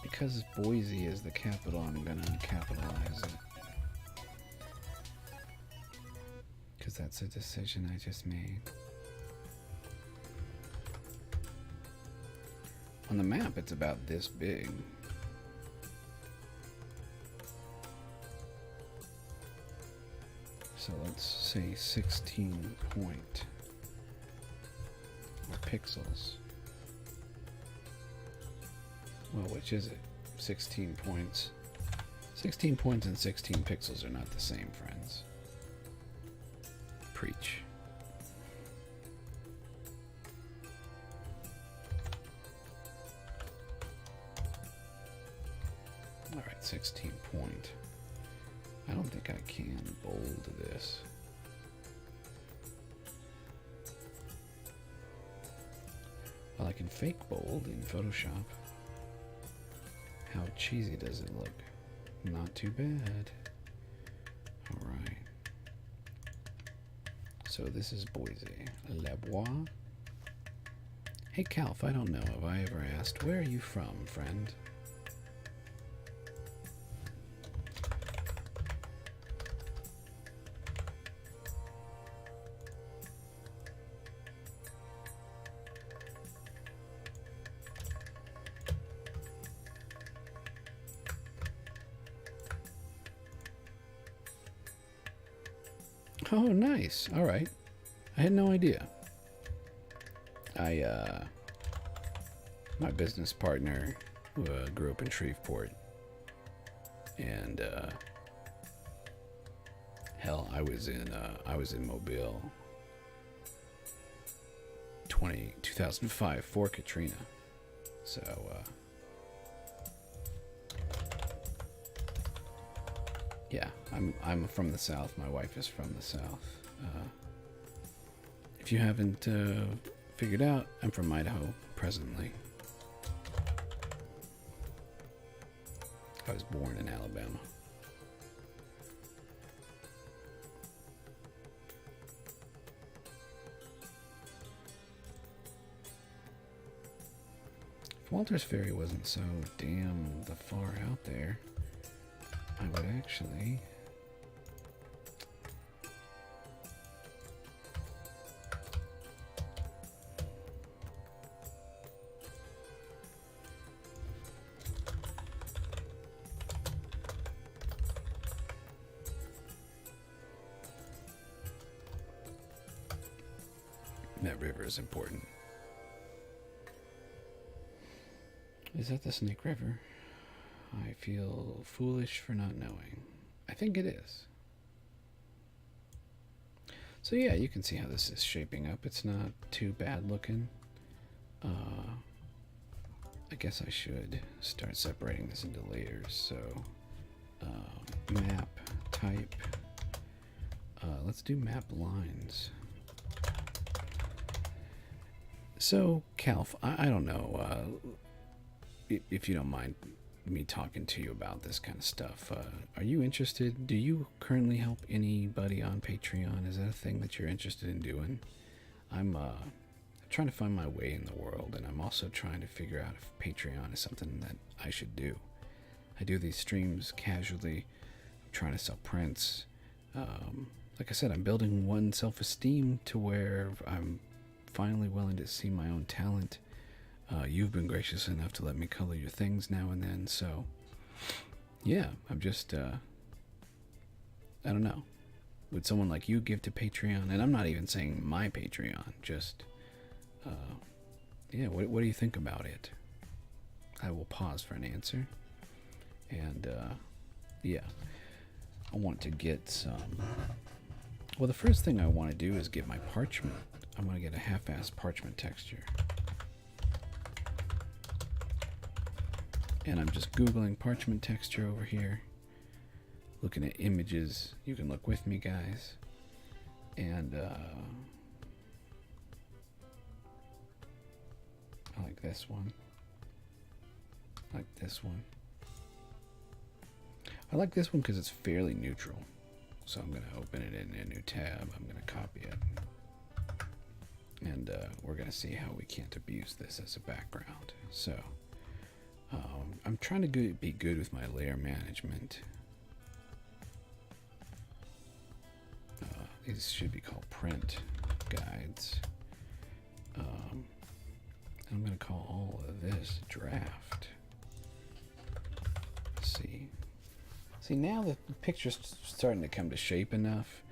Because Boise is the capital, I'm gonna capitalize it. that's a decision I just made. On the map, it's about this big. So let's say 16 point or pixels. Well, which is it? 16 points. 16 points and 16 pixels are not the same, friends. Preach. All right, 16 point. I don't think I can bold this. Well, I can fake bold in Photoshop. How cheesy does it look? Not too bad. All right. So this is Boise. Le Bois. Hey, Calf, I don't know. Have I ever asked, where are you from, friend? Oh, nice. All right. I had no idea. My business partner grew up in Shreveport. And, hell, I was in Mobile 2005 for Katrina. So, yeah, I'm from the South. My wife is from the South. If you haven't figured out, I'm from Idaho presently. I was born in Alabama. If Walter's Ferry wasn't so damn the far out there, I would actually that river is important. Is that the Snake River? I feel foolish for not knowing. I think it is. So yeah, you can see how this is shaping up. It's not too bad looking. I guess I should start separating this into layers. So map type. Let's do map lines. So Calf, I don't know if you don't mind me talking to you about this kind of stuff. Are you interested? Do you currently help anybody on Patreon? Is that a thing that you're interested in doing? I'm trying to find my way in the world, and I'm also trying to figure out if Patreon is something that I should do. I do these streams casually. I'm trying to sell prints. Like I said, I'm building one self-esteem to where I'm finally willing to see my own talent. You've been gracious enough to let me color your things now and then, so yeah, I'm just, I don't know. Would someone like you give to Patreon? And I'm not even saying my Patreon, just, yeah, what do you think about it? I will pause for an answer. And, yeah, I want to get some, well, the first thing I want to do is get my parchment. I want to get a half-assed parchment texture. And I'm just Googling parchment texture over here, looking at images. You can look with me, guys. And I like this one. I like this one. I like this one because it's fairly neutral. So I'm going to open it in a new tab. I'm going to copy it. And we're going to see how we can't abuse this as a background. So I'm trying to be good with my layer management. these should be called print guides. I'm going to call all of this draft. Let's see. See, now the picture's starting to come to shape enough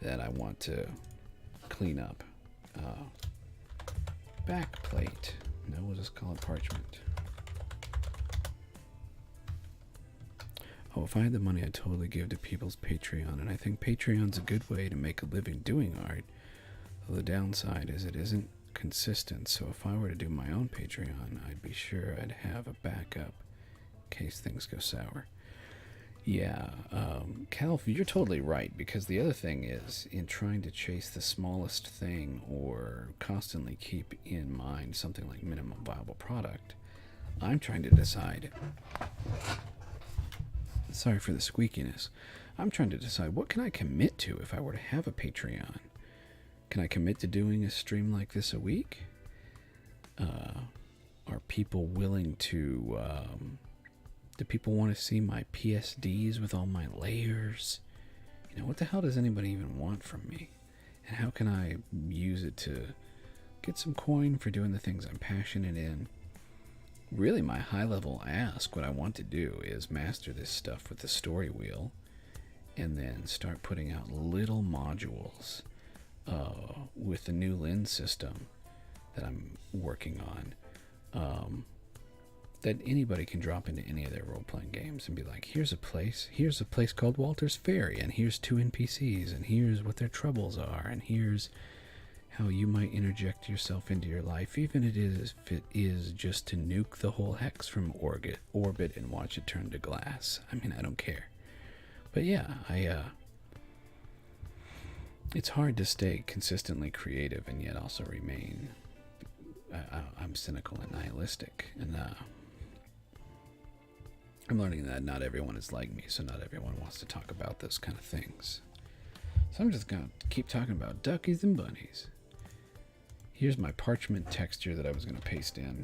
that I want to clean up. Back plate. No, we'll just call it parchment. Oh, if I had the money, I'd totally give to people's Patreon, and I think Patreon's a good way to make a living doing art. Though the downside is it isn't consistent, so if I were to do my own Patreon, I'd be sure I'd have a backup in case things go sour. Yeah, Calf, you're totally right, because the other thing is, in trying to chase the smallest thing or constantly keep in mind something like minimum viable product, I'm trying to decide... Sorry for the squeakiness. I'm trying to decide what can I commit to if I were to have a Patreon. Can I commit to doing a stream like this a week? Are people willing to... do people want to see my PSDs with all my layers? You know, what the hell does anybody even want from me? And how can I use it to get some coin for doing the things I'm passionate in? Really, my high-level ask, what I want to do is master this stuff with the story wheel and then start putting out little modules with the new lens system that I'm working on, that anybody can drop into any of their role-playing games and be like, here's a place called Walter's Ferry, and here's 2 NPCs, and here's what their troubles are, and here's how you might interject yourself into your life, even if it is just to nuke the whole hex from orbit and watch it turn to glass. I mean, I don't care. But yeah, it's hard to stay consistently creative and yet also remain... I'm cynical and nihilistic, and I'm learning that not everyone is like me, so not everyone wants to talk about those kind of things. So I'm just going to keep talking about duckies and bunnies. Here's my parchment texture that I was going to paste in.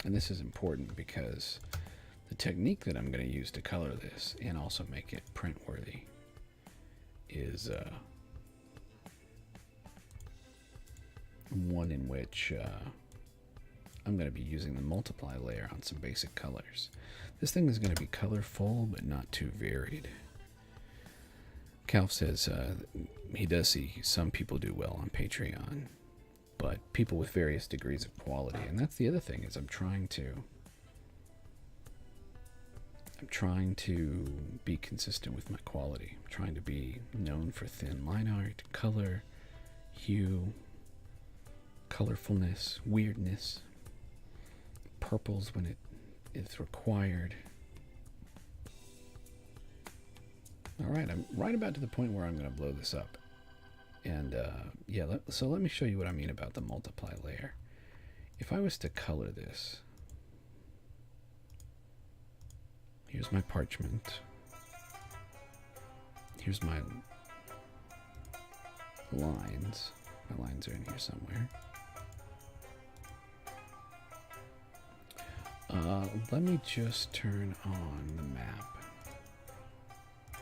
And this is important because the technique that I'm going to use to color this and also make it print worthy is one in which I'm going to be using the multiply layer on some basic colors. This thing is going to be colorful but not too varied. Calf says he does see some people do well on Patreon, but people with various degrees of quality. And that's the other thing, is I'm trying to be consistent with my quality. I'm trying to be known for thin line art, color, hue, colorfulness, weirdness, purples when it is required. Alright, I'm right about to the point where I'm going to blow this up. And yeah, so let me show you what I mean about the multiply layer. If I was to color this, here's my parchment. Here's my lines. My lines are in here somewhere. Let me just turn on the map.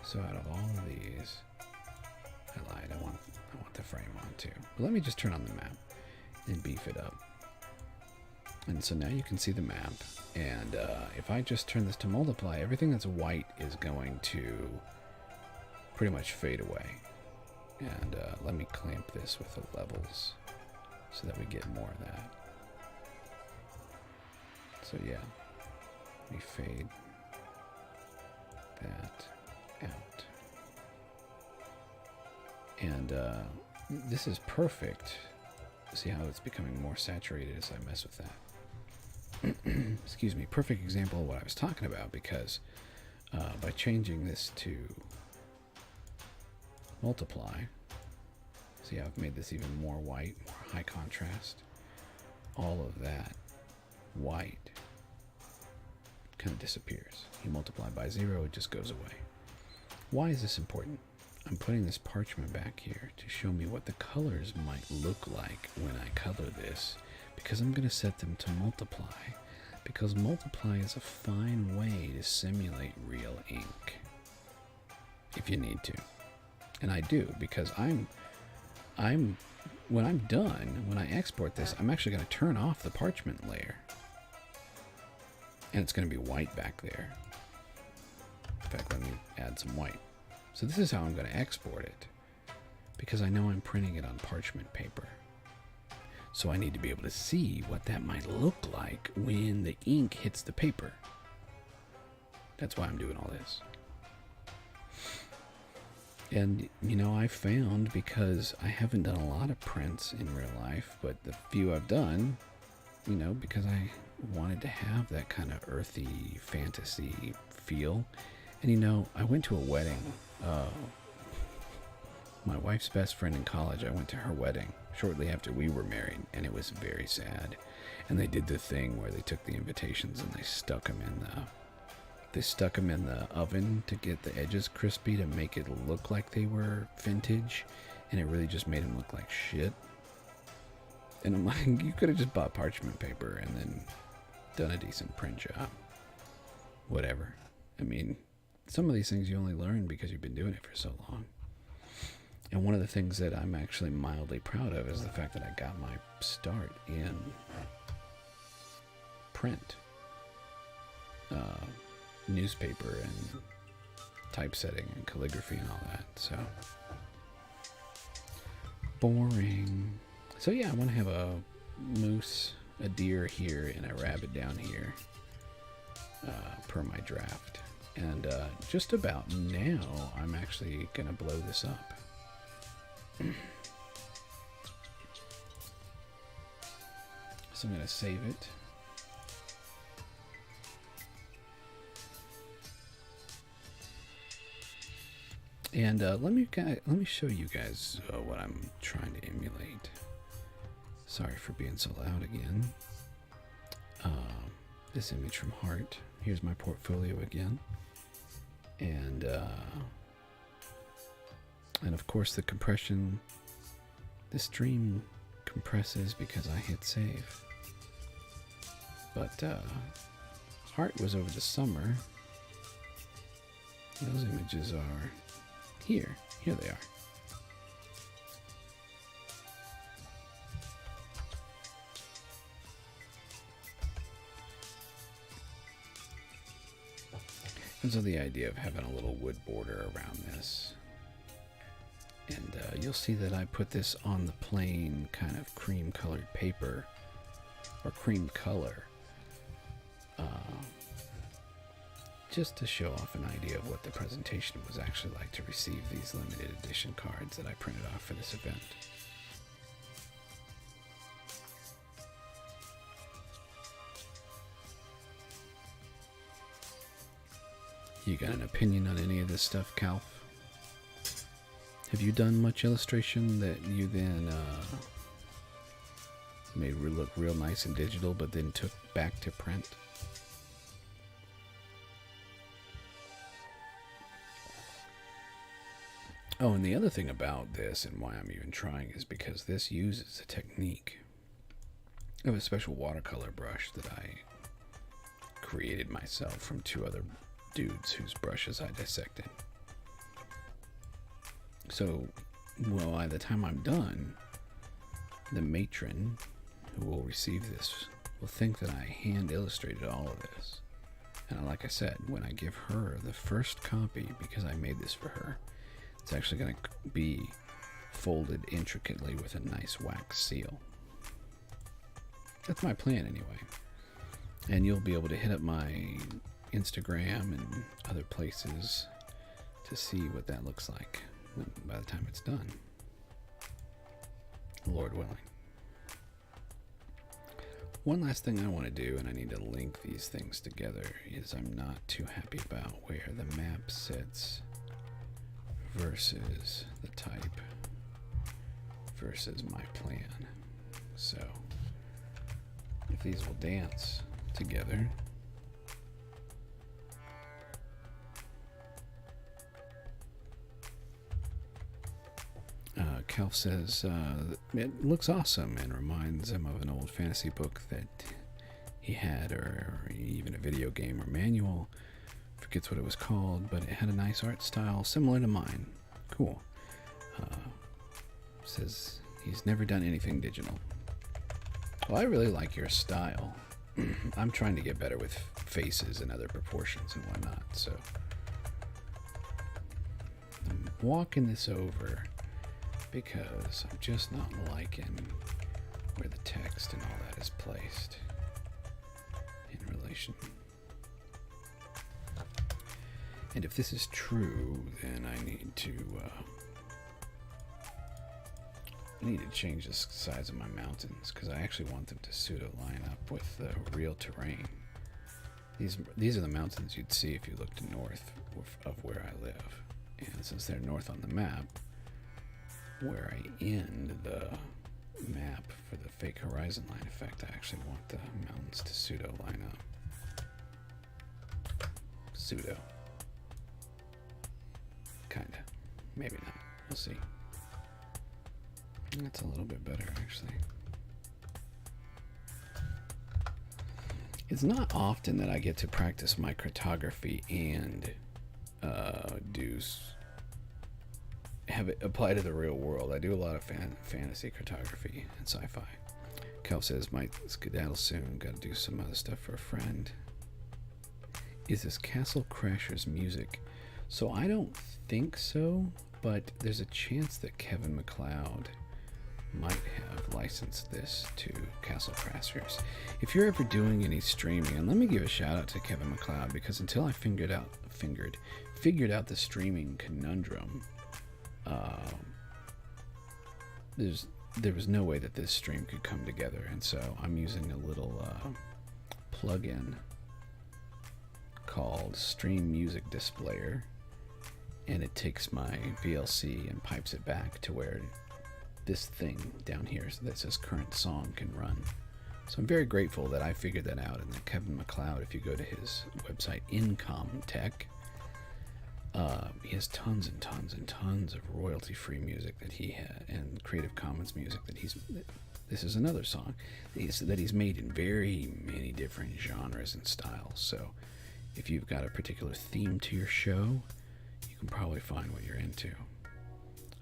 So out of all of these, I lied, I want the frame on too. But let me just turn on the map and beef it up. And so now you can see the map. And if I just turn this to multiply, everything that's white is going to pretty much fade away. And let me clamp this with the levels so that we get more of that. So yeah, let me fade that out. And this is perfect. See how it's becoming more saturated as I mess with that. Excuse me, perfect example of what I was talking about, because by changing this to multiply, see how I've made this even more white, more high contrast. All of that white kind of disappears. You multiply by 0, it just goes away. Why is this important? I'm putting this parchment back here to show me what the colors might look like when I color this, because I'm going to set them to multiply, because multiply is a fine way to simulate real ink if you need to. And I do, because when I'm done, when I export this, I'm actually going to turn off the parchment layer. And it's going to be white back there. In fact, let me add some white. So this is how I'm going to export it, because I know I'm printing it on parchment paper. So I need to be able to see what that might look like when the ink hits the paper. That's why I'm doing all this. And, you know, I found, because I haven't done a lot of prints in real life, but the few I've done, you know, because I wanted to have that kind of earthy fantasy feel. And, you know, I went to a wedding. My wife's best friend in college, I went to her wedding shortly after we were married, and it was very sad. And they did the thing where they took the invitations and they stuck them in the oven to get the edges crispy to make it look like they were vintage, and it really just made them look like shit. And I'm like, you could have just bought parchment paper and then done a decent print job. Whatever. I mean, some of these things you only learn because you've been doing it for so long. And one of the things that I'm actually mildly proud of is the fact that I got my start in print. Newspaper and typesetting and calligraphy and all that. So boring. So yeah, I want to have a moose, a deer here, and a rabbit down here, per my draft. And just about now, I'm actually gonna blow this up. So I'm gonna save it. And let me show you guys what I'm trying to emulate. Sorry for being so loud again. This image from Heart. Here's my portfolio again. And of course the compression. The stream compresses because I hit save. But Heart was over the summer. Those images are here. Here they are. And so the idea of having a little wood border around this. And you'll see that I put this on the plain kind of cream colored paper, or cream color, just to show off an idea of what the presentation was actually like to receive these limited edition cards that I printed off for this event. You got an opinion on any of this stuff, Calf? Have you done much illustration that you then made look real nice and digital, but then took back to print? Oh, and the other thing about this and why I'm even trying is because this uses a technique of a special watercolor brush that I created myself from two other dudes whose brushes I dissected. So, well, by the time I'm done, the matron who will receive this will think that I hand illustrated all of this. And like I said, when I give her the first copy, because I made this for her, it's actually going to be folded intricately with a nice wax seal. That's my plan anyway. And you'll be able to hit up my Instagram and other places to see what that looks like by the time it's done. Lord willing. One last thing I want to do, and I need to link these things together, is I'm not too happy about where the map sits versus the type versus my plan. So if these will dance together, Calf says it looks awesome and reminds him of an old fantasy book that he had, or even a video game or manual. Forgets what it was called, but it had a nice art style similar to mine. Cool. says he's never done anything digital. Well, I really like your style. I'm trying to get better with faces and other proportions and whatnot, so I'm walking this over because I'm just not liking where the text and all that is placed in relation. And if this is true, then I need to change the size of my mountains, because I actually want them to pseudo line up with the real terrain. These are the mountains you'd see if you looked north of where I live. And since they're north on the map, where I end the map for the fake horizon line effect, I actually want the mountains to pseudo line up. Pseudo. Kinda. Maybe not. We'll see. That's a little bit better, actually. It's not often that I get to practice my cartography and have it apply to the real world. I do a lot of fantasy cartography and sci-fi. Cal says, might skedaddle soon. Got to do some other stuff for a friend. Is this Castle Crashers music? So I don't think so, but there's a chance that Kevin MacLeod might have licensed this to Castle Crashers. If you're ever doing any streaming, and let me give a shout out to Kevin MacLeod, because until I figured out the streaming conundrum, there was no way that this stream could come together, and so I'm using a little plugin called Stream Music Displayer, and it takes my VLC and pipes it back to where this thing down here that says current song can run. So I'm very grateful that I figured that out, and that Kevin MacLeod, if you go to his website Incomitatum, he has tons and tons and tons of royalty-free music that he had, and Creative Commons music that this is another song that he's made in very many different genres and styles. So if you've got a particular theme to your show, you can probably find what you're into.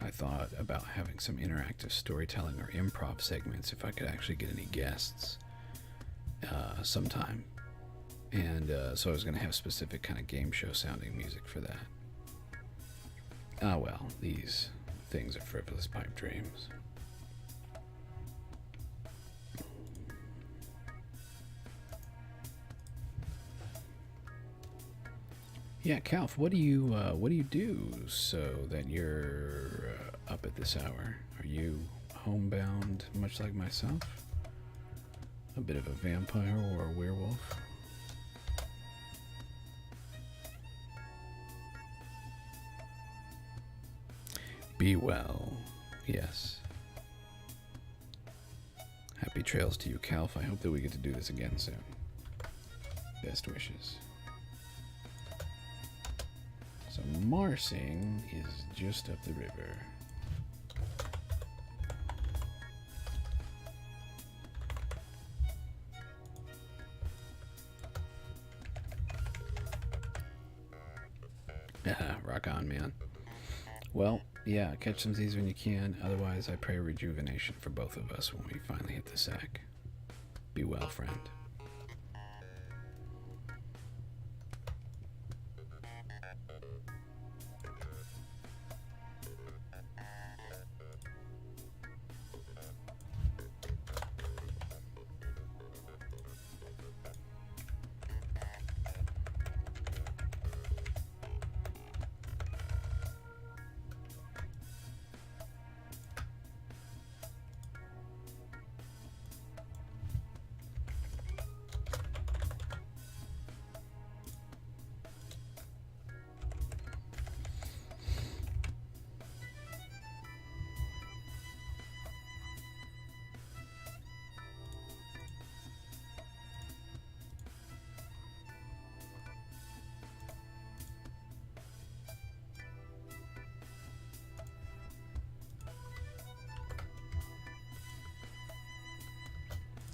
I thought about having some interactive storytelling or improv segments if I could actually get any guests sometime. And so I was going to have specific kind of game show sounding music for that. Ah, well, these things are frivolous pipe dreams. Yeah, Calf, what do you do so that you're up at this hour? Are you homebound, much like myself? A bit of a vampire or a werewolf? Be well. Yes. Happy trails to you, Calf. I hope that we get to do this again soon. Best wishes. So Marsing is just up the river. Rock on, man. Well, yeah, catch some of these when you can. Otherwise, I pray rejuvenation for both of us when we finally hit the sack. Be well, friend.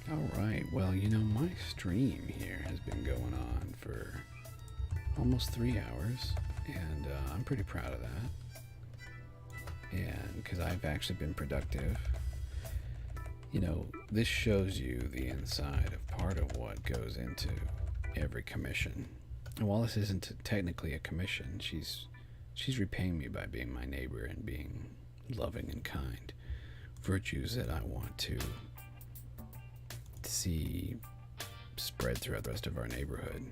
Alright, well, you know, my stream here has been going on for almost 3 hours, and I'm pretty proud of that. And because I've actually been productive. You know, this shows you the inside of part of what goes into every commission. And while this isn't technically a commission, she's repaying me by being my neighbor and being loving and kind. Virtues that I want to see spread throughout the rest of our neighborhood,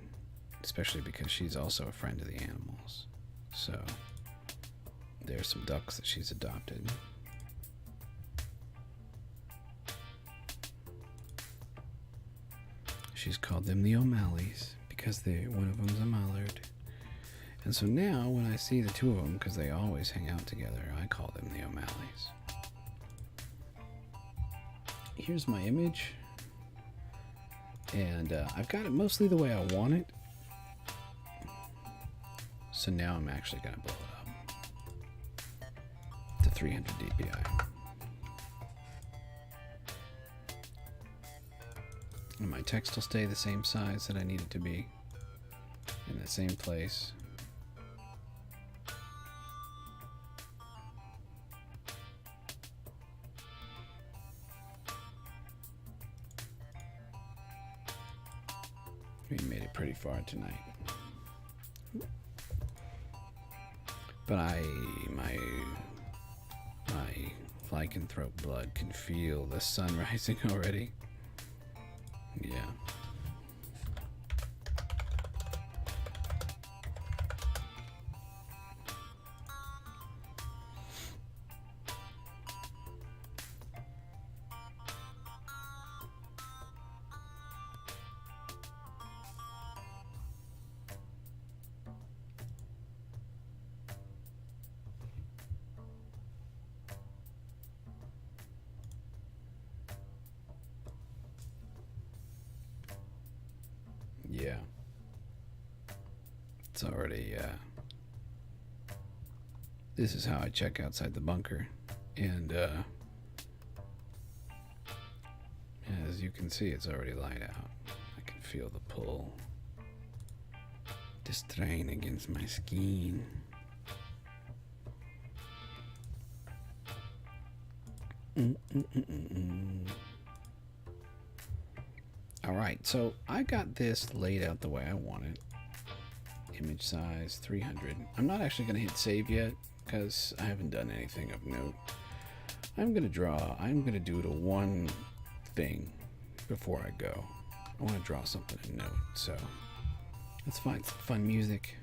especially because she's also a friend of the animals. So there's some ducks that she's adopted. She's called them the O'Malleys because one of them's a mallard. And so now when I see the two of them, because they always hang out together, I call them the O'Malleys. Here's my image. And I've got it mostly the way I want it. So now I'm actually going to blow it up to 300 dpi. And my text will stay the same size that I need it to be, in the same place. We made it pretty far tonight. But my lycanthrope blood can feel the sun rising already. Yeah. Yeah. It's already, this is how I check outside the bunker. And, as you can see, it's already light out. I can feel the pull. The strain against my skin. Alright, so I got this laid out the way I want it. Image size 300. I'm not actually going to hit save yet because I haven't done anything of note. I'm going to do the one thing before I go. I want to draw something of note, so let's find some fun music.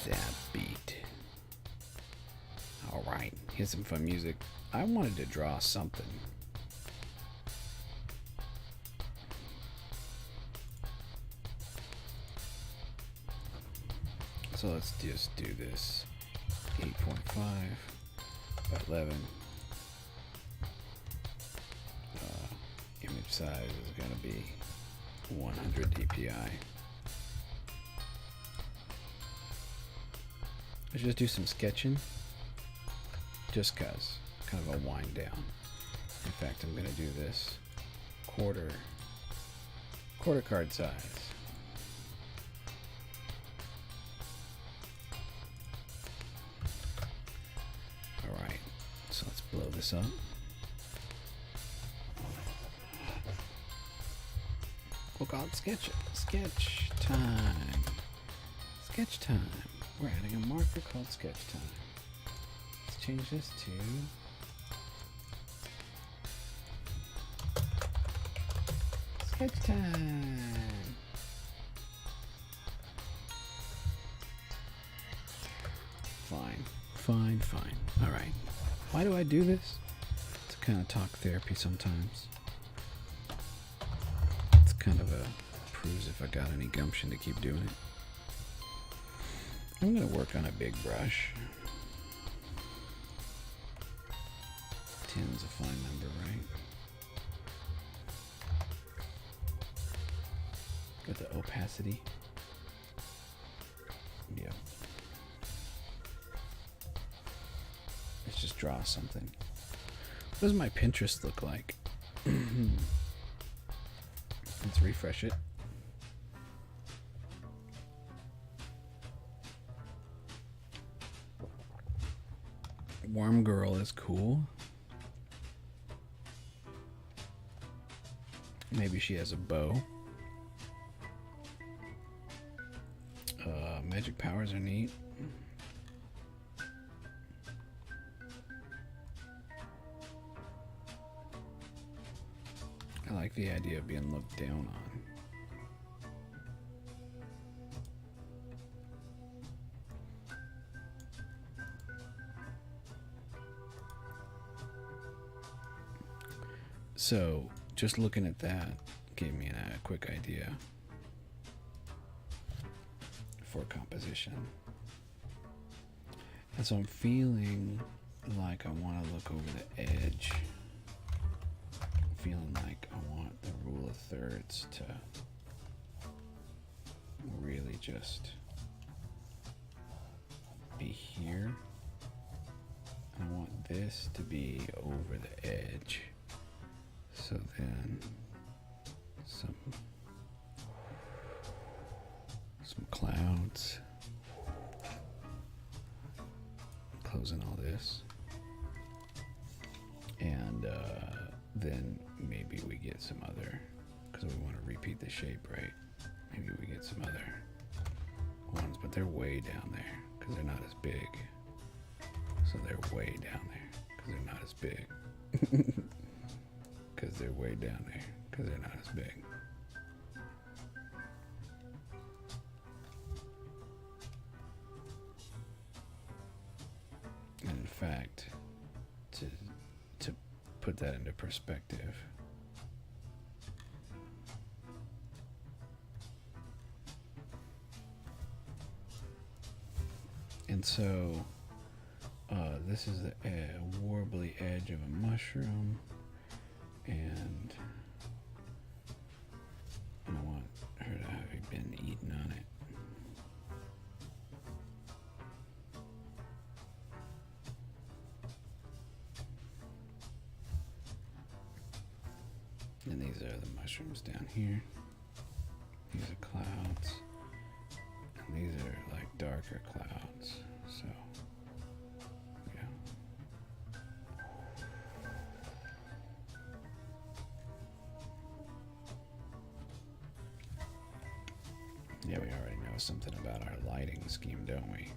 That beat. Alright, here's some fun music. I wanted to draw something. So let's just do this. 8.5 by 11. Image size is going to be 100 dpi. Let's just do some sketching, just cause, kind of a wind down. In fact, I'm gonna do this quarter card size. All right, so let's blow this up. We'll call it sketch time. Sketch time. We're adding a marker called sketch time. Let's change this to sketch time. Fine. All right. Why do I do this? It's kind of talk therapy sometimes. It's kind of proves if I got any gumption to keep doing it. I'm going to work on a big brush. 10's a fine number, right? Got the opacity draw something. What does my Pinterest look like? Let's refresh it. Warm girl is cool. Maybe she has a bow. Magic powers are neat. I like the idea of being looked down on. So, just looking at that gave me a quick idea for composition. And so I'm feeling like I want to look over the edge. I'm feeling like I want the rule of thirds to really just be here. I want this to be over the edge. So then some clouds, closing all this, and then maybe we get some other, because we want to repeat the shape, right? Maybe we get some other ones, but they're way down there because they're not as big. So they're way down there because they're not as big. Because they're way down there because they're not as big. And in fact, to put that into perspective, and so this is the warbly edge of a mushroom, and I want her to have been eaten on it. And these are the mushrooms down here. These are clouds. And these are like darker clouds. So, yeah. Yeah, we already know something about our lighting scheme, don't we?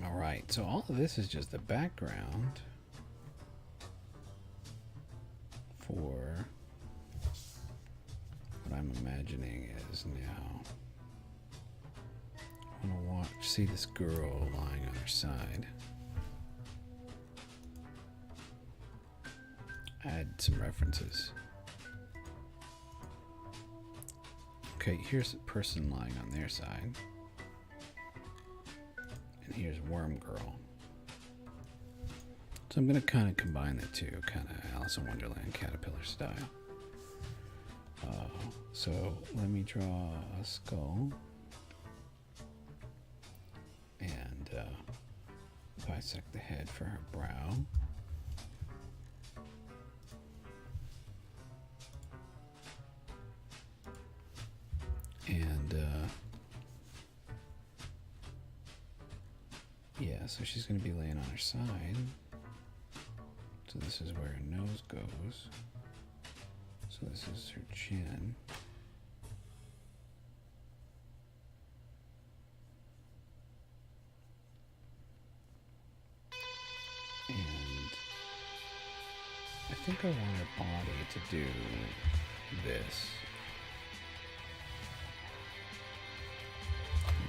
All right, so all of this is just the background for what I'm imagining is now. I want to see this girl lying on her side. Add some references. Okay, here's a person lying on their side. And here's Worm Girl. So I'm going to kind of combine the two, kind of Alice in Wonderland caterpillar style. So let me draw a skull and bisect the head for her brow. And yeah, so she's going to be laying on her side. So this is where her nose goes. So this is her chin. And I think I want her body to do this.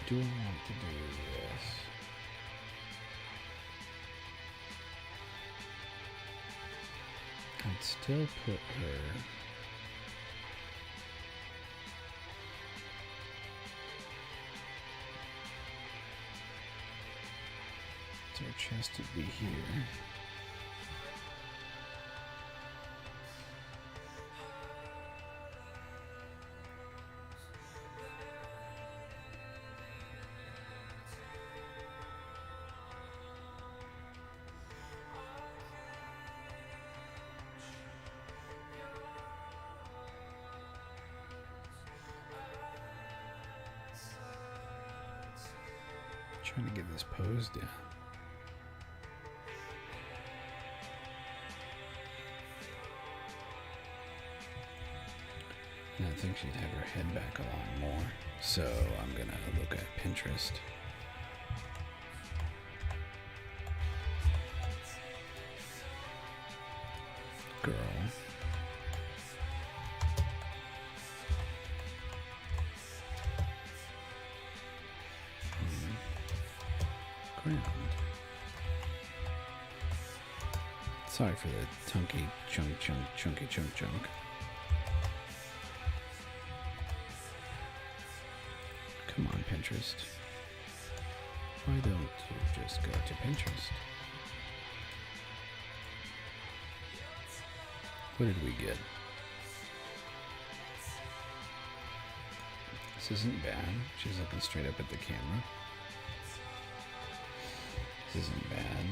do I want to do this? I'd still put her. So her chest would be here. Trying to get this pose down. And I think she'd have her head back a lot more. So I'm gonna look at Pinterest. Girl. Ground. Sorry for the chunky chunk. Come on, Pinterest. Why don't you just go to Pinterest? What did we get? This isn't bad. She's looking straight up at the camera. This isn't bad.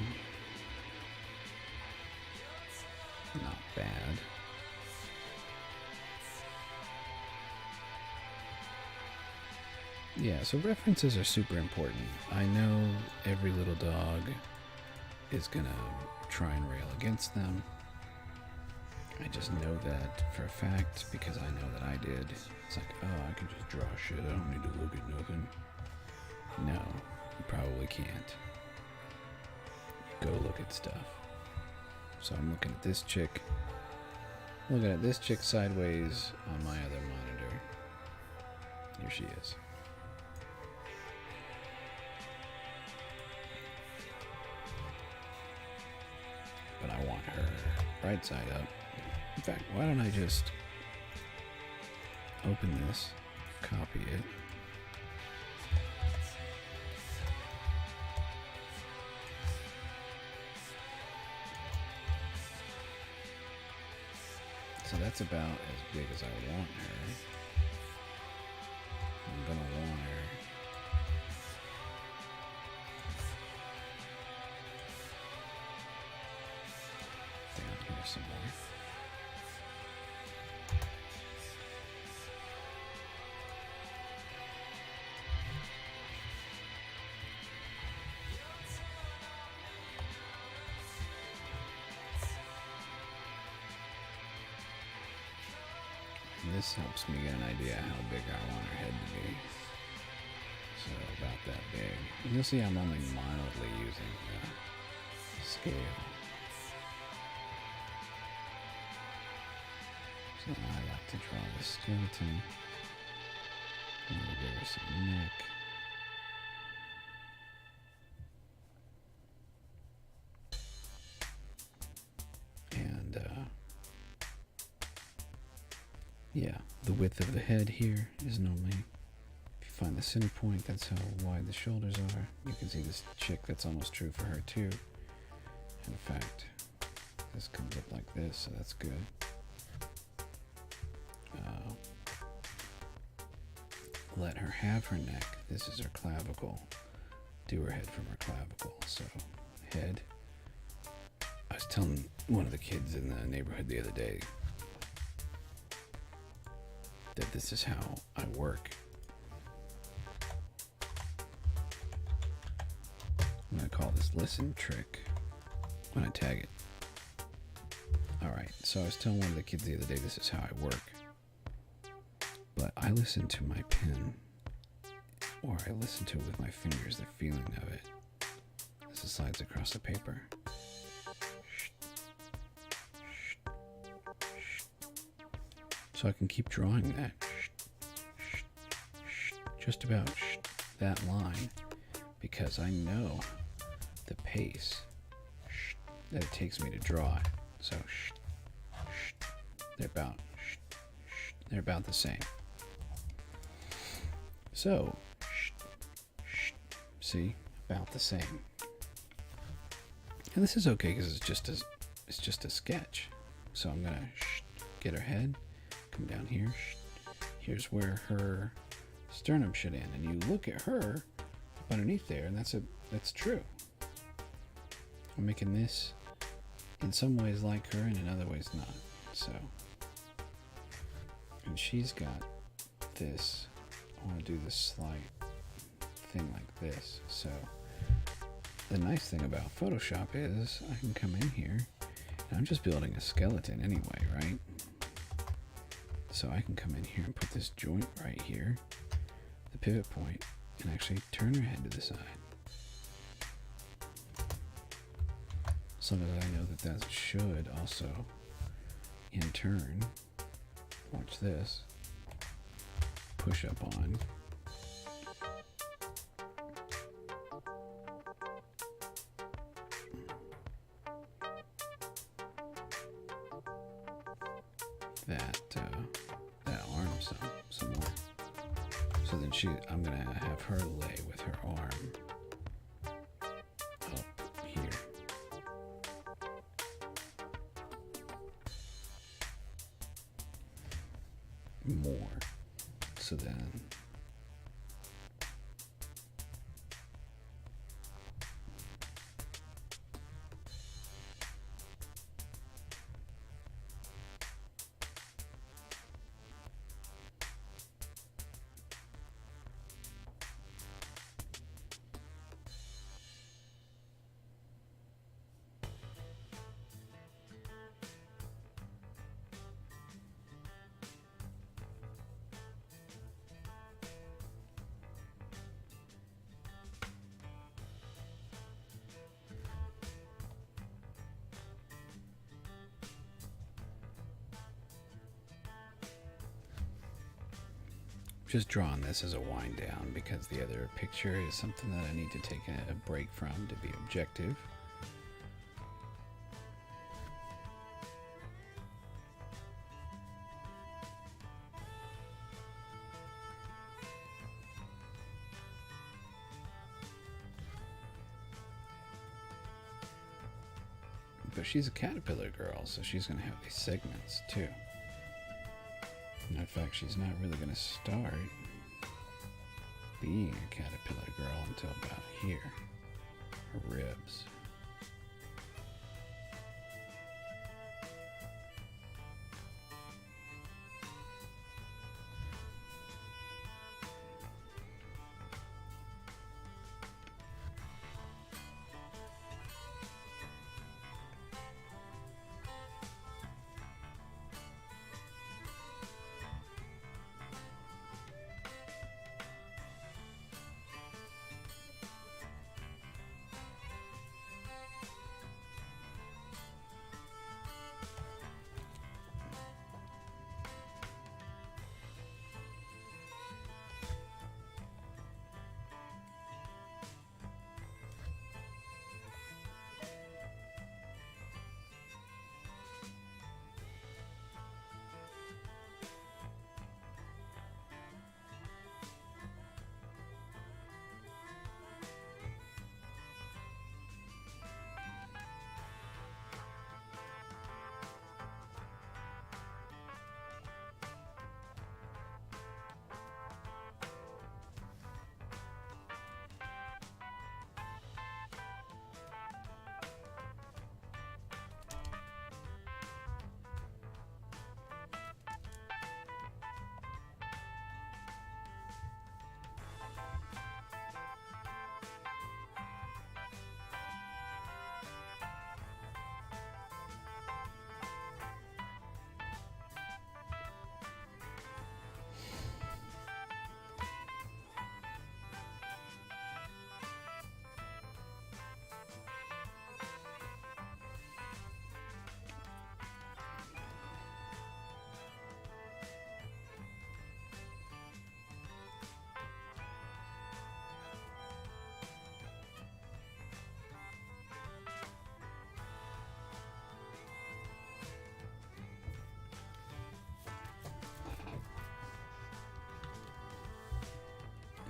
Not bad. Yeah, so references are super important. I know every little dog is gonna try and rail against them. I just know that for a fact because I know that I did. It's like, oh, I can just draw shit. I don't need to look at nothing. No, you probably can't. Go look at stuff. So I'm looking at this chick. Looking at this chick sideways on my other monitor. Here she is. But I want her right side up. In fact, why don't I just open this, copy it. So that's about as big as I want her. I'm gonna want her. Down here somewhere. This helps me get an idea how big I want her head to be. So about that big. And you'll see I'm only mildly using the scale. So I like to draw the skeleton. And we'll give her some neck. Yeah, the width of the head here is normally, if you find the center point, that's how wide the shoulders are. You can see this chick, that's almost true for her too. In fact, this comes up like this, so that's good. Let her have her neck. This is her clavicle. Do her head from her clavicle. So, head. I was telling one of the kids in the neighborhood the other day that this is how I work. I'm gonna call this listen trick when I tag it. Alright, so I was telling one of the kids the other day this is how I work. But I listen to my pen, or I listen to it with my fingers, the feeling of it as it slides across the paper. So I can keep drawing that. Just about that line because I know the pace that it takes me to draw it. So they're about the same. So see, about the same. And this is okay because it's just a sketch. So I'm gonna get her head, come down here. Here's where her sternum should end, and you look at her up underneath there, and that's true. I'm making this in some ways like her, and in other ways not. So, and she's got this. I want to do this slight thing like this. So, the nice thing about Photoshop is I can come in here, and I'm just building a skeleton anyway, right? So I can come in here and put this joint right here, the pivot point, and actually turn her head to the side. So that I know that should also, in turn, watch this, push up on. That arm some more. So then I'm gonna have her lay with her arm up here. More. So then just drawing this as a wind down because the other picture is something that I need to take a break from to be objective. But she's a caterpillar girl, so she's going to have these segments too. In fact, she's not really going to start being a caterpillar girl until about here, her ribs.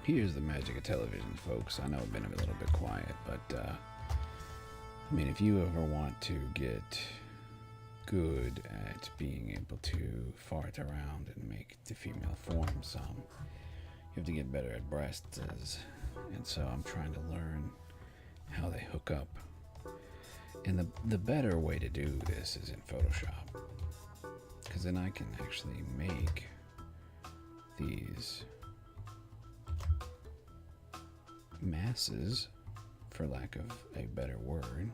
Here's the magic of television, folks. I know I've been a little bit quiet, but I mean, if you ever want to get good at being able to fart around and make the female form some, you have to get better at breasts. And so I'm trying to learn how they hook up. And the better way to do this is in Photoshop, because then I can actually make these masses, for lack of a better word,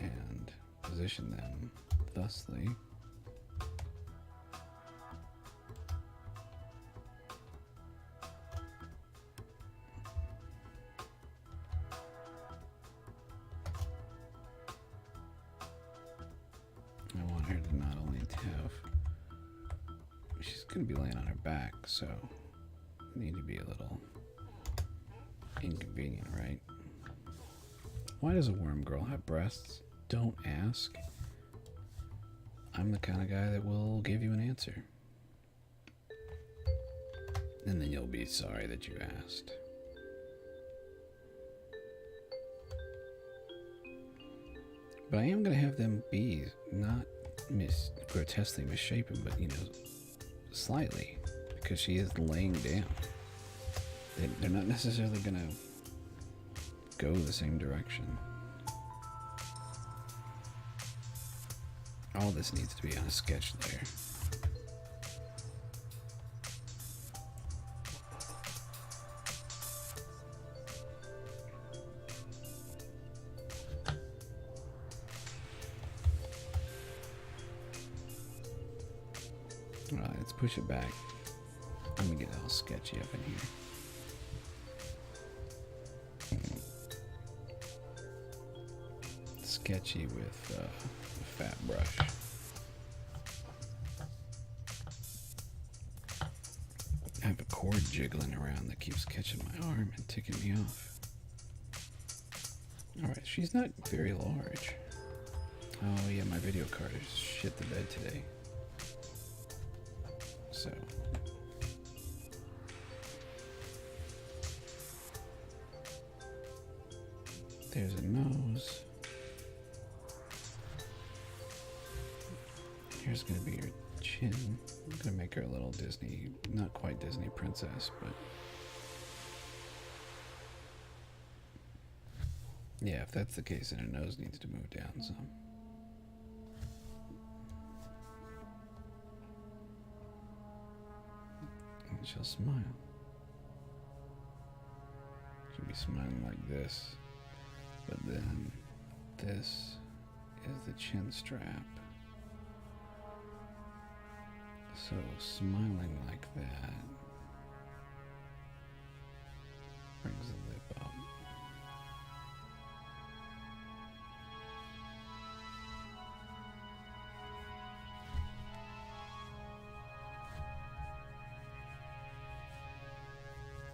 and position them thusly. I want her to not only have, she's going to be laying on her back, so need to be a little inconvenient, right? Why does a worm girl have breasts? Don't ask. I'm the kind of guy that will give you an answer. And then you'll be sorry that you asked. But I am going to have them be not grotesquely misshapen, but, you know, slightly, because she is laying down. They're not necessarily going to go the same direction. All this needs to be on a sketch layer. Alright, let's push it back. Let me get it all sketchy up in here. Sketchy with a fat brush. I have a cord jiggling around that keeps catching my arm and ticking me off. Alright, she's not very large. Oh yeah, my video card is shit the bed today. So there's a nose. Here's gonna be her chin. I'm gonna make her a little Disney, not quite Disney princess, but yeah, if that's the case, then her nose needs to move down some. And she'll smile. She'll be smiling like this, but then this is the chin strap. So smiling like that brings the lip up.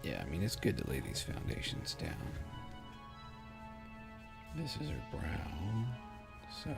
Yeah, I mean, it's good to lay these foundations down. This is her brow, so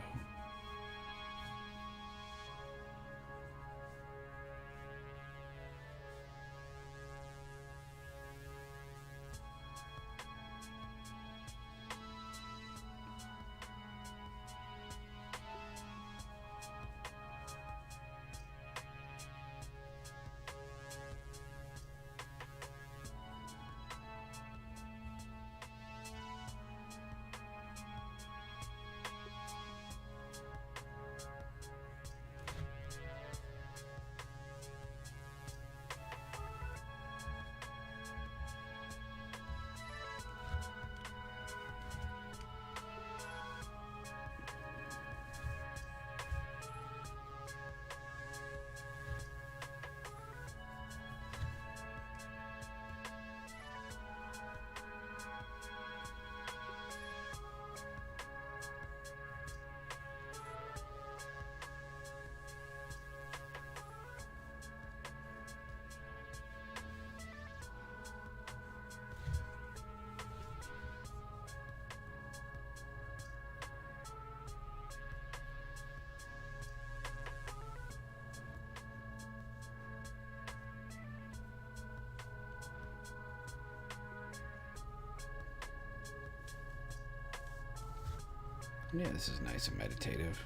Yeah, this is nice and meditative.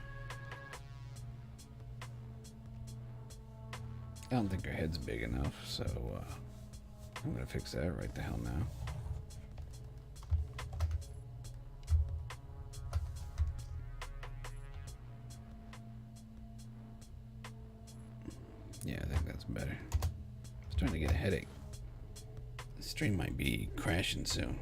I don't think her head's big enough, so I'm gonna fix that right the hell now. Yeah, I think that's better. I was starting to get a headache. The stream might be crashing soon.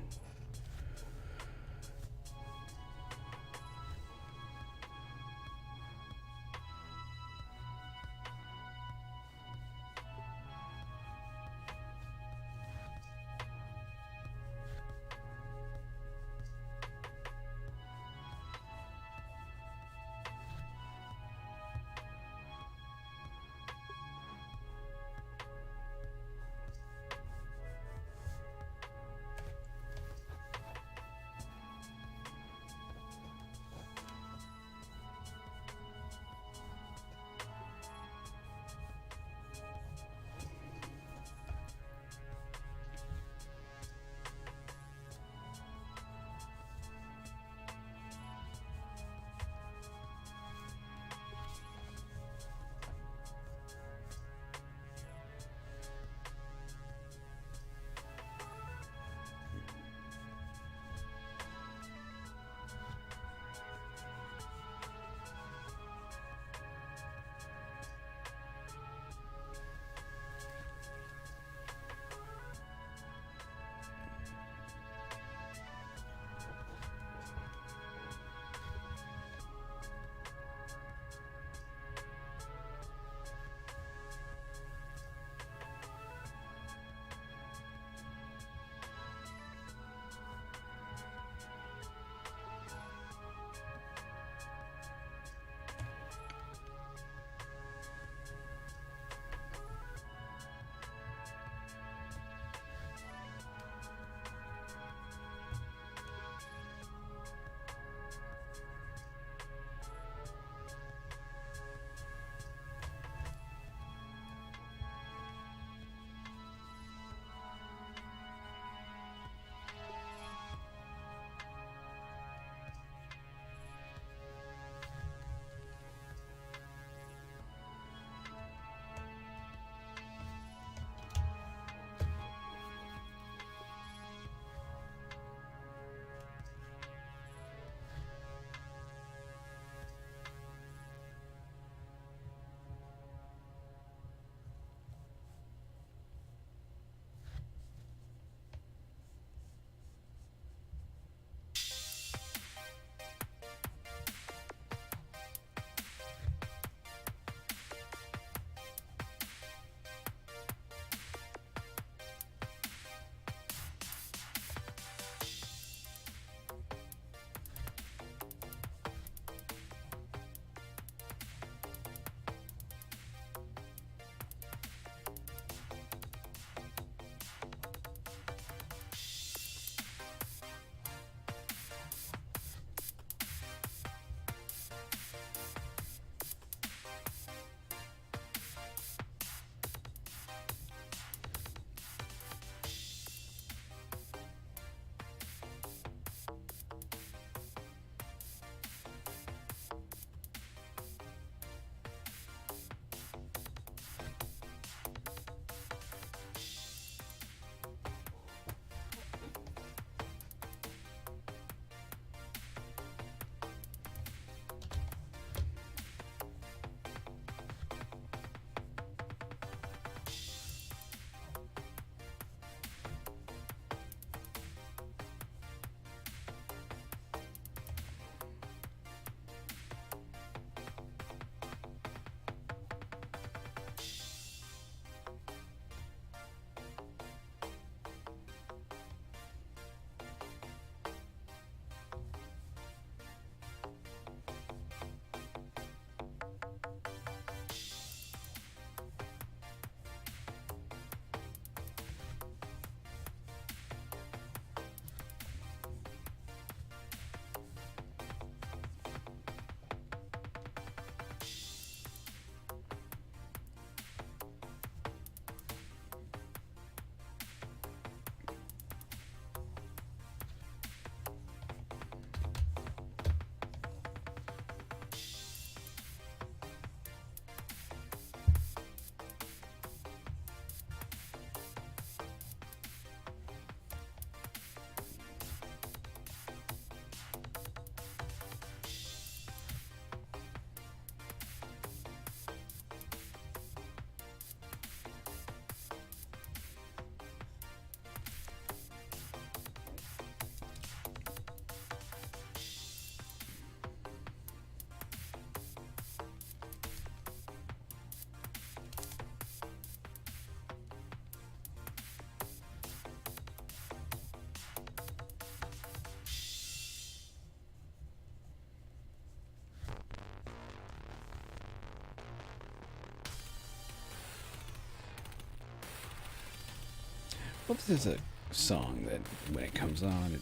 Well, this is a song that when it comes on, it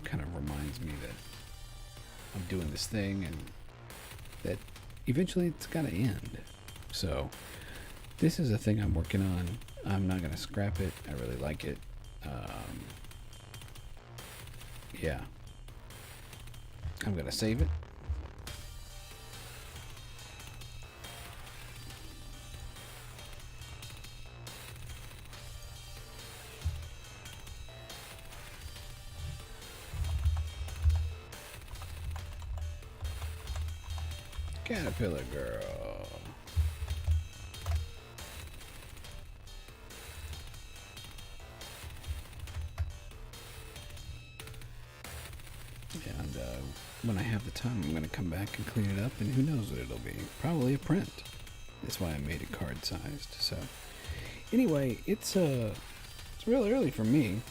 kind of reminds me that I'm doing this thing and that eventually it's got to end. So this is a thing I'm working on. I'm not going to scrap it. I really like it. Yeah. I'm going to save it. Caterpillar Girl. And when I have the time, I'm going to come back and clean it up, and who knows what it'll be. Probably a print. That's why I made it card-sized. So, anyway, it's real early for me,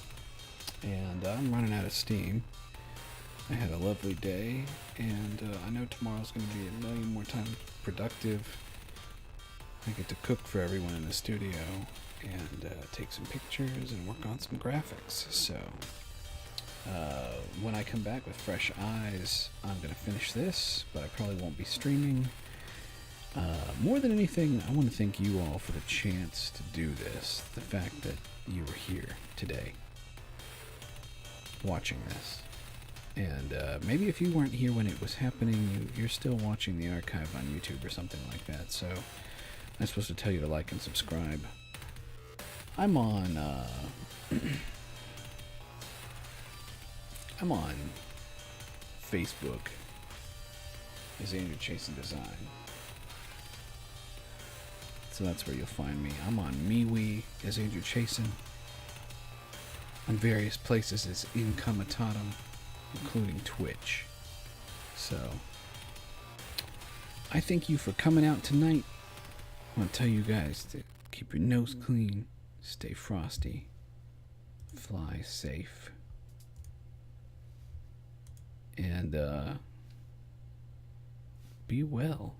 and I'm running out of steam. I had a lovely day, and I know tomorrow's going to be a million more times productive. I get to cook for everyone in the studio and take some pictures and work on some graphics. So when I come back with fresh eyes, I'm going to finish this, but I probably won't be streaming. More than anything, I want to thank you all for the chance to do this. The fact that you were here today watching this. And maybe if you weren't here when it was happening, you're still watching the archive on YouTube or something like that. So I'm supposed to tell you to like and subscribe. I'm on I'm on Facebook as Andrew Chasen Design. So that's where you'll find me. I'm on MeWe as Andrew Chasen. On various places as Incomitatum, including Twitch. So I thank you for coming out tonight. I want to tell you guys to keep your nose clean, stay frosty, fly safe, and be well.